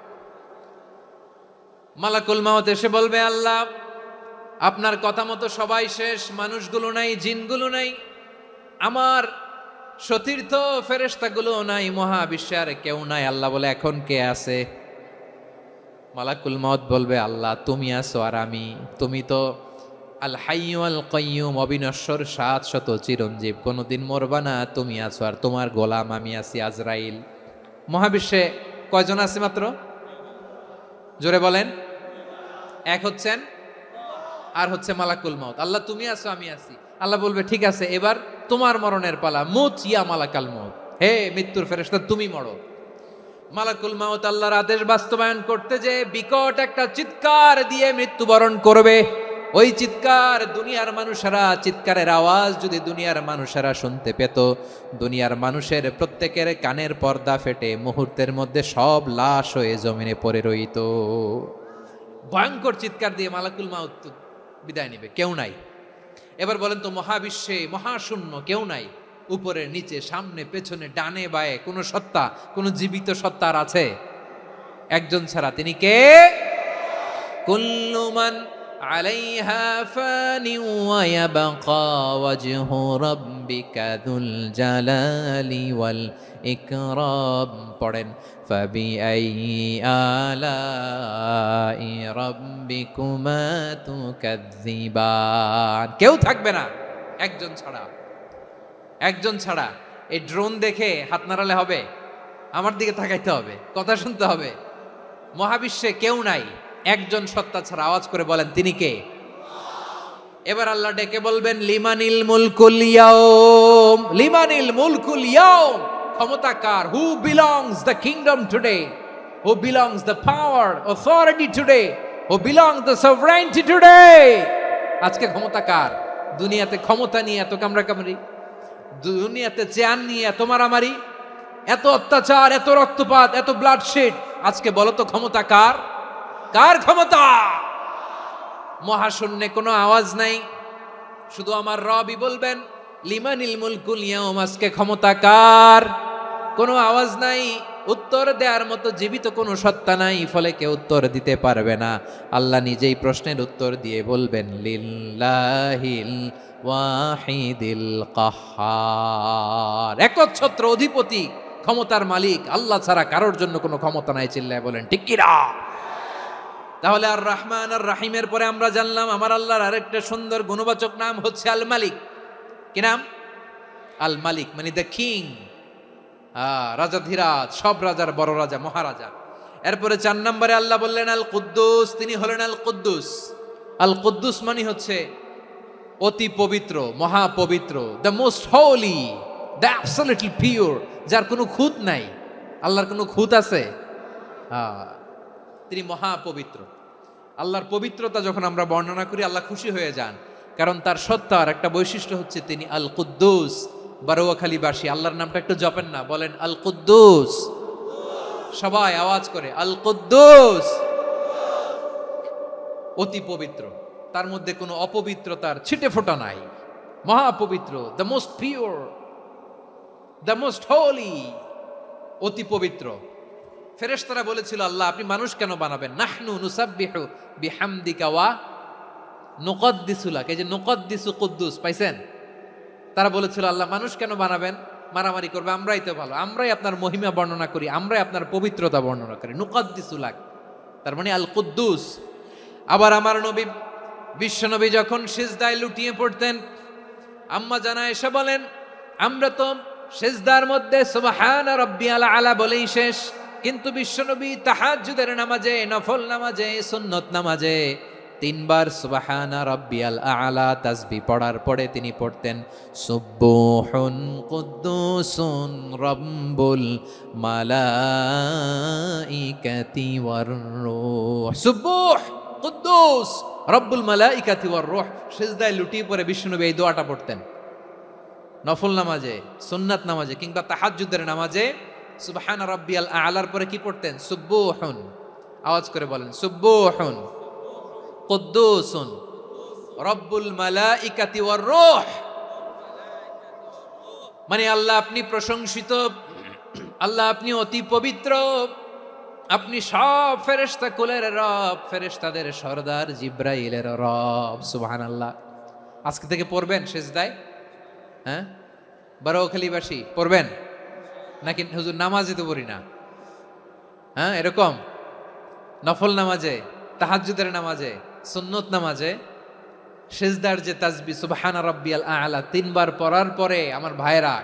মালাকুল মাউত এসে বলবে, আল্লাহ আপনার কথা মতো সবাই শেষ, মানুষগুলো নাই, জিনগুলো নাই, আমার সতীর্থ ফেরেশতাগুলো নাই, মহাবিশ্বে আর কেউ নাই। আল্লাহ বলে, এখন কে আছে? মালাকুল মাউত বলবে, আল্লাহ তুমি আছো আর আমি। তুমি তো আল হাইয়্যু আল কাইয়্যুম, অবিনশ্বর, শাশ্বত, চিরঞ্জীব, কোনোদিন মরবা না, তুমি আছো আর তোমার গোলাম আমি আছি আজরাইল। মহাবিশ্বে কয়জন আছে মাত্র? জোরে বলেন। এক হচ্ছেন, আর হচ্ছে মালাকুল মাউত। আল্লাহ তুমি আছো আমি আছি। আল্লাহ বলবে, ঠিক আছে, এবার তোমার মরণের পালা, মুত ইয়া মালাকাল মাউত, হে মৃত্যুর ফেরেশতা তুমি মরো। মালাকুল মাউত আল্লাহর আদেশ বাস্তবায়ন করতে যে বিকট একটা চিৎকার দিয়ে মৃত্যুবরণ করবে। ওই চিৎকার দুনিয়ার মানুষেরা, চিৎকারের আওয়াজ যদি দুনিয়ার মানুষেরা শুনতে পেত, দুনিয়ার মানুষের প্রত্যেকের কানের পর্দা ফেটে মুহূর্তের মধ্যে সব লাশ হয়ে জমিনে পড়ে রইত। ভয়ঙ্কর চিৎকার দিয়ে মালাকুল মাউত বিদায় নেবে, কেউ নাই। এবার বলেন তো, মহাবিশ্বে মহাশূন্য, কেউ নাই, উপরে নিচে সামনে পেছনে ডানে বায়ে কোনো সত্তা, কোনো জীবিত সত্তার আছে? একজন ছাড়া, তিনি কে? কুল্লু মান আলাইহা ফানি ওয়া ইয়াবকা ওয়াজহু রাব্বিকা যুল জালালি ওয়াল ইকরাম। পড়েন, ফাবিআইয়ি আলাই রাব্বিকুমা তুকাযযিবান। কেউ থাকবে না একজন ছাড়া, একজন ছাড়া। এই ড্রোন দেখে হাত নাড়ালে হবে? আমার দিকে তাকাইতে হবে, কথা শুনতে হবে। মহাবিশ্বে কেউ নাই একজন সত্তা ছাড়া। আওয়াজ করে বলেন, তিনি কে? এবার আল্লাহ ডেকে বলবেন, লিমানিল মুলকুল ইয়াউম, লিমানিল মুলকুল ইয়াউম, ক্ষমতা কার? Who belongs the kingdom today, who belongs the power authority today, who belongs the sovereignty today. আজকে ক্ষমতা কার? দুনিয়াতে ক্ষমতা নিয়ে এত কামড়াকামড়ি, দুনিয়াতে চেয়ার নিয়ে এত মারামারি, এত অত্যাচার, এত রক্তপাত, এত ব্লাডশেড। আজকে বলো তো ক্ষমতা কার? কার ক্ষমতা? মহাশূন্যে কোনো আওয়াজ নাই, শুধু আমার রবই বলবেন লিমানিল মুলকুল ইয়াউম। আজকে ক্ষমতা কার? কোনো আওয়াজ নাই, উত্তর দেওয়ার মতো জীবিত কোনো সত্তা নাই, ফলে কেউ উত্তর দিতে পারবে না। আল্লাহ নিজেই প্রশ্নের উত্তর দিয়ে বলবেন লিল্লাহিল ওয়াহিদিল কাহ্হার। একচ্ছত্র অধিপতি, ক্ষমতার মালিক আল্লাহ ছাড়া কারোর জন্য কোনো ক্ষমতা নাই। চিল্লায় বলেন ঠিক কি না? তাহলে আর রহমান আর রাহিমের পরে আমরা জানলাম আমার আল্লাহর আরেকটা সুন্দর গুণবাচক নাম হচ্ছে আল মালিক। কি নাম? আল মালিক, মানে দ্য কিং, রাজাধিরাজ, সব রাজার বড় রাজা, মহারাজা। এরপরে 4 নম্বরে আল্লাহ বললেন আল কুদ্দুস, তিনি হলেন আল কুদ্দুস। আল কুদ্দুস মানে হচ্ছে অতি পবিত্র, মহাপবিত্র, the most holy, the absolutely pure, যার কোনো খুঁত নাই। আল্লাহর কোনো খুঁত আছে? তিনি মহাপবিত্র। আল্লাহর পবিত্রতা যখন আমরা বর্ণনা করি আল্লাহ খুশি হয়ে যান, কারণ তার সত্তার একটা বৈশিষ্ট্য হচ্ছে তিনি আল কুদ্দুস। বারোয়াখালীবাসী আল্লাহর নামটা একটু জপেন না, বলেন আল কুদ্দুস, সবাই আওয়াজ করে আল কুদ্দুস। অতি পবিত্র, তার মধ্যে কোনো অপবিত্রতার ছিটে ফোঁটা নাই, মহাপবিত্র, the most pure, the most holy, অতি পবিত্র। ফেরেশতারা বলেছিল আল্লাহ আপনি মানুষ কেন বানাবেন? নাহনু নুসাব্বিহু বিহামদিকা ওয়া নুকদ্দিসু লাক। এই যে নুকদ্দিসু কুদ্দুস পাইছেন? তারা বলেছিল আল্লাহ মানুষ কেন বানাবেন? মারামারি করবে, আমরাই তো ভালো, আমরাই আপনার মহিমা বর্ণনা করি, আমরাই আপনার পবিত্রতা বর্ণনা করি। নুকদ্দিসু লাক, তার মানে আল কুদ্দুস। আবার আমার নবী, বিশ্ব নবী যখন সিজদায় লুটিয়ে পড়তেন, আম্মা জানা এসে বলেন আমরা তো সিজদার মধ্যে সুবহানা রাব্বিয়াল আলা বলেই শেষ, কিন্তু বিশ্বনবী তাহাজ্জুদের নামাজে, নফল নামাজে, সুন্নত নামাজে 3 বার সুবহানা রাব্বিয়াল আলা তাসবিহ পড়ার পরে তিনি পড়তেন সুবহুন কুদ্দুসুন রাব্বুল মালাইকাতি ওয়ার রূহ। সুবহ কুদ্দুস রব্বুল মালাইকাতি ওয়ার রূহ। সিজদায় লুটিয়ে পড়ে বিশ্বনবী এই দোয়াটা পড়তেন। নফল নামাজে, সুন্নাত নামাজে কিংবা তাহাজ্জুদের নামাজে সুবহান রাব্বিয়াল আলার পরে কি পড়তেন? সুবহুন। আওয়াজ করে বলেন সুবহুন কুদ্দুসুন রব্বুল মালাইকাতি ওয়ার রূহ। মানে আল্লাহ আপনি প্রশংসিত, আল্লাহ আপনি অতি পবিত্র, আপনি সব ফেরেশতা কুলের রব, ফেরেশতাদের সরদার জিব্রাইলের রব। সুবহানাল্লাহ। আজকে থেকে পড়বেন সিজদায়? হ্যাঁ, বারোখালীবাসী পড়বেন নাকি? হুজুর নামাজে তো পড়ি না। হ্যাঁ, এরকম নফল নামাজে, তাহাজ্জুদের নামাজে, সুন্নত নামাজে সিজদার যে তাসবিহ সুবহানা রাব্বিয়াল আ'লা 3 বার পড়ার পরে আমার ভাইরা,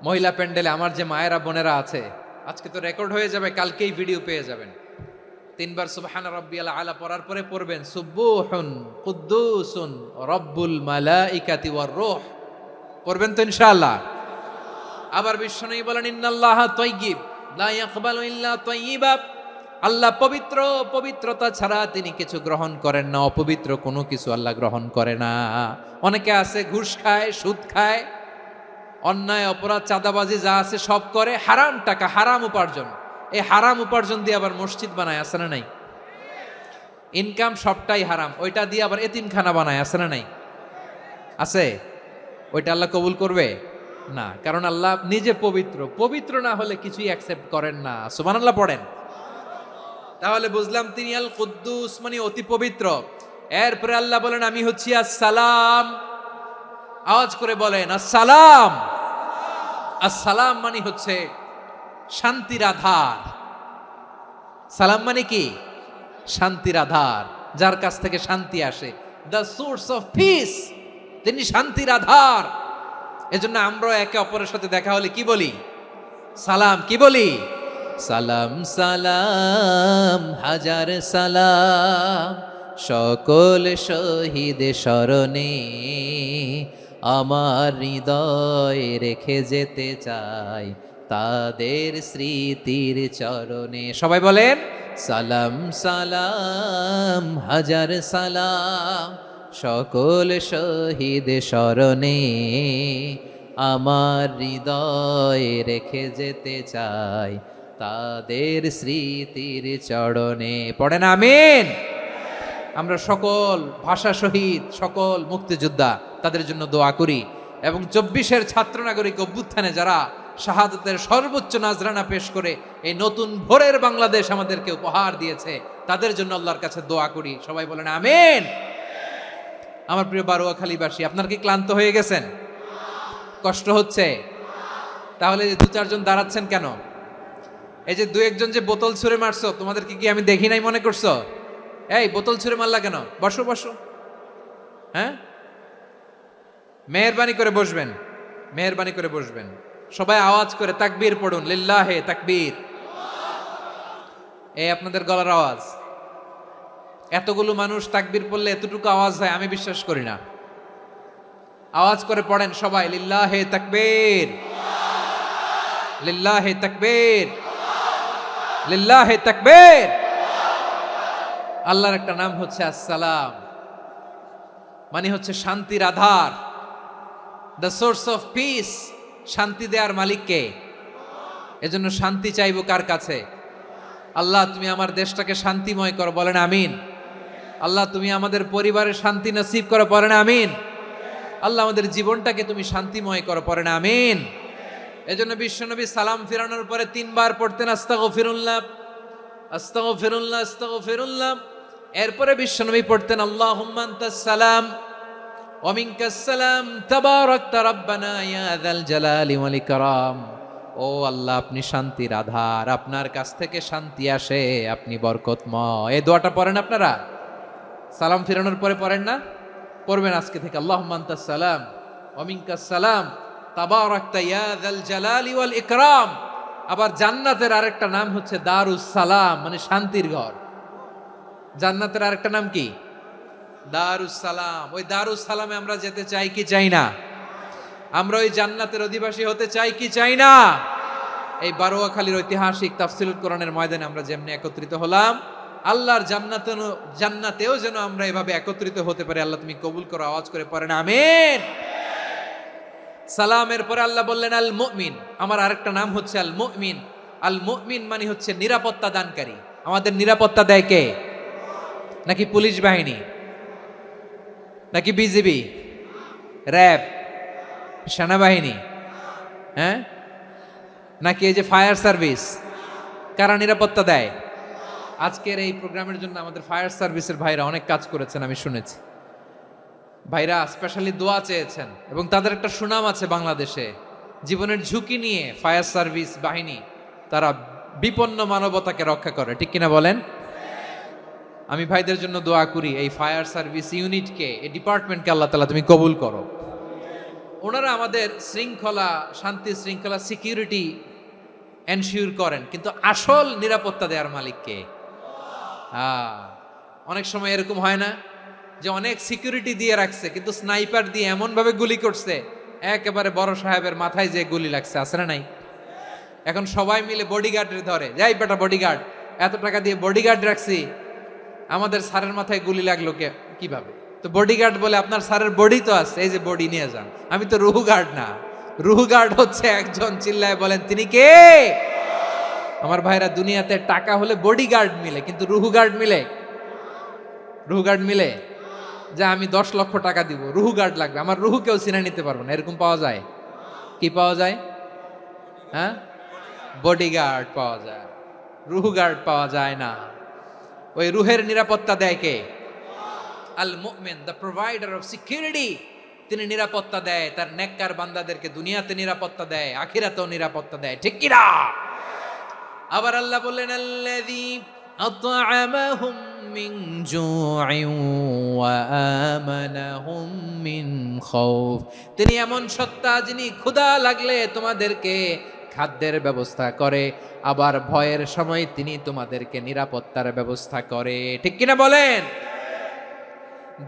মহিলা প্যান্ডেলে আমার যে মায়েরা বোনেরা আছে, আজকে তো রেকর্ড হয়ে যাবে, কালকেই ভিডিও পেয়ে যাবেন। 3 বার সুবহানা রাব্বিয়াল আ'লা পড়ার পরে পড়বেন সুবহুন কুদ্দুসুন রব্বুল মালাইকাতি ওয়ার রূহ। পড়বেন তো ইনশাআল্লাহ? আবার বিশ্বনবী বলেন ইন্নাল্লাহা তাইয়্যিব লা ইয়াকবালু ইল্লা তাইয়্যিবা। আল্লাহ পবিত্র, পবিত্রতা ছাড়া তিনি কিছু গ্রহণ করেন না, অপবিত্র কোনো কিছু আল্লাহ গ্রহণ করে না। অনেকে আছে ঘুষ খায়, সুদ খায়, অন্যায় অপরাধ চাঁদাবাজি যা আছে সব করে, হারাম টাকা, হারাম উপার্জন। এই হারাম উপার্জন দিয়ে আবার মসজিদ বানায়, আছে না নাই? ইনকাম সবটাই হারাম, ওইটা দিয়ে আবার এতিমখানা বানায়, আছে না নাই? আছে। ওইটা আল্লাহ কবুল করবে না, কারণ আল্লাহ নিজে পবিত্র, পবিত্র না হলে কিছুই অ্যাকসেপ্ট করেন না। সুবহানাল্লাহ পড়েন। তাহলে বুঝলাম তিনি আল কুদ্দুস মানে অতি পবিত্র। এরপরে আল্লাহ বলেন আমি হচ্ছি আসসালাম। আওয়াজ করে বলেন আসসালাম। আসসালাম মানে হচ্ছে শান্তির আধার। সালাম মানে কি? শান্তির আধার, যার কাছ থেকে শান্তি আসে, দ্য সোর্স অফ পিস। তিনি শান্তির আধার। এজন্য আমরা একে অপরের সাথে দেখা হলে কি বলি? সালাম। কি বলি? সালাম সালাম হাজার সালাম সকল শহীদ স্মরণে আমার হৃদয়ে রেখে যেতে চাই তাদের স্মৃতির চরণে। সবাই বলেন সালাম সালাম হাজার সালাম সকল শহীদ স্মরণে, আমার হৃদয়ে রেখে যেতে চাই তাদের স্মৃতির চরণে। পড়েন আমিন। আমরা সকল ভাষা শহীদ, সকল মুক্তিযোদ্ধা তাদের জন্য দোয়া করি, এবং 24-এর ছাত্র নাগরিক অভ্যুত্থানে যারা শাহাদাতের সর্বোচ্চ নাজরানা পেশ করে এই নতুন ভোরের বাংলাদেশ আমাদেরকে উপহার দিয়েছে, তাদের জন্য আল্লাহর কাছে দোয়া করি। সবাই বলেন আমিন। আমার প্রিয় বারোয়াখালীবাসী, আপনার কি ক্লান্ত হয়ে গেছেন? কষ্ট হচ্ছে? তাহলে দু চারজন দাঁড়াচ্ছেন কেন? এই যে দু একজন যে বোতল ছুঁড়ে মারছো, তোমাদেরকে কি আমি দেখি নাই মনে করছো? এই বোতল ছুঁড়ে মারলা কেন? বসো বসো। হ্যাঁ, মেহেরবানি করে বসবেন, মেহেরবানি করে বসবেন। সবাই আওয়াজ করে তাকবীর পড়ুন, লিল্লাহে তাকবীর। এই আপনাদের গলার আওয়াজ। এতগুলো মানুষ তাকবীর পড়লে এতটুকু আওয়াজ হয় আমি বিশ্বাস করি না। আওয়াজ করে পড়েন সবাই, লিল্লাহে তাকবীর, লিল্লাহে তাকবীর, লিল্লাহে তাকবীর। আল্লাহর একটা নাম হচ্ছে আসসালাম, মানে হচ্ছে শান্তির আধার, দ্য সোর্স অফ পিস। শান্তি দেওয়ার মালিককে। এজন্য শান্তি চাইবো কার কাছে? আল্লাহ তুমি আমার দেশটাকে শান্তিময় করো, বলেন আমিন। আল্লাহ তুমি আমাদের পরিবারের শান্তি নসিব করো, বলেন আমিন। আল্লাহ আমাদের জীবনটাকে তুমি শান্তিময় করো, পড়েন আমিন। এজন্য বিশ্বনবী সালাম ফিরানোর পরে 3 বার পড়তেন আস্তাগফিরুল্লাহ, আস্তাগফিরুল্লাহ, আস্তাগফিরুল্লাহ। এরপরে বিশ্বনবী পড়তেন আল্লাহুম্মা আনতাস সালাম ওয়া মিনকাস সালাম তাবারাকতা রাব্বানা ইয়া যাল জালালি ওয়াল ইকরাম। ও আল্লাহ, আপনি শান্তির আধার, আপনার কাছ থেকে শান্তি আসে, আপনি বরকতময়। এই দোয়াটা পড়েন আপনারা? সালাম ফিরানোর পরে পড়েন না? পড়বেন আজকে থেকে, আল্লাহুম্মা আনতাস সালাম ওয়া মিনকাস সালাম তাবারাকতা ইয়া যাল জালালি ওয়াল ইকরাম। আবার জান্নাতের আরেকটা নাম হচ্ছে দারুস সালাম, মানে শান্তির ঘর। জান্নাতের আরেকটা নাম কি? দারুস সালাম। ওই দারুস সালামে আমরা যেতে চাই কি চাই না? আমরা ওই জান্নাতের অধিবাসী হতে চাই কি চাই না? এই বারোয়াখালীর ঐতিহাসিক তাফসীরুল কোরআনের ময়দানে আমরা যেমনি একত্রিত হলাম, আল্লাহর জান্নাতেও যেন আমরা এভাবে একত্রিত হতে পারি। আল্লাহ তুমি কবুল করো। আওয়াজ করে পড়েন আমিন। সালামের পরে আল্লাহ বললেন আল মুমিন। আমার আরেকটা নাম হচ্ছে আল মুমিন। আল মুমিন মানে হচ্ছে নিরাপত্তা দানকারী। আমাদের নিরাপত্তা দেয় কে? নাকি পুলিশ বাহিনী, নাকি বিজিবি, র্যাব, সেনাবাহিনী, হ্যাঁ, নাকি এই যে ফায়ার সার্ভিস? কারা নিরাপত্তা দেয়? আজকের এই প্রোগ্রামের জন্য আমাদের ফায়ার সার্ভিসের ভাইরা অনেক কাজ করেছেন, আমি শুনেছি। ভাইরা স্পেশালি দোয়া চেয়েছেন, এবং তাদের একটা সুনাম আছে বাংলাদেশে। জীবনের ঝুঁকি নিয়ে ফায়ার সার্ভিস বাহিনী তারা বিপন্ন মানবতাকে রক্ষা করে, ঠিক কিনা বলেন? আমি ভাইদের জন্য দোয়া করি, এই ফায়ার সার্ভিস ইউনিটকে, এই ডিপার্টমেন্টকে আল্লাহ তাআলা তুমি কবুল করো। ওনারা আমাদের শৃঙ্খলা, শান্তি শৃঙ্খলা, সিকিউরিটি এনশিওর করেন, কিন্তু আসল নিরাপত্তা দেওয়ার মালিক কে? অনেক সময় এরকম হয় না যে অনেক সিকিউরিটি দিয়ে রাখছে, কিন্তু স্নাইপার দিয়ে এমন ভাবে গুলি করছে একেবারে বড় সাহেবের মাথায় যে গুলি লাগছে, আছে না নাই? এখন সবাই মিলে বডিগার্ডের ধরে, যাই বেটা বডিগার্ড, এত টাকা দিয়ে বডিগার্ড রাখছি, আমাদের স্যারের মাথায় গুলি লাগলো কিভাবে? তো বডিগার্ড বলে আপনার স্যারের বডি তো আছে, এই যে বডি নিয়ে যান। আমি তো রুহু গার্ড না। রুহু গার্ড হচ্ছে একজন, চিল্লায় বলেন তিনি কে? আমার ভাইরা, দুনিয়াতে টাকা হলে বডিগার্ড মিলে, কিন্তু রুহু গার্ড মিলে? রুহু গার্ড মিলে? যা আমি 10 লক্ষ টাকা দিব, রুহু গার্ড লাগবে, আমার রুহু কেউ চিনে নিতে পারবো না, এরকম পাওয়া যায়? কি পাওয়া যায়? হ্যাঁ, বডিগার্ড পাওয়া যায়, রুহু গার্ড পাওয়া যায় না। ওই রুহের নিরাপত্তা দেয় কে? আল মুমিন, দ্য প্রোভাইডার অফ সিকিউরিটি। তিনি নিরাপত্তা দেয় তার নেককার বান্দাদেরকে, দুনিয়াতে নিরাপত্তা দেয়, আখিরাতেও নিরাপত্তা দেয়, ঠিক কি না? আবার আল্লাহ বললেন আল্লাযী আত'আমাহুম মিন জু'ইন ওয়া আমানাহুম মিন খাউফ। তিনি এমন সত্তা যিনি ক্ষুধা লাগলে তোমাদেরকে খাদ্যের ব্যবস্থা করে, আবার ভয়ের সময় তিনি তোমাদেরকে নিরাপত্তার ব্যবস্থা করে, ঠিক কিনা বলেন?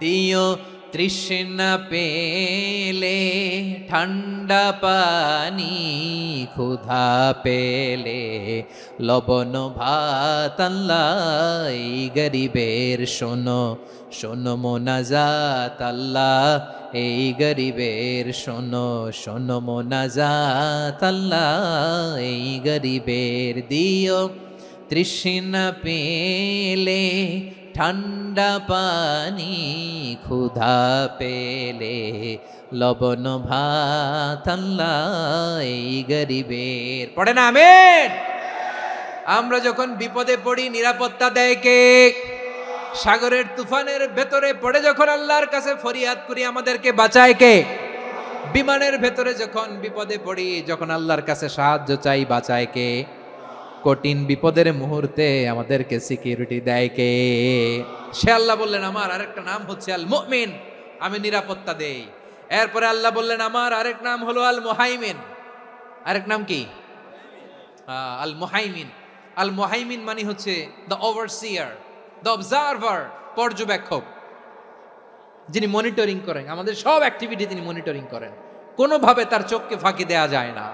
দিও তৃষ্ণা পেলে ঠান্ডা পানি, ক্ষুধা পেলে লবণ ভাত, আল্লাহ এই গরিবের শোনো শোনো মোনাজাত, আল্লাহ এই গরিবের শোনো শোনো মোনাজাত, আল্লাহ এই গরিবের দিও তৃষ্ণা পেলে ঠান্ডা পানি, ক্ষুধা পেলে লবণ ভাত, আল্লাহ এই গরিবের। পড়ে না আমিন। আমরা যখন বিপদে পড়ি নিরাপত্তা দেয় কে? সাগরের তুফানের ভেতরে পড়ে যখন আল্লাহর কাছে ফরিয়াদ করি আমাদেরকে বাঁচায় কে? বিমানের ভেতরে যখন বিপদে পড়ি, যখন আল্লাহর কাছে সাহায্য চাই বাঁচায় কে? কঠিন বিপদের মুহূর্তে আমাদেরকে সিকিউরিটি দেয় কে? সে আল্লাহ বললেন আমার আরেকটা নাম হচ্ছে আল মুমিন, আমি নিরাপত্তা দেই। এরপরে আল্লাহ বললেন আমার আরেক নাম হলো আল মুহাইমিন। আরেক নাম কি? আল মুহাইমিন। আল মুহাইমিন মানে হচ্ছে দ্য ওভারসিয়ার, দ্য অবজারভার, পর্যবেক্ষক, যিনি মনিটরিং করেন আমাদের সব অ্যাক্টিভিটি, তিনি মনিটরিং করেন। কোনোভাবে তার চোখকে ফাঁকি দেয়া যায় না।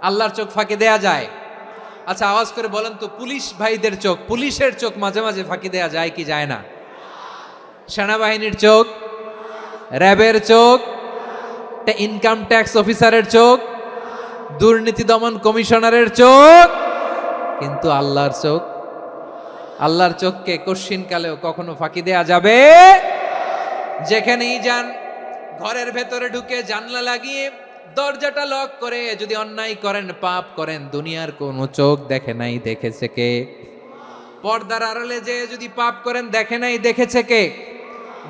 আল্লাহর চোখ ফাঁকি দেয়া যায়? আচ্ছা আওয়াজ করে বলেন তো, পুলিশ ভাইদের চোখ, পুলিশের চোখ মাঝে মাঝে ফাঁকি দেয়া যায় কি যায় না? সেনাবাহিনীর চোখ, র্যাবের চোখ, ইনকাম ট্যাক্স অফিসারের চোখ, দুর্নীতি দমন কমিশনারের চোখ, কিন্তু আল্লাহর চোখ, আল্লাহর চোখকে কশ্চিনকালেও কখনো ফাঁকি দেয়া যাবে? যেখানেই যান, ঘরের ভেতরে ঢুকে জানলা লাগিয়ে দরজাটা লক করে যদি অন্যায় করেন, পাপ করেন, দুনিয়ার কোনো চোখ দেখে নাই দেখেছে কে? পর্দার আড়ালে যে যদি পাপ করেন, দেখে নাই দেখেছে কে?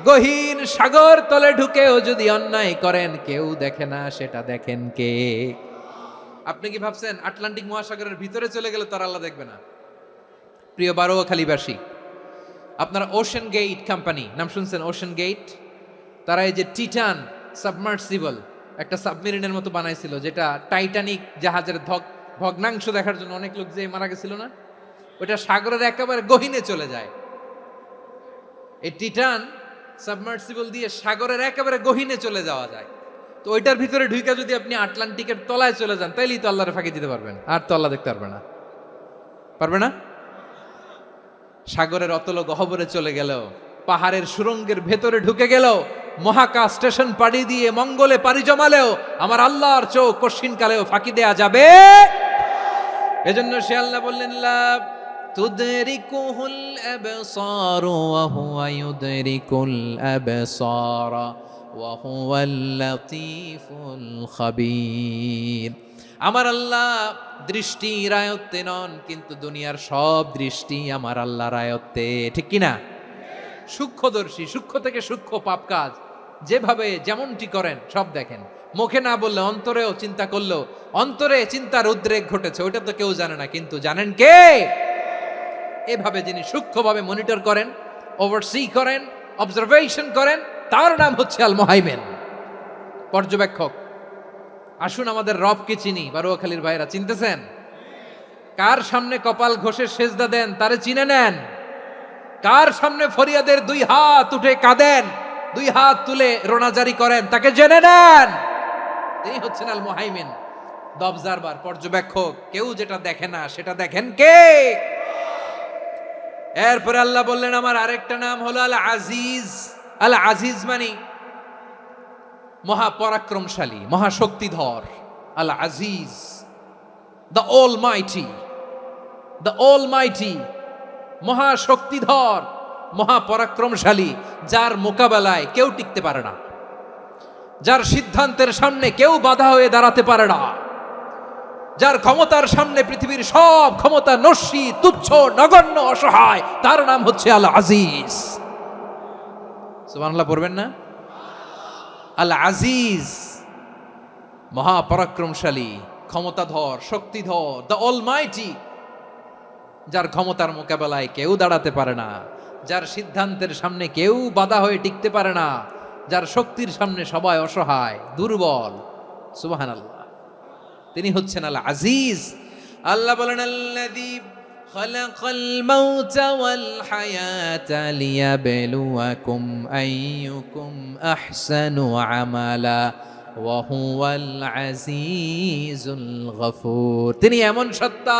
গহীন সাগর তলে ঢুকেও যদি অন্যায় করেন, কেউ দেখে না, সেটা দেখেন কে? আপনি কি ভাবছেন আটলান্টিক মহাসাগরের ভিতরে চলে গেলে তার আল্লাহ দেখবে না? প্রিয় বারোয়াখালীবাসী, আপনারা ওশেন গেট কোম্পানি নাম শুনছেন? ওশেন গেট, তারা এই যে টিটান সাবমার্সিবল একটা সাবমেরিনের মতো বানাইছিল, যেটা টাইটানিক জাহাজের ভগ্নাংশ দেখার জন্য অনেক লোক যে মারা গেছিল না, ওটা সাগরের একেবারে গহীনে চলে যায়। এই টিটান সাবমার্সিবল দিয়ে সাগরের একেবারে গহীনে চলে যাওয়া যায়। তো ওইটার ভিতরে ঢুকে যদি আপনি আটলান্টিকের তলায় চলে যান, তাইলেই তো আল্লাহরে ফাঁকি দিতে পারবেন, আর তো আল্লাহ দেখতে পারবে না। পারবে না? সাগরের অতল গহ্বরে চলে গেলেও, পাহাড়ের সুরঙ্গের ভেতরে ঢুকে গেলেও, মহাকাশ স্টেশন পাড়ি দিয়ে মঙ্গলে পাড়ি জমালেও আমার আল্লাহর চোখ কশ্চিনকালেও ফাঁকি দেয়া যাবে? এজন্য সে আল্লাহ বললেন লা তুদরিকুহুল আবসার ওয়া হুয়া ইউদরিকুল আবসার ওয়া হুয়াল লাতীফুল খাবীর। আমার আল্লাহ দৃষ্টির আয়ত্তে নন, কিন্তু দুনিয়ার সব দৃষ্টি আমার আল্লাহর আয়ত্তে, ঠিক কিনা? সূক্ষ্মদর্শী, সূক্ষ্ম থেকে সূক্ষ্ম পাপ কাজ যেভাবে যেমনটি করেন সব দেখেন। মুখে না বললে অন্তরেও চিন্তা করলেও অন্তরে চিন্তার উদ্রেক ঘটেছে, ওইটা তো কেউ জানে না, কিন্তু জানেন কে? এভাবে যিনি সূক্ষ্মভাবে মনিটর করেন, ওভারসি করেন, অবজারভেশন করেন, তার নাম হচ্ছে আল মুহাইমিন, পর্যবেক্ষক। আসুন আমাদের রবকে চিনি। বারোয়াখালীর ভাইরা চিনতেছেন? কার সামনে কপাল ঘষে সেজদা দেন তারে চিনে নেন। কার সামনে ফরিয়াদের দুই হাত উঠে কাঁদেন, দুই হাত তুলে রোনাজারি করেন, তাকে জেনে নেন। তিনি হচ্ছেন আল মুহাইমিন, দ্য অবজারভার, পর্যবেক্ষক। কেউ যেটা দেখে না সেটা দেখেন কে? এরপরে আল্লাহ বললেন আমার আরেকটা নাম হলো আল আজিজ। আল আজিজ মানে মহাপরাক্রমশালী, মহাশক্তিধর। আল আজিজ, দ্য অলমাইটি, দ্য অলমাইটি, মহাশক্তিধর, মহাপরাক্রমশালী, যার মোকাবেলায় কেউ টিকতে পারে না, যার সিদ্ধান্তের সামনে কেউ বাধা হয়ে দাঁড়াতে পারে না, যার ক্ষমতার সামনে পৃথিবীর সব ক্ষমতা নস্যি, তুচ্ছ, নগণ্য, অসহায়, তার নাম হচ্ছে আল আজিজ। সুবহানাল্লাহ পড়বেন না? আল আজিজ, মহাপরাক্রমশালী, ক্ষমতাধর, শক্তিধর, দ্য অলমাইটি, যার ক্ষমতার মোকাবেলায় কেউ দাঁড়াতে পারে না, যার সিদ্ধান্তের সামনে কেউ বাধা হয়ে টিকতে পারে না, যার শক্তির সামনে সবাই অসহায়, দুর্বল। সুবহানাল্লাহ, তিনি হচ্ছেন আল আজিজ। আল্লাহ বলেন আল্লাযী খালাকাল মাউতা ওয়াল হায়াতা লিয়াবলুয়াকুম আইয়ুকুম আহসানু আমালা ওয়া হুয়াল আজিজুল গফুর। তিনি এমন সত্তা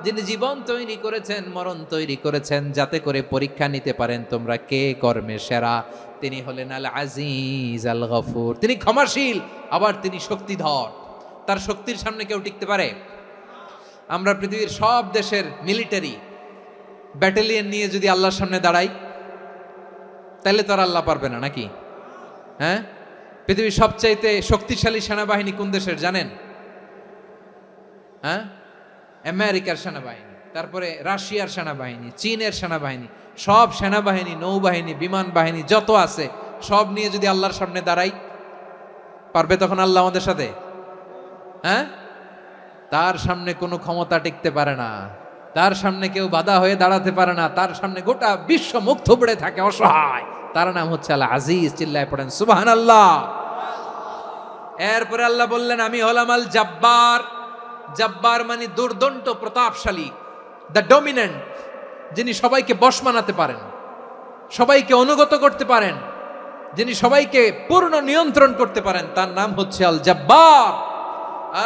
যিনি জীবন তৈরি করেছেন, মরণ তৈরি করেছেন, যাতে করে পরীক্ষা নিতে পারেন তোমরা কে কর্মে সেরা। তিনি হলেন আল আজিজ আল গফুর। তিনি ক্ষমাশীল, আবার তিনি শক্তিধর। তার শক্তির সামনে কেউ টিকতে পারে? আমরা পৃথিবীর সব দেশের মিলিটারি ব্যাটালিয়ন নিয়ে যদি আল্লাহর সামনে দাঁড়াই, তাহলে তো আর আল্লাহ পারবে না নাকি? হ্যাঁ, পৃথিবীর সবচাইতে শক্তিশালী সেনাবাহিনী কোন দেশের জানেন? হ্যাঁ, আমেরিকার সেনাবাহিনী, তারপরে রাশিয়ার সেনাবাহিনী, চীনের সেনাবাহিনী, সব সেনাবাহিনী, নৌবাহিনী, বিমান বাহিনী যত আছে সব নিয়ে যদি আল্লাহর সামনে দাঁড়াই, পারবে তখন আল্লাহ আমাদের সাথে? হ্যাঁ, তার সামনে কোনো ক্ষমতা টিকতে পারে না, তার সামনে কেউ বাধা হয়ে দাঁড়াতে পারে না, তার সামনে গোটা বিশ্ব মুখ থুবড়ে থাকে অসহায়। তার নাম হচ্ছে আল আজিজ। চিল্লায় পড়েন সুবহানাল্লাহ। এরপরে আল্লাহ বললেন আমি হলাম আল জাব্বার। জাব্বার মানে দুর্দন্ত প্রতাপশালী, দ্য ডমিনেন্ট, যিনি সবাইকে বশ মানাতে পারেন, সবাইকে অনুগত করতে পারেন, যিনি সবাইকে পূর্ণ নিয়ন্ত্রণ করতে পারেন, তার নাম হচ্ছে আল জাব্বার।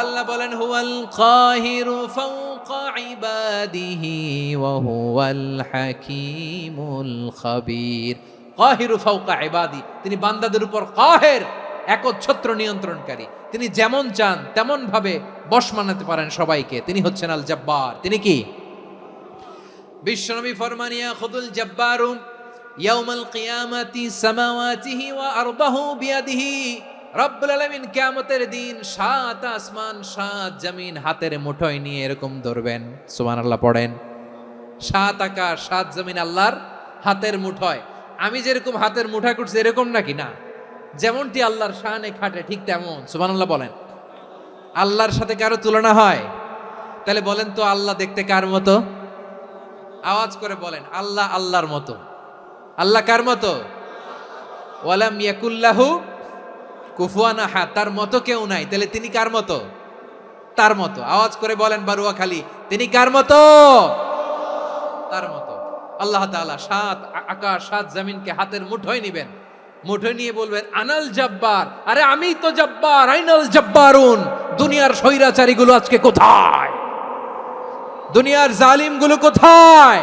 আল্লাহ বলেন হুয়াল কাহিরু ফাওকা ইবাদিহি ওয়া হুয়াল হাকীমুল খাবীর। কাহিরু ফাওকা ইবাদি, তিনি বান্দাদের উপর কাহের, একচ্ছত্র নিয়ন্ত্রণকারী। তিনি যেমন চান তেমন ভাবে বশ মানাতে পারেন সবাইকে। তিনি হচ্ছেন আল জাব্বার। তিনি কি? বিশ্বনবী ফরমান ইয়াখুদুল জাব্বারু ইয়াউমাল কিয়ামাতি সামাওয়াতিহি ওয়া আরদাহু বিয়াদিহি। রব্বুল আলামিন কিয়ামতের দিন 7 আসমান 7 জমিন হাতের মুঠোয় নিয়ে এরকম ধরবেন। সুবহানাল্লাহ পড়েন। 7 আকাশ 7 জমিন আল্লাহর হাতের মুঠোয়। আমি যেরকম হাতের মুঠা করছি এরকম নাকি? না, যেমনটি আল্লাহর শানে খাটে ঠিক তেমন। সুবহানাল্লাহ বলেন। আল্লাহর সাথে কারো তুলনা হয়? তাহলে বলেন তো আল্লাহ দেখতে কার মতো? আওয়াজ করে বলেন আল্লাহ আল্লাহর মতো। আল্লাহ কার মতো? ওয়ালাম ইয়াকুল্লাহু কুফুয়ান আহাদ, তার মতো কেউ নাই। তাহলে তিনি কার মতো? তার মতো। আওয়াজ করে বলেন বারুয়াখালী, তিনি কার মতো? তার মতো। আল্লাহ তাআলা 7 আকাশ 7 জমিনকে হাতের মুঠোয় নিবেন, মুঠোয় নিয়ে বলবেন আনাল জাব্বার। আরে আমি তো জাব্বার, আইনাল জাব্বারুন। দুনিয়ার স্বৈরাচারীগুলো আজকে কোথায়? দুনিয়ার জালিমগুলো কোথায়?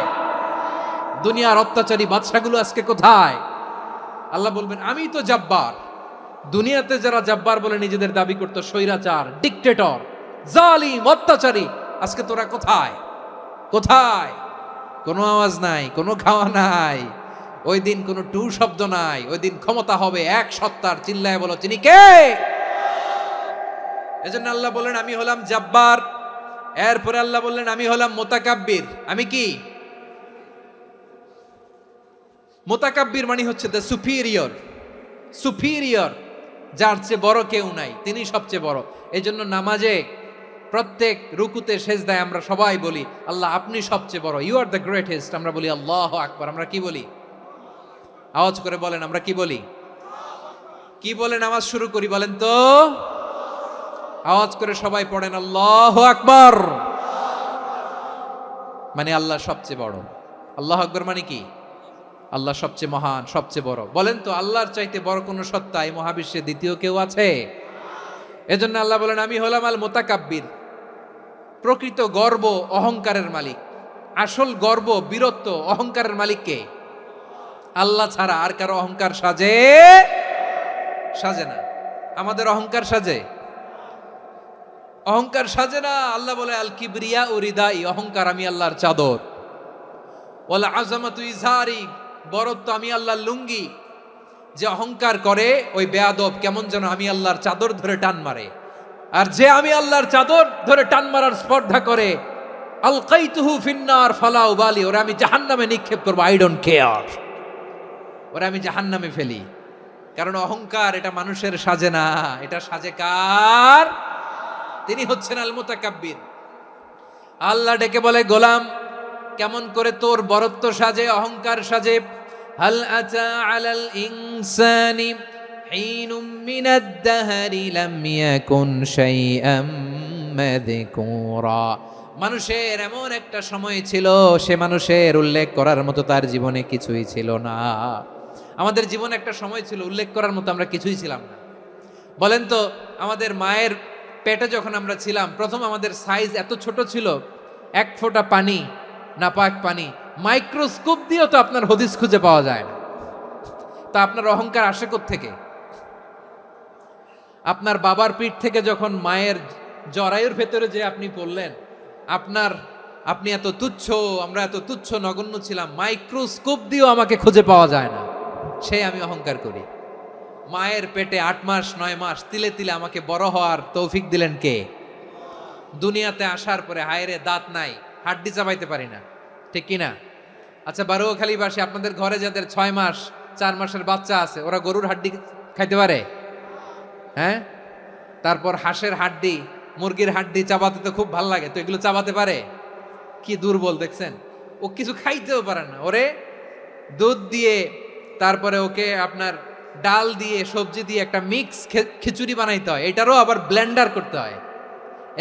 দুনিয়ার অত্যাচারী বাদশাগুলো আজকে কোথায়? আল্লাহ বলবেন আমি তো জাব্বার। দুনিয়াতে যারা জাব্বার বলে নিজেদের দাবি করত, স্বৈরাচার, ডিক্টেটর, জালিম, অত্যাচারী, আজকে তোরা কোথায়? কোথায়? কোনো আওয়াজ নাই, কোনো খাওয়া নাই, ওই দিন কোনো টু শব্দ নাই। ওই দিন ক্ষমতা হবে এক সত্তার। চিল্লায় বলো তিনি কে? এজন্য আল্লাহ বললেন আমি হলাম জাব্বার। এরপরে আল্লাহ বললেন আমি হলাম মুতাকাব্বির। আমি কি? মুতাকাব্বির মানে হচ্ছে দ্য সুপিরিয়র। সুপিরিয়র, যার চেয়ে বড় কেউ নাই, তিনি সবচেয়ে বড়। এই জন্য নামাজে প্রত্যেক রুকুতে সেজদায় আমরা সবাই বলি আল্লাহ আপনি সবচেয়ে বড়, ইউ আর দ্য গ্রেটেস্ট। আমরা বলি আল্লাহু আকবার। আমরা কি বলি? আওয়াজ করে বলেন আমরা কি বলি? কি বলে নামাজ শুরু করি বলেন তো? আওয়াজ করে সবাই পড়েন আল্লাহু আকবার। মানে আল্লাহ সবচেয়ে বড়। আল্লাহু আকবার মানে কি? আল্লাহ সবচেয়ে মহান, সবচেয়ে বড়। বলেন তো আল্লাহর চাইতে বড় কোন সত্তা এই মহাবিশ্বে দ্বিতীয় কেউ আছে? এজন্য আল্লাহ বলেন আমি হলাম আল মুতাকাব্বির। প্রকৃত গর্ব অহংকারের মালিক। আসল গর্ব, বীরত্ব, অহংকারের মালিক কে? আল্লাহ ছাড়া আর কারো অহংকার সাজে? সাজে না। আমাদের অহংকার সাজে? অহংকার সাজে না। আল্লাহ বলে আল কিবরিয়া ও রিদাই, অহংকার আমি আল্লাহর চাদর। ওয়াল আযামাতু ইজারি, বরত্ব আমি আল্লাহর লুঙ্গি। যে অহংকার করে ওই বেয়াদব কেমন যেন আমি আল্লাহর চাদর ধরে টান মারে। আর যে আমি আল্লাহর চাদর ধরে টান মারার স্পর্ধা করে আলকাইতুহু ফিন্নার ফালা উবালি, ওরা আমি জাহান্নামে নিক্ষেপ করবো, আই ডোন্ট কেয়ার, ওরা আমি জাহান্নামে ফেলি। কারণ অহংকার এটা মানুষের সাজে না, এটা সাজে কার? তিনি হচ্ছেন আল মুতাকাব্বির। আল্লাহ ডেকে বলে গোলাম কেমন করে তোর বরত্ব সাজে, অহংকার সাজে? হাল আতা আলাল ইনসানি হিনুম মিনাদ দাহরি লাম ইয়াকুন শাইআম মাযকুরা। মানুষের এমন একটা সময় ছিল, সে মানুষের উল্লেখ করার মতো তার জীবনে কিছুই ছিল না। আমাদের জীবনে একটা সময় ছিল উল্লেখ করার মতো আমরা কিছুই ছিলাম না। বলেন তো, আমাদের মায়ের পেটে যখন আমরা ছিলাম, প্রথম আমাদের সাইজ এত ছোট ছিল, এক ফোঁটা পানি, নাপাক পানি, মাইক্রোস্কোপ দিয়েও তো আপনার হদিস খুঁজে পাওয়া যায় না। তা আপনার অহংকার আসে থেকে? আপনার বাবার পিঠ থেকে যখন মায়ের জরায়ুর ভেতরে যে আপনি পড়লেন, আপনি এত তুচ্ছ, আমরা এত তুচ্ছ নগণ্য ছিলাম, মাইক্রোস্কোপ দিয়েও আমাকে খুঁজে পাওয়া যায় না, সে আমি অহংকার করি। মায়ের পেটে 8 মাস 9 মাস তিলে তিলে আমাকে বড় হওয়ার তৌফিক দিলেন কে? দুনিয়াতে আসার পরে হায়রে দাঁত নাই, হাড্ডি চাবাইতে পারি না, ঠিক কিনা? আচ্ছা, বারোখালীবাসী, আপনাদের ঘরে যাদের 6 মাস 4 মাসের বাচ্চা আছে, ওরা গরুর হাড্ডি খাইতে পারে? হ্যাঁ। তারপর হাঁসের হাড্ডি, মুরগির হাড্ডি চাবাতে তো খুব ভাল লাগে, তো এগুলো চাবাতে পারে? কি দুর্বল দেখছেন, ও কিছু খাইতেও পারে না। ওরে দুধ দিয়ে, তারপরে ওকে আপনার ডাল দিয়ে, সবজি দিয়ে একটা মিক্স খিচুড়ি বানাইতে হয়, এটারও আবার ব্লেন্ডার করতে হয়।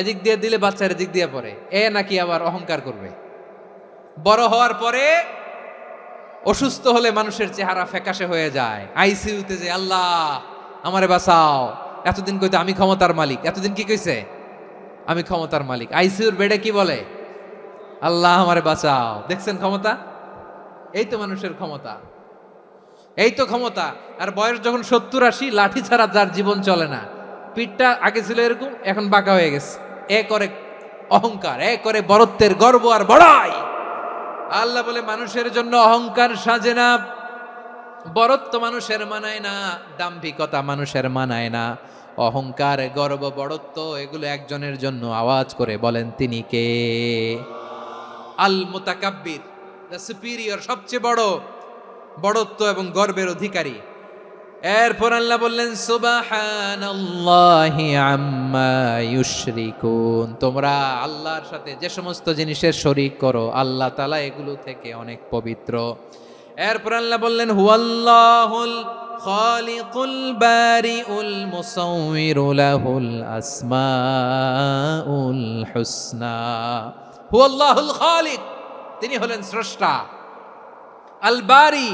এদিক দিয়ে দিলে বাচ্চার এদিক দিয়ে পড়ে, এ নাকি আবার অহংকার করবে। বড় হওয়ার পরে অসুস্থ হলে মানুষের চেহারা ফ্যাকাশে হয়ে যায়, আইসিইউতে যে আল্লাহ আমারে বাঁচাও, এতদিন কইতে আমি ক্ষমতার মালিক, এতদিন কি কইছে আমি ক্ষমতার মালিক, আইসিইউর বেডে কি বলে আল্লাহ আমারে বাঁচাও। দেখছেন ক্ষমতা? এই তো মানুষের ক্ষমতা, এই তো ক্ষমতা। আর বয়স যখন 70-80, লাঠি ছাড়া যার জীবন চলে না, পিঠটা আগে ছিল এরকম, এখন বাঁকা হয়ে গেছে। এ করে অহংকার, এ করে বড়ত্বের গর্ব আর বড়াই। আল্লাহ বলে মানুষের জন্য অহংকার সাজে না, বড়ত্ব মানুষের মানায় না, দাম্ভিকতা মানুষের মানায় না, অহংকার গর্ব বড়ত্ব এগুলো একজনের জন্য। আওয়াজ করে বলেন তিনি কে? আল মুতাকাব্বির, দ্য সুপিরিয়র, সবচেয়ে বড় বড়ত্ব এবং গর্বের অধিকারী। এরপর আল্লাহ বললেন সুবহানাল্লাহি আম্মা ইউশরিকুন, তোমরা আল্লাহর সাথে যে সমস্ত জিনিসের শরীক করো, আল্লাহ তাআলা এগুলো থেকে অনেক পবিত্র। এরপর আল্লাহ বললেন হুয়াল্লাহুল খালিকুল বারিউল মুসাউবিরু লাহুল আসমাউল হুসনা। হুয়াল্লাহুল খালিক, তিনি হলেন স্রষ্টা। আল বারি,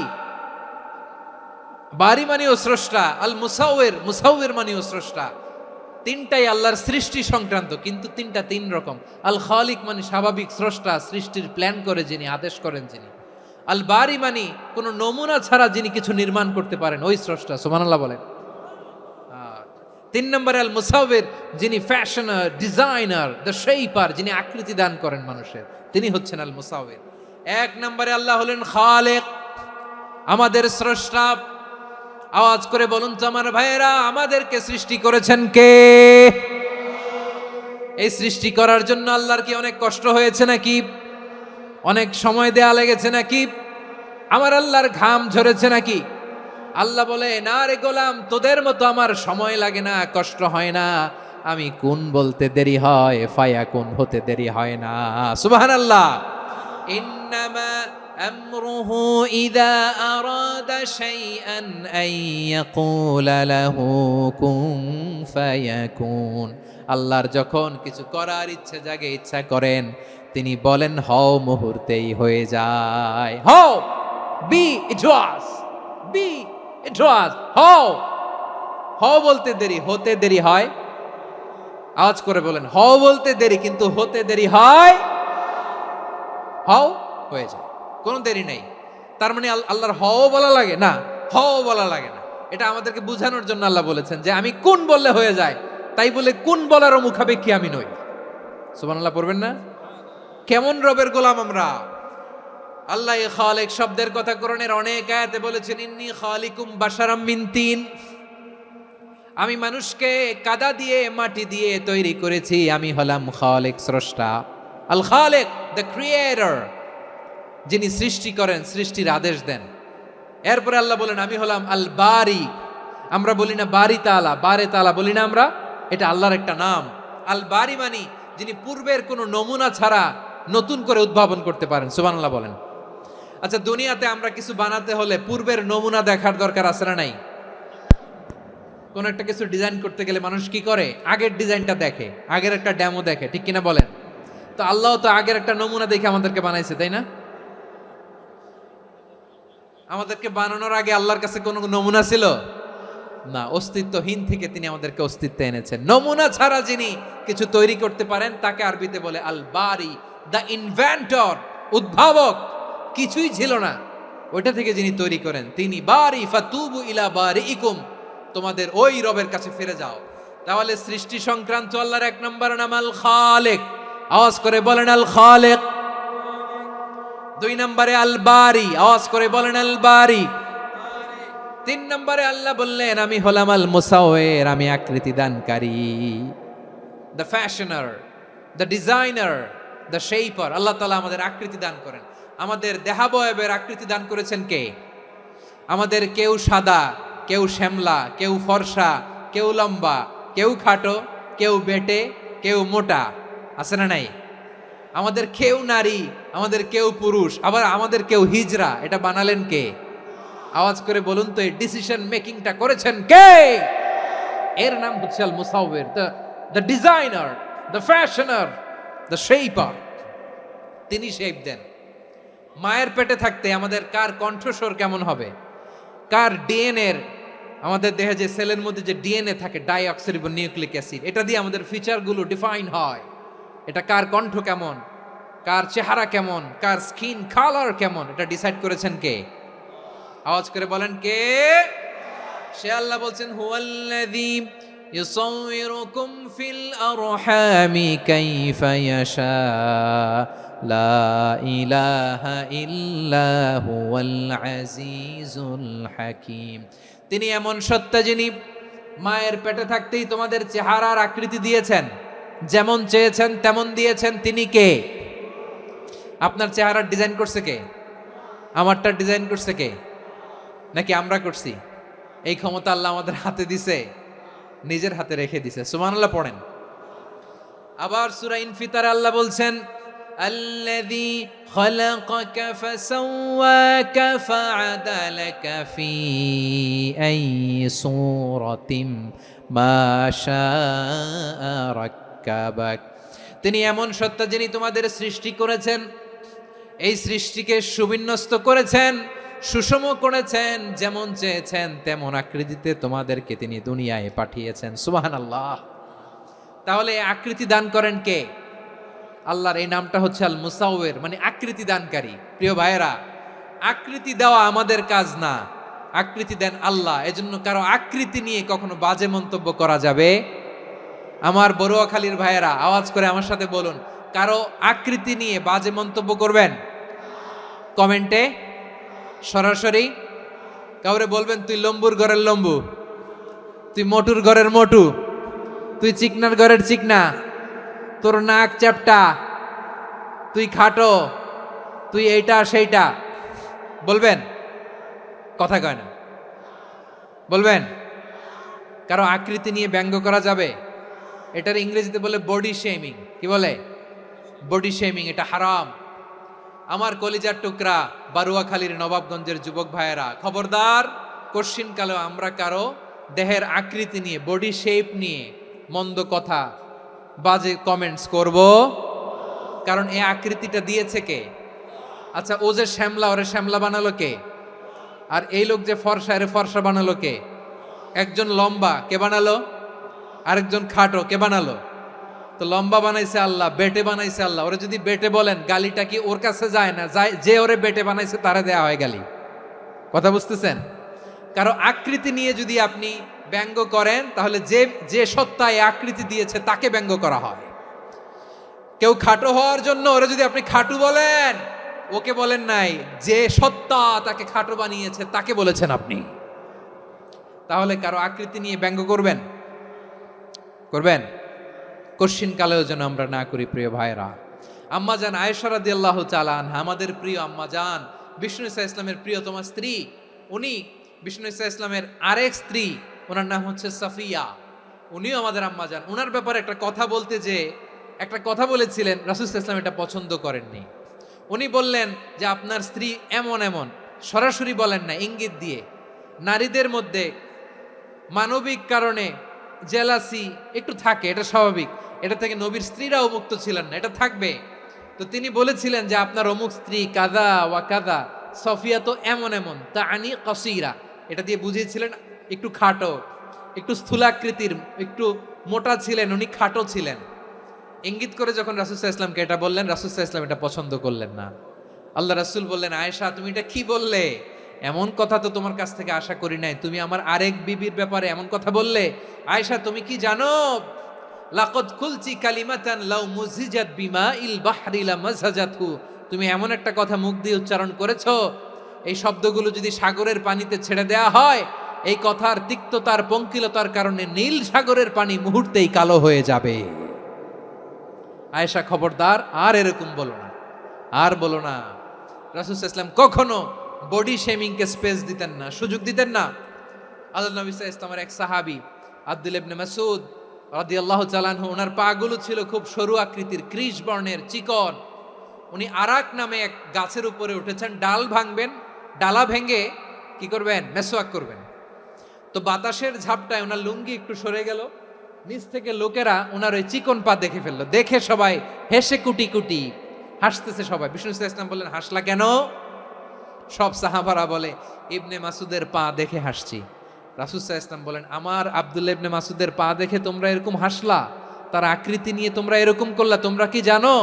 বারি মানেও স্রষ্টা। আল মুসাউবির, মুসাউবির মানেও স্রষ্টা। তিনটাই আল্লাহর সৃষ্টি সংক্রান্ত, কিন্তু তিনটা তিন রকম। আল খালিক মানে স্বাভাবিক স্রষ্টা, সৃষ্টির প্ল্যান করে যিনি, আদেশ করেন যিনি। আল বারি মানে কোনো নমুনা ছাড়া যিনি কিছু নির্মাণ করতে পারেন, ওই স্রষ্টা। সুবহানাল্লাহ বলেন। 3 নম্বরে আল মুসাউবির, যিনি ফ্যাশনার, ডিজাইনার, দ্য শেপার, যিনি আকৃতি দান করেন মানুষের, তিনি হচ্ছেন আল মুসাউবির। 1 নম্বরে আল্লাহ হলেন খালেক, আমাদের স্রষ্টা। আওয়াজ করে বলুন তো আমার ভাইয়েরা, আমাদেরকে সৃষ্টি করেছেন কে? এই সৃষ্টি করার জন্য আল্লাহর কি অনেক কষ্ট হয়েছে নাকি? অনেক সময় দেয়া লেগেছে নাকি? আমার আল্লাহর ঘাম ঝরেছে নাকি? আল্লাহ বলে, না রে গোলাম, তোদের মতো আমার সময় লাগে না, কষ্ট হয় না। আমি কোন বলতে দেরি হয়, ফায়াকুন হতে দেরি হয় না। সুবহানাল্লাহ। ইন্নামা আমরুহু ইযা আরাদা শাইআন আন ইয়াকুলা লাহু কুন ফায়াকুন। আল্লাহর যখন কিছু করার ইচ্ছে জাগে, ইচ্ছা করেন, তিনি বলেন হও, মুহূর্তেই হয়ে যায়। হও, বি ইট ওয়াজ, বি ইট ওয়াজ। হও, হও বলতে দেরি, হতে দেরি হয়। আওয়াজ করে বলেন, হও বলতে দেরি, কিন্তু হতে দেরি হয়। হও, হয়ে যায়, কোনো দেরি নেই। তার মানে আল্লাহর হও বলা লাগে না, হও বলা লাগে না। এটা আমাদেরকে বোঝানোর জন্য আল্লাহ বলেছেন যে আমি কোন বললে হয়ে যায়, তাই বলে কোন বলারও মুখাপেক্ষী আমি নই। সুবহানাল্লাহ পড়বেন না? কেমন রবের গোলাম আমরা! আল্লাহ খালিক শব্দের কথা কোরআনের অনেক আয়াতে বলেছেন, ইন্নী খালিকুম বাশারাম মিন তিন, আমি মানুষকে কাদা দিয়ে, মাটি দিয়ে তৈরি করেছি, আমি হলাম খালিক, স্রষ্টা। আল খালিক, দ্য ক্রিয়েটর, যিনি সৃষ্টি করেন, সৃষ্টির আদেশ দেন। এরপরে আল্লাহ বলেন আমি হলাম আল বারি। আমরা বলি না বারি তাআলা, বারে তাআলা বলি না আমরা, এটা আল্লাহর একটা নাম। আল বারি মানি যিনি পূর্বের কোনো নমুনা ছাড়া নতুন করে উদ্ভাবন করতে পারেন। সুবহানাল্লাহ বলেন। আচ্ছা, দুনিয়াতে আমরা কিছু বানাতে হলে পূর্বের নমুনা দেখার দরকার আছে না নাই? কোন একটা কিছু ডিজাইন করতে গেলে মানুষ কি করে? আগের ডিজাইনটা দেখে, আগের একটা ডেমো দেখে, ঠিক কিনা বলেন? তো আল্লাহ তো আগের একটা নমুনা দেখে আমাদেরকে বানাইছে, তাই না? আমাদেরকে বানানোর আগে আল্লাহর কাছে কোনো নমুনা ছিল না, অস্তিত্বহীন থেকে তিনি আমাদেরকে অস্তিত্বে এনেছেন। নমুনা ছাড়া যিনি কিছু তৈরি করতে পারেন তাকে আরবিতে বলে আল বারি, দ্য ইনভেন্টর, উদ্ভাবক। কিছুই ছিল না, ওইটা থেকে যিনি তৈরি করেন তিনি বারি। ফাতুবু ইলা বারিইকুম, তোমাদের ওই রবের কাছে ফিরে যাও। তাহলে সৃষ্টি সংক্রান্ত আল্লাহর এক নম্বর নাম আল খালেক, আওয়াজ করে বলেন আল খালেক। দুই নম্বরে আল বারি, আওয়াজ করে বলেন আল বারি। তিন নম্বরে আল্লাহ বললেন আমি হলাম আল মুসাওয়ির, আমি আকৃতি দানকারী, the fashioner, the designer, the shaper. Allah তাআলা আমাদের আকৃতি দান করেন। আমাদের দেহাবয়বের আকৃতি দান করেছেন কে? আমাদের কেউ সাদা, কেউ শ্যামলা, কেউ ফর্সা, কেউ লম্বা, কেউ খাটো, কেউ বেটে, কেউ মোটা, আছে না নাই? আমাদের কেউ নারী, আমাদের কেউ পুরুষ, আবার আমাদের কেউ হিজড়া। এটা বানালেন কে? আওয়াজ করে বলুন তো, এই ডিসিশন মেকিংটা করেছেন কে? এর নাম হচ্ছে আল মুসাওয়ির, the designer, the fashioner, the shaper. তিনি শেপ দেন। মায়ের পেটে থাকতে আমাদের কার কণ্ঠস্বর কেমন হবে, কার ডিএনএ, আমাদের দেহে যে সেলের মধ্যে যে ডিএনএ থাকে, ডাইঅক্সিরিবো নিউক্লিক অ্যাসিড, এটা দিয়ে আমাদের ফিচারগুলো ডিফাইন হয়। এটা কার কণ্ঠ কেমন, কার চেহারা কেমন, কার স্কিন কালার কেমন, এটা ডিসাইড করেছেন কে? আওয়াজ করে বলেন কে? সে আল্লাহ বলছেন হুয়াল্লাযী ইউসাউয়িরুকুম ফিল আরহামি কাইফা ইয়াশা লা ইলাহা ইল্লা হুয়াল আজিজুল হাকীম। তিনি এমন সত্তা যিনি মায়ের পেটে থাকতেই তোমাদের চেহারার আকৃতি দিয়েছেন, যেমন চেয়েছেন তেমন দিয়েছেন। তিনি কে? আপনার চেহারার ডিজাইন করছে কে? আমারটা ডিজাইন করছে কে? নাকি আমরা করছি? এই ক্ষমতা আল্লাহ আমাদের হাতে দিছে, নিজের হাতে রেখে দিছে। সুবহানাল্লাহ পড়েন। আবার সূরা ইনফিতারে আল্লাহ বলছেন আল্লাযী খালাকাকা ফাসাওয়াকা ফাআদালাকা ফি আইয়ি সূরাতিন মা শাআ রাক্কাবাক। তিনি এমন সত্তা যিনি তোমাদের সৃষ্টি করেছেন, এই সৃষ্টিকে সুবিন্যস্ত করেছেন, সুষম করেছেন, যেমন চেয়েছেন তেমন আকৃতিতে তোমাদেরকে তিনি দুনিয়ায় পাঠিয়েছেন। সুবহানাল্লাহ। তাহলে আকৃতি দান করেন কে? আল্লাহর এই নামটা হচ্ছে আল মুসাওয়ির, মানে আকৃতি দানকারী। প্রিয় ভাইয়েরা, আকৃতি দেওয়া আমাদের কাজ না, আকৃতি দেন আল্লাহ। এজন্য কারো আকৃতি নিয়ে কখনো বাজে মন্তব্য করা যাবে? আমার বড়ুয়াখালীর ভাইয়েরা আওয়াজ করে আমার সাথে বলুন, কারো আকৃতি নিয়ে বাজে মন্তব্য করবেন? কমেন্টে সরাসরি কাউরে বলবেন তুই লম্বুর ঘরের লম্বু, তুই মোটুর ঘরের মোটু, তুই চিকনার ঘরের চিকনা, তোর নাক চ্যাপটা, তুই খাটো, তুই এইটা সেইটা বলবেন? কথা কয় না, বলবেন? কারো আকৃতি নিয়ে ব্যঙ্গ করা যাবে? এটার ইংরেজিতে বলে বডি শেমিং। কি বলে? Body shaming. এটা হারাম। আমার কলিজার টুকরা বারুয়াখালীর নবাবগঞ্জের যুবক ভাইয়েরা, খবরদার, কোশ্চিনকালেও আমরা কারো দেহের আকৃতি নিয়ে, বডি শেপ নিয়ে মন্দ কথা, বাজে কমেন্টস করব। কারণ এই আকৃতিটা দিয়েছে কে? আচ্ছা, ও যে শ্যামলা, ওরে শ্যামলা বানালো কে? আর এই লোক যে ফর্সা, এরে ফর্সা বানালো কে? একজন লম্বা, কে বানালো? আরেকজন খাটো, কে বানালো? তো লম্বা বানাইছে আল্লাহ, বেটে বানাইছে আল্লাহ। ওরে যদি বেটে বলেন, গালিটা কি ওর কাছে যায় না? যায়। যে ওরে বেটে বানাইছে তারে দেয়া হয় গালি। কথা বুঝতেছেন? কারো আকৃতি নিয়ে যদি আপনি ব্যঙ্গ করেন, তাহলে যে যে সত্তা এই আকৃতি দিয়েছে তাকে ব্যঙ্গ করা হয়। কেউ খাটো হওয়ার জন্য ওরে যদি আপনি খাটু বলেন, ওকে বলেন নাই, যে সত্তা তাকে খাটো বানিয়েছে তাকে বলেছেন আপনি। তাহলে কারো আকৃতি নিয়ে ব্যঙ্গ করবেন? করবেন? কোশ্চিন কালেও যেন আমরা না করি। প্রিয় ভাইরা, আম্মাজান আয়েশা রাদিয়াল্লাহু তাআলা আনহা, আমাদের প্রিয় আম্মাজান, বিষ্ণু ইসা ইসলামের প্রিয়তমা স্ত্রী, উনি বিষ্ণু ইসা ইসলামের আরেক স্ত্রী, ওনার নাম হচ্ছে সাফিয়া, উনিও আমাদের আম্মাজান। ওনার ব্যাপারে একটা কথা বলতে যে একটা কথা বলেছিলেন, রাসূল সাল্লাল্লাহু আলাইহি ওয়াসাল্লাম এটা পছন্দ করেননি। উনি বললেন যে আপনার স্ত্রী এমন এমন, সরাসরি বলেন না, ইঙ্গিত দিয়ে। নারীদের মধ্যে মানবিক কারণে জেলাসি একটু থাকে, এটা স্বাভাবিক। এটা থেকে নবীর স্ত্রীরাও মুক্ত ছিলেন না, এটা থাকবে। তো তিনি বলেছিলেন যে আপনার অমুক স্ত্রী কাদা ওয়া কাদা, সফিয়া তো এমন এমন, তা আনি কসিরা, এটা দিয়ে বুঝিয়েছিলেন একটু খাটো, একটু স্থূলাকৃতির, একটু মোটা ছিলেন, উনি খাটো ছিলেন। ইঙ্গিত করে যখন রাসূল সাল্লাল্লাহু আলাইহি ওয়াসাল্লামকে এটা বললেন, রাসূল সাল্লাল্লাহু আলাইহি ওয়াসাল্লাম এটা পছন্দ করলেন না। আল্লাহ রাসূল বললেন, আয়েশা তুমি এটা কি বললে? এমন কথা তো তোমার কাছ থেকে আশা করি নাই, তুমি আমার আরেক বিবির ব্যাপারে এমন কথা বললে। আয়েশা তুমি কি জানো, লাকাদ কুলতি কালিমাতান লাউ মুজিজাত বিমাইল বাহরি লামাজাজাতহু, তুমি এমন একটা কথা মুখ দিয়ে উচ্চারণ করেছো, এই শব্দগুলো যদি সাগরের পানিতে ছেড়ে দেয়া হয়, এই কথার তিক্ততার পঙ্কিলতার কারণে নীল সাগরের পানি মুহূর্তেই কালো হয়ে যাবে। আয়েশা খবরদার, আর এরকম বলো না, আর বলো না। রাসূল সাল্লাল্লাহু আলাইহি ওয়াসাল্লাম কখনো বডি শেমিংকে স্পেস দিতেন না, সুযোগ দিতেন না। আল্লাহ নবী সাল্লাল্লাহু আলাইহি ওয়াসাল্লামের এক সাহাবী আব্দুল্লাহ ইবনে মাসউদ রাদিয়াল্লাহু তাআলা আনহু, ওনার পাগুলো ছিল খুব সরু আকৃতির, কৃষ বর্ণের, চিকন। উনি আরাক নামে এক গাছের উপরে উঠেছেন, ডাল ভাঙবেন, ডালা ভেঙে কি করবেন, মেসওয়াক করবেন। তো বাতাসের ঝাপটায় ওনার লুঙ্গি একটু সরে গেল, নিচ থেকে লোকেরা ওনার ওই চিকন পা দেখে ফেললো, দেখে সবাই হেসে কুটি কুটি হাসতেছে সবাই। বিষ্ণু সাল্লাল্লাহু আলাইহি ওয়াসাল্লাম বললেন, হাসলা কেন? সব সাহাবারা বলে, ইবনে মাসুদের পা দেখে হাসছি। রাসূল সাল্লাল্লাহু আলাইহি ওয়াসাল্লাম বলেন, আমার আব্দুল্লাহ ইবনে মাসুদের পা দেখে তোমরা এরকম হাসলা, তার আকৃতি নিয়ে তোমরা এরকম করলা, তোমরা কি জানো?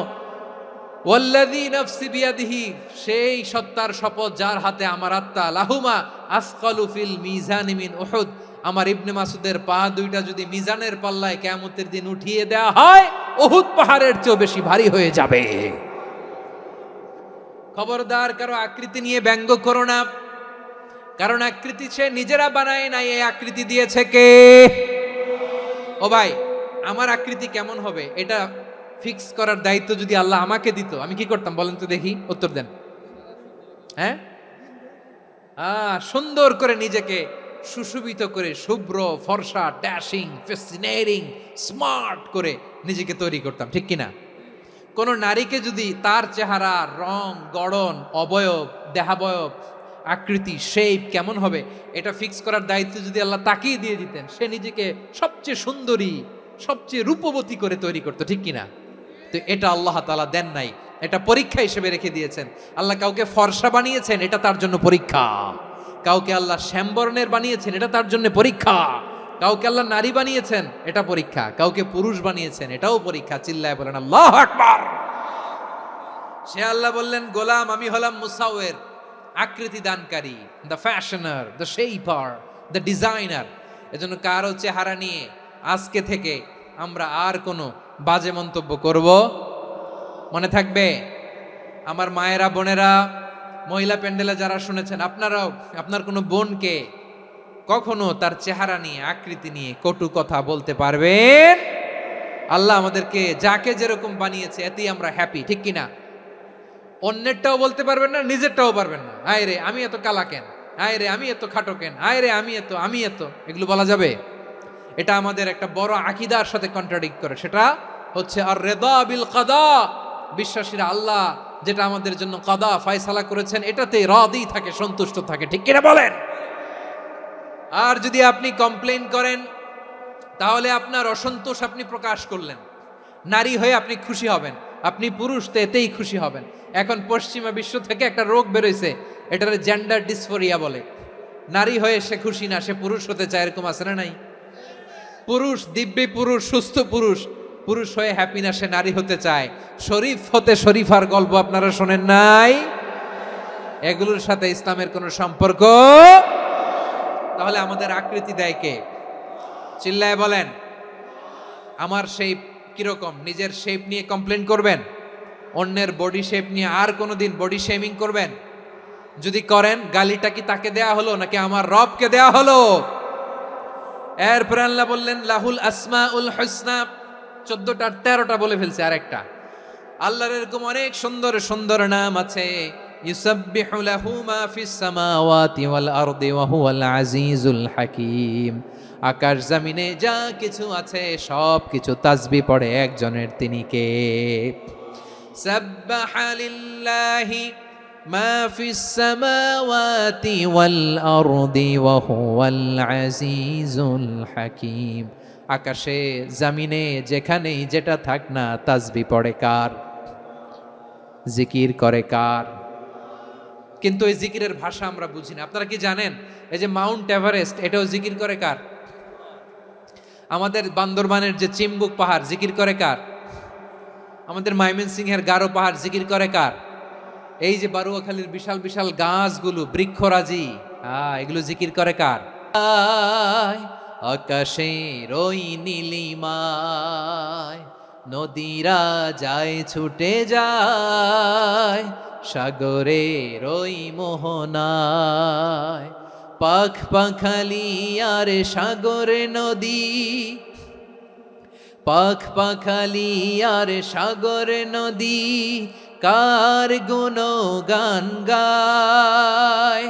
ওয়াল্লাযী নাফসি বিয়াদিহি, সেই সত্তার শপথ যার হাতে আমার আত্মা, লাহুমা আসকালু ফিল মিজানি মিন উহুদ, আমার ইবনে মাসুদের পা দুইটা যদি মিজানের পাল্লায় কিয়ামতের দিন উঠিয়ে দেয়া হয়, উহুদ পাহাড়ের চেয়েও বেশি ভারী হয়ে যাবে। খবরদার কারো আকৃতি নিয়ে ব্যঙ্গ করো না, কারণ আকৃতি সে নিজেরা বানায় নাই, এই আকৃতি দিয়েছে কে? ও ভাই, আমার আকৃতি কেমন হবে এটা ফিক্স করার দায়িত্ব যদি আল্লাহ আমাকে দিত, আমি কি করতাম বলেন তো দেখি, উত্তর দেন। হ্যাঁ, সুন্দর করে নিজেকে সুশোভিত করে, শুভ্র ফর্সা, ড্যাশিং, ফ্যাসিনেটিং, স্মার্ট করে নিজেকে তৈরি করতাম, ঠিক কিনা? কোন নারীকে যদি তার চেহারা, রং, গড়ন, অবয়ব, দেহাবয়ব, আকৃতি, শেপ কেমন হবে এটা ফিক্স করার দায়িত্ব যদি আল্লাহ তাকেই দিয়ে দিতেন, সে নিজেকে সবচেয়ে সুন্দরী, সবচেয়ে রূপবতী করে তৈরি করতো, ঠিক কিনা? তো এটা আল্লাহ তাআলা দেন নাই, এটা পরীক্ষা হিসেবে রেখে দিয়েছেন। আল্লাহ কাউকে ফর্সা বানিয়েছেন, এটা তার জন্য পরীক্ষা। কাউকে আল্লাহ শ্যামবর্ণের বানিয়েছেন, এটা তার জন্য পরীক্ষা। কাউকে আল্লাহ নারী বানিয়েছেন, এটা পরীক্ষা। কাউকে পুরুষ বানিয়েছেন, এটাও পরীক্ষা। চিল্লায় বলেন আল্লাহু আকবার। সে আল্লাহ বললেন, গোলাম আমি হলাম মুসাওয়ের, আকৃতি দানকারী, the fashioner, the shaper, the designer. এজন্য কারো চেহারা নিয়ে আজকে থেকে আমরা আর কোনো বাজে মন্তব্য করব, মনে থাকবে? আমার মায়েরা, বোনেরা, মহিলা প্যান্ডেলে যারা শুনেছেন, আপনারাও আপনার কোনো বোনকে কখনো তার চেহারা নিয়ে, আকৃতি নিয়ে কটু কথা বলতে পারবেন? আল্লাহ আমাদেরকে যাকে যেরকম বানিয়েছে এতেই আমরা হ্যাপি, ঠিক কিনা? অন্যেরটাও বলতে পারবেন না, নিজেরটাও পারবেন না। আয় রে আমি এত কালা কেন, আয় রে আমি এত খাটো কেন, আয় রে আমি এত, এগুলো বলা যাবে? এটা আমাদের একটা বড় আকীদার সাথে কন্ট্রাডিক্ট করে। সেটা হচ্ছে আর রিদা বিল কাদা, বিশ্বাসীরা আল্লাহ যেটা আমাদের জন্য কাদা ফয়সালা করেছেন এটাতে রাদি থাকে, সন্তুষ্ট থাকে, ঠিক কিনা বলেন? আর যদি আপনি কমপ্লেইন করেন তাহলে আপনার অসন্তোষ আপনি প্রকাশ করলেন। নারী হয়ে আপনি খুশি হবেন, আপনি পুরুষ তো এতেই খুশি হবেন। এখন পশ্চিমা বিশ্ব থেকে একটা রোগ বেরোইছে, এটারে জেন্ডার ডিসফোরিয়া বলে। নারী হয়ে সে খুশি না, সে পুরুষ হতে চায়, এরকম আছে না নাই? পুরুষ, দিব্যি পুরুষ, সুস্থ পুরুষ, পুরুষ হয়ে হ্যাপি না, সে নারী হতে চায়। শরীফ হতে শরীফার গল্প আপনারা শোনেন নাই? এগুলোর সাথে ইসলামের কোনো সম্পর্ক? তাহলে আমাদের আকৃতি দেয় কে? চিল্লায় বলেন। আমার শেপ কিরকম, নিজের শেপ নিয়ে কমপ্লেন করবেন? অন্যের বডি শেপ নিয়ে আর কোনোদিন বডি শেমিং করবেন? যদি করেন, গালিটা কি তাকে দেয়া হলো নাকি আমার রবকে দেয়া হলো? এরপর আল্লাহ বললেন লাহুল আসমাউল হুসনা, 14টা 13টা বলে ফেলছে, আরেকটা। আল্লাহর এরকম অনেক সুন্দর সুন্দর নাম আছে। ইউসাব্বিহু লাহু মা ফিস সামাওয়াতি ওয়াল আরদি ওয়া হুয়াল আজিজুল হাকীম। আকাশ জমিনে যা কিছু আছে সব কিছু তাসবিহ পড়ে একজনের, তিনি কে? সাব্বাহা লিল্লাহি মা ফিস সামাওয়াতি ওয়াল আরদি ওয়া হুয়াল আজিজুল হাকীম। আকাশে জামিনে যেখানেই যেটা থাক না তাসবিহ পড়ে কার? জিকির করে কার? কিন্তু এই জিকিরের ভাষা আমরা বুঝি না। আপনারা কি জানেন এই যে মাউন্ট এভারেস্ট এটাও জিকির করে কার? আমাদের বান্দরবানের যে চিম্বুক পাহাড় জিকির করে কার? আমাদের ময়মনসিংহের গারো পাহাড় জিকির করে কার? এই যে বারুয়াখালীর বিশাল বিশাল গাছগুলো বৃক্ষরাজি, এগুলো জিকির করে কার? আকাশের ওই নীলিমায় নদীরা যায় ছুটে যায়, সাগরের ওই মোহনায় পাখ পাখালি আর সাগরে নদী, পাখ পাখালি আর সাগরে নদী কার গুণগান গায়?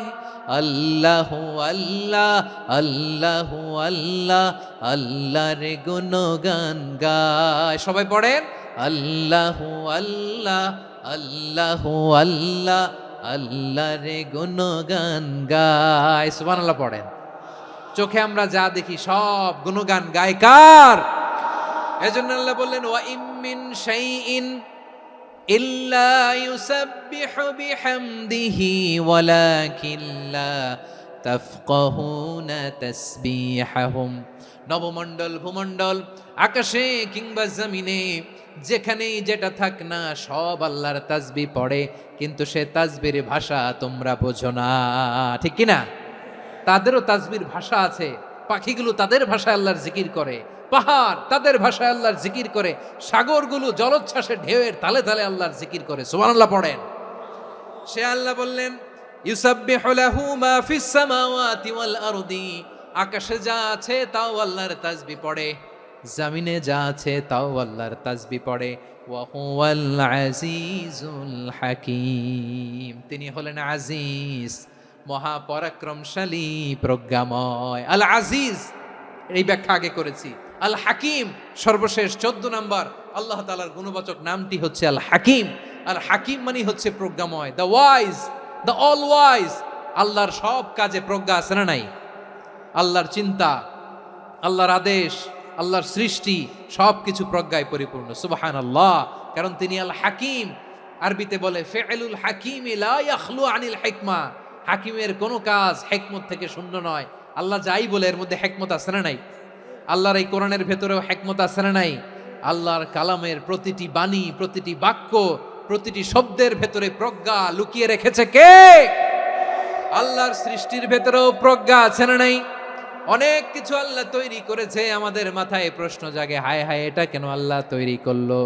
আল্লাহ আল্লাহ আল্লাহ আল্লাহ আল্লাহর গুণগান গায়। সবাই পড়েন আল্লাহ আল্লাহ আল্লাহ আল্লাহ আল্লাহর গুণগান গায়। সুবহানাল্লাহ পড়েন। চোখে আমরা যা দেখি সব গুণগান গায় কার? এজন্য আল্লাহ বললেন ওয়া ইম মিন শাইইন ইল্লা ইউসাব্বিহু বিহামদিহি ওয়ালাকিন লা তাফকাহুনা তাসবিহাহুম। নবমণ্ডল ভূমণ্ডল আকাশে কিংবা জমিনে যেখানেই যেটা থাক না সব আল্লাহর তাসবিহ পড়ে, কিন্তু সে তাসবির ভাষা তোমরা বোঝো না, ঠিক কি না? তাদেরও তাসবির ভাষা আছে। পাখিগুলো তাদের ভাষায় আল্লাহর জিকির করে, পাহাড় তাদের ভাষায় আল্লাহর জিকির করে, সাগরগুলো জলোচ্ছ্বাসে ঢেউয়ের তালে তালে আল্লাহর জিকির করে। সুবহানাল্লাহ পড়েন। সে আল্লাহ বললেন ইউসাব্বিহু লাহু মা ফিস সামাওয়াতি ওয়াল আরদি, আকাশে যা আছে তাও আল্লাহর তাসবিহ পড়ে, জমিনে যা আছে তাও আল্লাহর তাসবিহ পড়ে। ওয়া হুয়াল আজিজুল হাকীম, তিনি হলেন আজিজ, মহাপরাক্রমশালী, প্রজ্ঞাময়। আল আজিজ এই ব্যাখ্যা আগে করেছি। আল হাকিম সর্বশেষ 14 নম্বর আল্লাহ তাআলার গুণবাচক নামটি হচ্ছে আল হাকিম। আল হাকিম মানে হচ্ছে প্রজ্ঞাময়, the wise, the all wise. আল্লাহর সব কাজে প্রজ্ঞা আছে না নাই? আল্লাহর চিন্তা, আল্লাহর আদেশ, আল্লাহর সৃষ্টি সব কিছু প্রজ্ঞায় পরিপূর্ণ। সুবহানাল্লাহ, কারণ তিনি আল হাকিম। আরবিতে বলে ফিআলুল হাকিম লা ইয়াখলু আনিল হিকমা, হাকিমের কোনো কাজ হিকমত থেকে শূন্য নয়। আল্লাহ যাই বলে এর মধ্যে হিকমত আছে না নাই? আল্লাহর এই কোরআনের ভেতরেও হিকমত আছে না নাই? আল্লাহর কালামের প্রতিটি বাণী, প্রতিটি বাক্য, প্রতিটি শব্দের ভেতরে প্রজ্ঞা লুকিয়ে রেখেছে কে? আল্লাহর সৃষ্টির ভেতরেও প্রজ্ঞা আছে না নাই? অনেক কিছু আল্লাহ তৈরি করেছে, আমাদের মাথায় প্রশ্ন জাগে, হায় হায় এটা কেন আল্লাহ তৈরি করলো?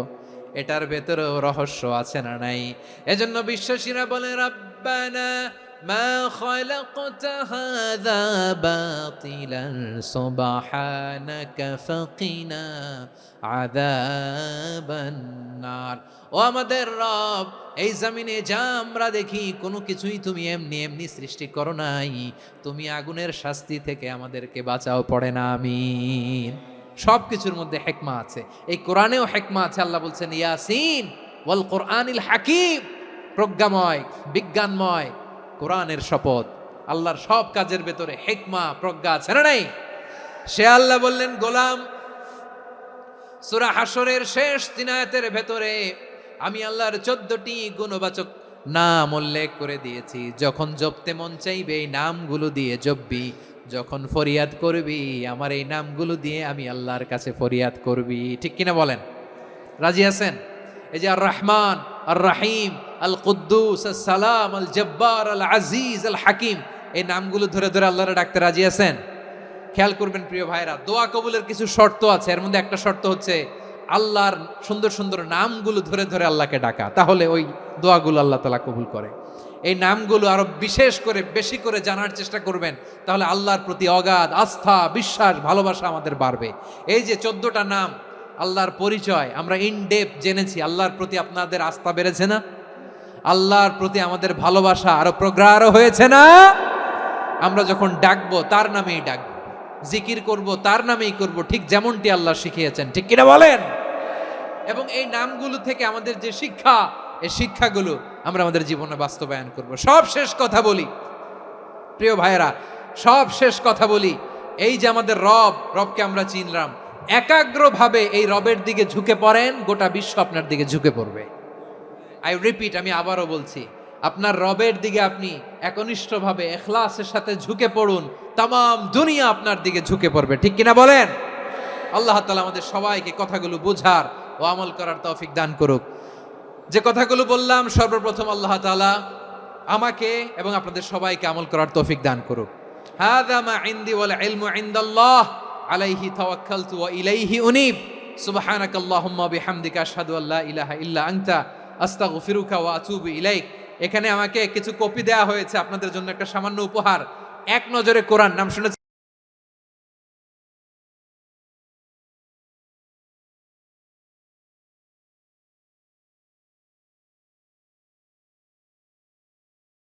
এটার ভেতরেও রহস্য আছে না নাই? এজন্য বিশ্বাসীরা বলে রাব্বানা মা খালাকতা হাযা বাতিলান সুবহানাকা ফাকিনা আযাবান নার। ও আমাদের রব, এই জমিনে যা আমরা দেখি কোনো কিছুই তুমি এমনি এমনি সৃষ্টি করো নাই, তুমি আগুনের শাস্তি থেকে আমাদেরকে বাঁচাও, পড়ে না আমিন। সব কিছুর মধ্যে হিকমা আছে, এই কোরআনেও হিকমা আছে। আল্লাহ বলছেন ইয়াসিন ওয়াল কোরআনিল হাকিম, প্রজ্ঞাময়, বিজ্ঞানময় কোরআনের শপথ। আল্লাহর সব কাজের ভেতরে হিকমা, প্রজ্ঞা আছে না নাই? সে আল্লাহ বললেন গোলাম, সূরা হাশরের শেষ 3 আয়াতের ভেতরে আমি আল্লাহর 14টি গুণবাচক নাম উল্লেখ করে দিয়েছি। যখন জপতে মন চাইবে এই নামগুলো দিয়ে জপবি, যখন ফরিয়াদ করবি আমার এই নামগুলো দিয়ে আমি আল্লাহর কাছে ফরিয়াদ করবি। ঠিক কিনা বলেন? রাজি আছেন? এই যে আর রহমান, আর রাহিম, আল কুদ্দুস, আস সালাম, আল জব্বার, আল আজিজ, আল হাকিম, এই নামগুলো ধরে ধরে আল্লাহরে ডাকতে রাজি আছেন? খেয়াল করবেন প্রিয় ভাইরা, দোয়া কবুলের কিছু শর্ত আছে। এর মধ্যে একটা শর্ত হচ্ছে আল্লাহর সুন্দর সুন্দর নামগুলো ধরে ধরে আল্লাহকে ডাকা, তাহলে ওই দোয়াগুলো আল্লাহ তাআলা কবুল করে। এই নামগুলো আরো বিশেষ করে বেশি করে জানার চেষ্টা করবেন, তাহলে আল্লাহর প্রতি অগাধ আস্থা, বিশ্বাস, ভালোবাসা আমাদের বাড়বে। এই যে 14টা নাম আল্লাহর পরিচয় আমরা ইন ডেপথ জেনেছি, আল্লাহর প্রতি আপনাদের আস্থা বেড়েছে না? আল্লাহর প্রতি আমাদের ভালোবাসা আরো প্রগাঢ় হয়েছে না? আমরা যখন ডাকবো তার নামেই ডাকবো, জিকির করব তার নামেই করব, ঠিক যেমনটি আল্লাহ শিখিয়েছেন। ঠিক কিনা বলেন? এবং এই নামগুলো থেকে আমাদের যে শিক্ষা, এই শিক্ষাগুলো আমরা আমাদের জীবনে বাস্তবায়ন করব। সব শেষ কথা বলি প্রিয় ভাইয়েরা, সব শেষ কথা বলি, এই যে আমাদের রবকে আমরা চিনলাম, একাগ্রভাবে এই রবের দিকে ঝুঁকে পড়েন, গোটা বিশ্ব আপনার দিকে ঝুঁকে পড়বে। আই রিপিট, আমি আবারও বলছি, আপনার রবের দিকে আপনি একনিষ্ঠভাবে ইখলাসের সাথে ঝুঁকে পড়ুন, তামাম দুনিয়া আপনার দিকে ঝুঁকে পড়বে। ঠিক কিনা বলেন? আল্লাহ তাআলা আমাদের সবাইকে কথাগুলো বোঝার ও আমল করার তৌফিক দান করুক। যে কথাগুলো বললাম, সর্বপ্রথম আল্লাহ তাআলা আমাকে এবং আপনাদের সবাইকে আমল করার তৌফিক দান করুক। হাযা মা ইনদি ওয়াল ইলমু ইনদাল্লাহ আলাইহি তাওয়াক্কালতু ওয়া ইলাইহি উনীব। সুবহানাকাল্লাহুম্মা বিহামদিকা আশহাদু আল্লা ইলাহা ইল্লা আনতা আস্তাগফিরুকা ওয়া আতুবু ইলাইক। এখানে আমাকে কিছু কপি দেয়া হয়েছে আপনাদের জন্য, একটা সামান্য উপহার। এক নজরে কোরআন নাম শুনেছেন?